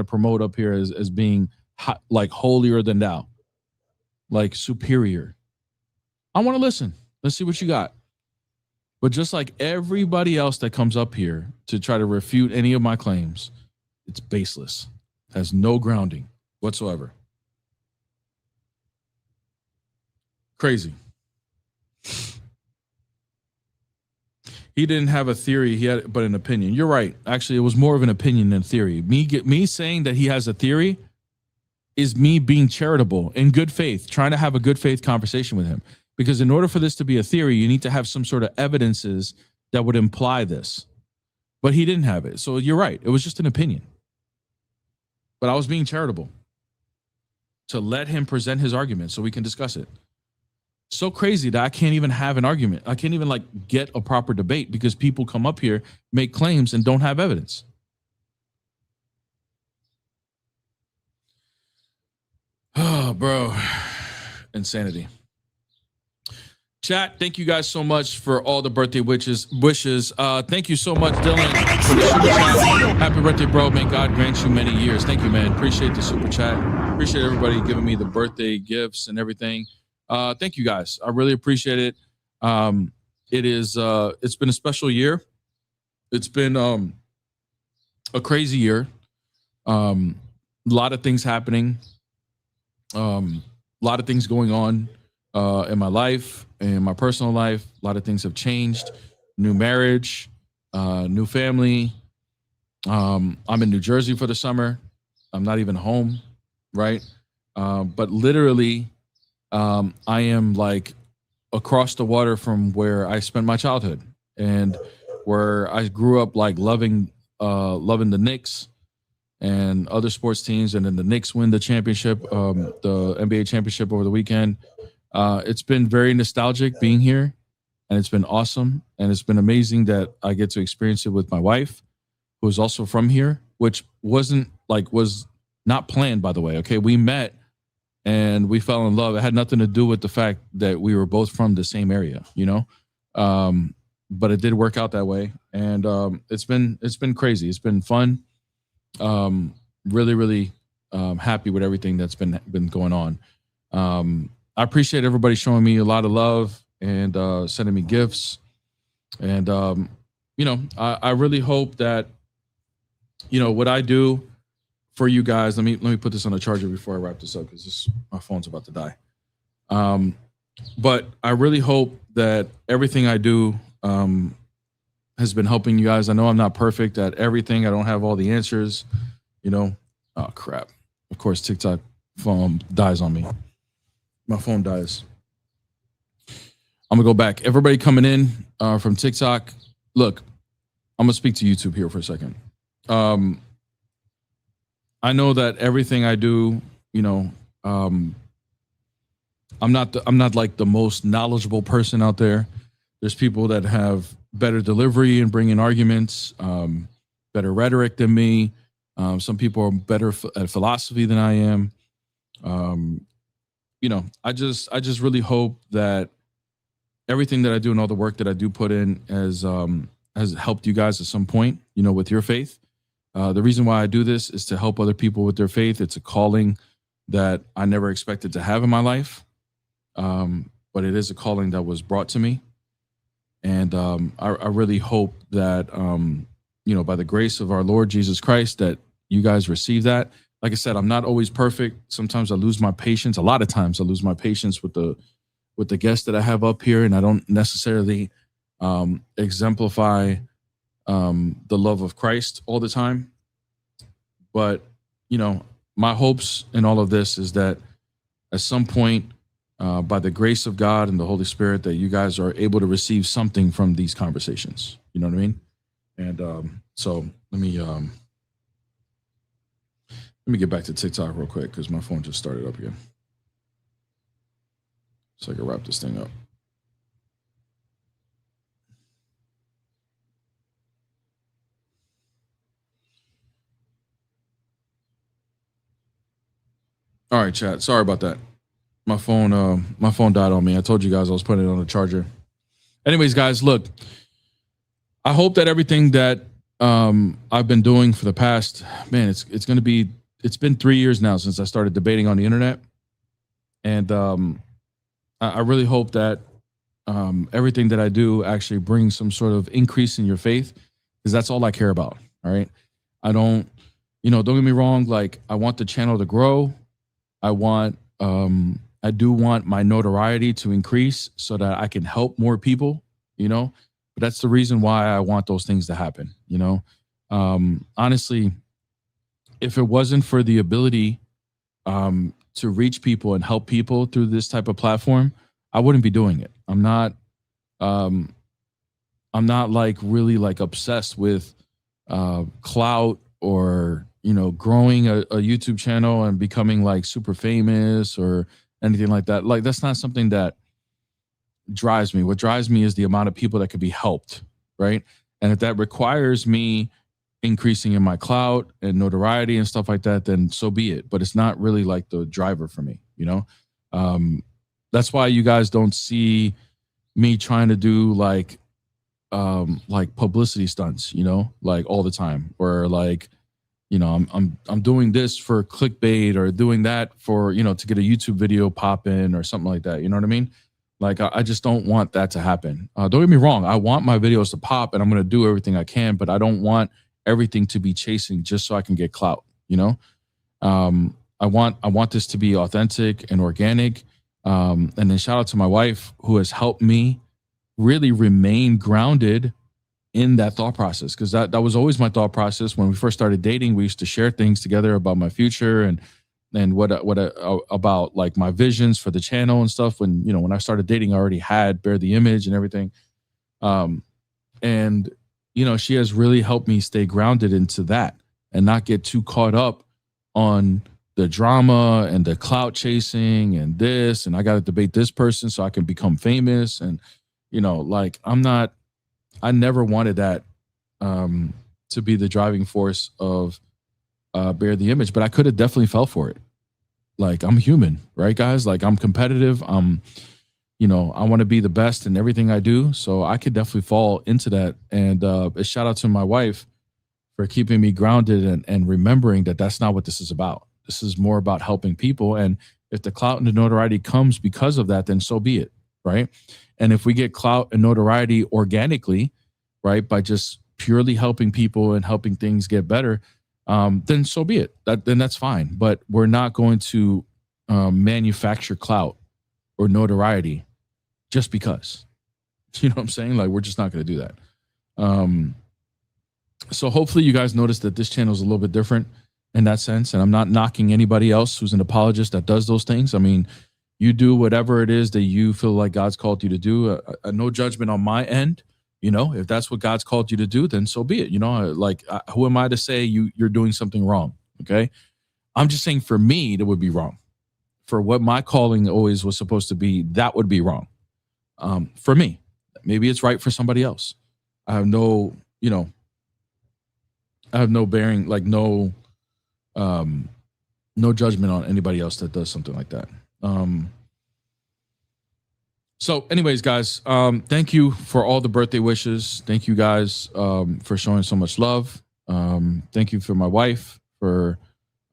promote up here as being like holier than thou, like superior. I want to listen. Let's see what you got. But just like everybody else that comes up here to try to refute any of my claims, it's baseless, has no grounding whatsoever. Crazy. He didn't have a theory, he had but an opinion. You're right. Actually, it was more of an opinion than theory. Me saying that he has a theory is me being charitable in good faith, trying to have a good faith conversation with him. Because in order for this to be a theory, you need to have some sort of evidences that would imply this. But he didn't have it. So you're right. It was just an opinion. But I was being charitable to let him present his argument so we can discuss it. So crazy that I can't even have an argument. I can't even like get a proper debate because people come up here, make claims and don't have evidence. Oh, bro. Insanity. Chat, thank you guys so much for all the birthday wishes. Thank you so much, Dylan, for the super chat. Happy birthday, bro. May God grant you many years. Thank you, man. Appreciate the super chat. Appreciate everybody giving me the birthday gifts and everything. Thank you guys. I really appreciate it. It's been a special year. It's been a crazy year. A lot of things happening. A lot of things going on in my life, in my personal life. A lot of things have changed. New marriage, new family. I'm in New Jersey for the summer. I'm not even home, right? But literally, I am like across the water from where I spent my childhood and where I grew up, like loving the Knicks and other sports teams. And then the Knicks win the championship, the NBA championship over the weekend. It's been very nostalgic being here, and it's been awesome. And it's been amazing that I get to experience it with my wife, who is also from here, which was not planned, by the way. Okay. We met and we fell in love. It had nothing to do with the fact that we were both from the same area, you know? But it did work out that way. And it's been crazy. It's been fun. Really, really happy with everything that's been going on. I appreciate everybody showing me a lot of love and sending me gifts. And I really hope that, what I do for you guys. Let me put this on a charger before I wrap this up, because my phone's about to die. But I really hope that everything I do has been helping you guys. I know I'm not perfect at everything. I don't have all the answers, Oh, crap. Of course, TikTok phone dies on me. My phone dies. I'm going to go back. Everybody coming in from TikTok. Look, I'm going to speak to YouTube here for a second. I know that everything I do, I'm not like the most knowledgeable person out there. There's people that have better delivery and bring in arguments, better rhetoric than me. Some people are better at philosophy than I am. I just really hope that everything that I do and all the work that I do put in has helped you guys at some point, with your faith. The reason why I do this is to help other people with their faith. It's a calling that I never expected to have in my life. But it is a calling that was brought to me. And I really hope that, by the grace of our Lord Jesus Christ, that you guys receive that. Like I said, I'm not always perfect. Sometimes I lose my patience. A lot of times I lose my patience with the guests that I have up here, and I don't necessarily exemplify the love of Christ all the time. But, my hopes in all of this is that at some point, by the grace of God and the Holy Spirit, that you guys are able to receive something from these conversations. You know what I mean? And so let me get back to TikTok real quick, because my phone just started up again. So I can wrap this thing up. All right, chat. Sorry about that. My phone died on me. I told you guys I was putting it on the charger. Anyways, guys, look, I hope that everything that I've been doing for the past, it's been 3 years now since I started debating on the internet. And I really hope that everything that I do actually brings some sort of increase in your faith, because that's all I care about. All right. I don't get me wrong. Like, I want the channel to grow. I do want my notoriety to increase so that I can help more people, but that's the reason why I want those things to happen. Honestly, if it wasn't for the ability to reach people and help people through this type of platform, I wouldn't be doing it. I'm not like really like obsessed with clout or growing a YouTube channel and becoming like super famous or anything like that. Like, that's not something that drives me. What drives me is the amount of people that could be helped, right? And if that requires me increasing in my clout and notoriety and stuff like that, then so be it. But it's not really like the driver for me, you know? That's why you guys don't see me trying to do like publicity stunts, you know, like all the time, or like, you know, I'm doing this for clickbait or doing that for, you know, to get a YouTube video pop in or something like that. You know what I mean? Like, I just don't want that to happen. Don't get me wrong. I want my videos to pop and I'm going to do everything I can, but I don't want everything to be chasing just so I can get clout, you know? I want this to be authentic and organic. And then shout out to my wife who has helped me really remain grounded in that thought process, because that was always my thought process. When we first started dating, we used to share things together about my future and what about like my visions for the channel and stuff. When, you know, when I started dating, I already had Bear the Image and everything. And, you know, she has really helped me stay grounded into that and not get too caught up on the drama and the clout chasing and this, and I got to debate this person so I can become famous. And, you know, like I never wanted that to be the driving force of Bear the Image, but I could have definitely fell for it. Like, I'm human, right, guys? Like, I'm competitive. You know, I want to be the best in everything I do. So I could definitely fall into that. And a shout out to my wife for keeping me grounded and remembering that that's not what this is about. This is more about helping people. And if the clout and the notoriety comes because of that, then so be it, right? And if we get clout and notoriety organically, right, by just purely helping people and helping things get better, then so be it. Then that's fine. But we're not going to manufacture clout or notoriety just because. You know what I'm saying? Like, we're just not going to do that. So hopefully you guys notice that this channel is a little bit different in that sense. And I'm not knocking anybody else who's an apologist that does those things. I mean, you do whatever it is that you feel like God's called you to do. No judgment on my end. You know, if that's what God's called you to do, then so be it. You know, like, who am I to say you're doing something wrong? Okay. I'm just saying, for me, that would be wrong. For what my calling always was supposed to be, that would be wrong. For me, maybe it's right for somebody else. I have no, you know, I have no bearing, like no judgment on anybody else that does something like that. So anyways, guys, thank you for all the birthday wishes. Thank you guys for showing so much love. Thank you for my wife for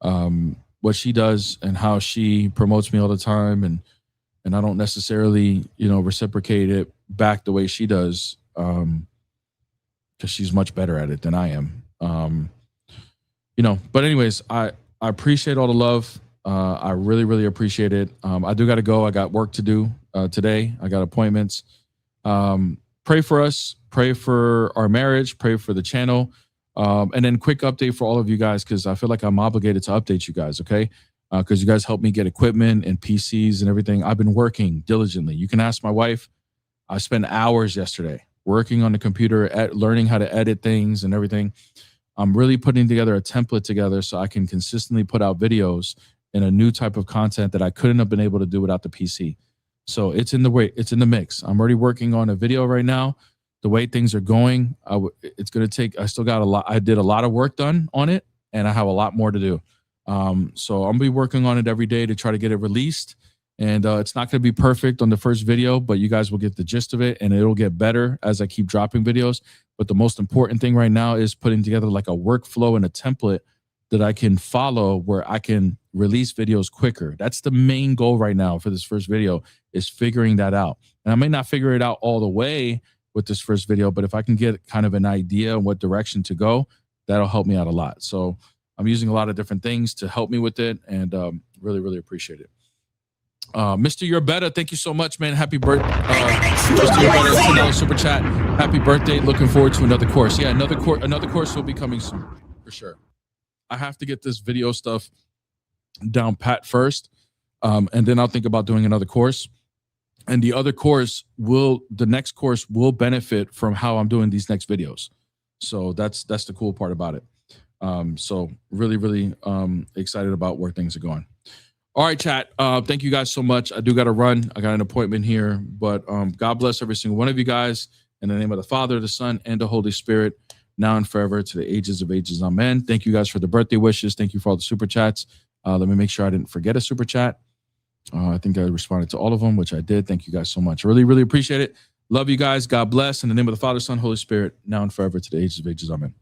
what she does and how she promotes me all the time. And I don't necessarily, you know, reciprocate it back the way she does, because she's much better at it than I am. You know, but anyways, I appreciate all the love. I really, really appreciate it. I do got to go. I got work to do today. I got appointments. Pray for us. Pray for our marriage. Pray for the channel. And then quick update for all of you guys, because I feel like I'm obligated to update you guys, okay? Because you guys helped me get equipment and PCs and everything. I've been working diligently. You can ask my wife. I spent hours yesterday working on the computer, learning how to edit things and everything. I'm really putting together a template together so I can consistently put out videos in a new type of content that I couldn't have been able to do without the PC. So it's in the mix. I'm already working on a video right now. The way things are going, it's going to take, I still got a lot. I did a lot of work done on it and I have a lot more to do. So I'm going to be working on it every day to try to get it released. And it's not going to be perfect on the first video, but you guys will get the gist of it and it'll get better as I keep dropping videos. But the most important thing right now is putting together like a workflow and a template that I can follow where I can release videos quicker. That's the main goal right now for this first video, is figuring that out. And I may not figure it out all the way with this first video, but if I can get kind of an idea on what direction to go, that'll help me out a lot. So I'm using a lot of different things to help me with it, and really, really appreciate it. Mr. You're Better, thank you so much, man. Happy birthday. Mr. You're Better, $10 super chat. Happy birthday. Looking forward to another course. Yeah, another course will be coming soon, for sure. I have to get this video stuff down pat first, and then I'll think about doing another course. And the other course the next course will benefit from how I'm doing these next videos. So that's the cool part about it. So really, really excited about where things are going. All right, chat. Thank you guys so much. I do got to run. I got an appointment here, but God bless every single one of you guys. In the name of the Father, the Son, and the Holy Spirit. now and forever to the ages of ages. Amen. Thank you guys for the birthday wishes. Thank you for all the super chats. Let me make sure I didn't forget a super chat. I think I responded to all of them, which I did. Thank you guys so much. I really, really appreciate it. Love you guys. God bless. In the name of the Father, Son, Holy Spirit, now and forever to the ages of ages. Amen.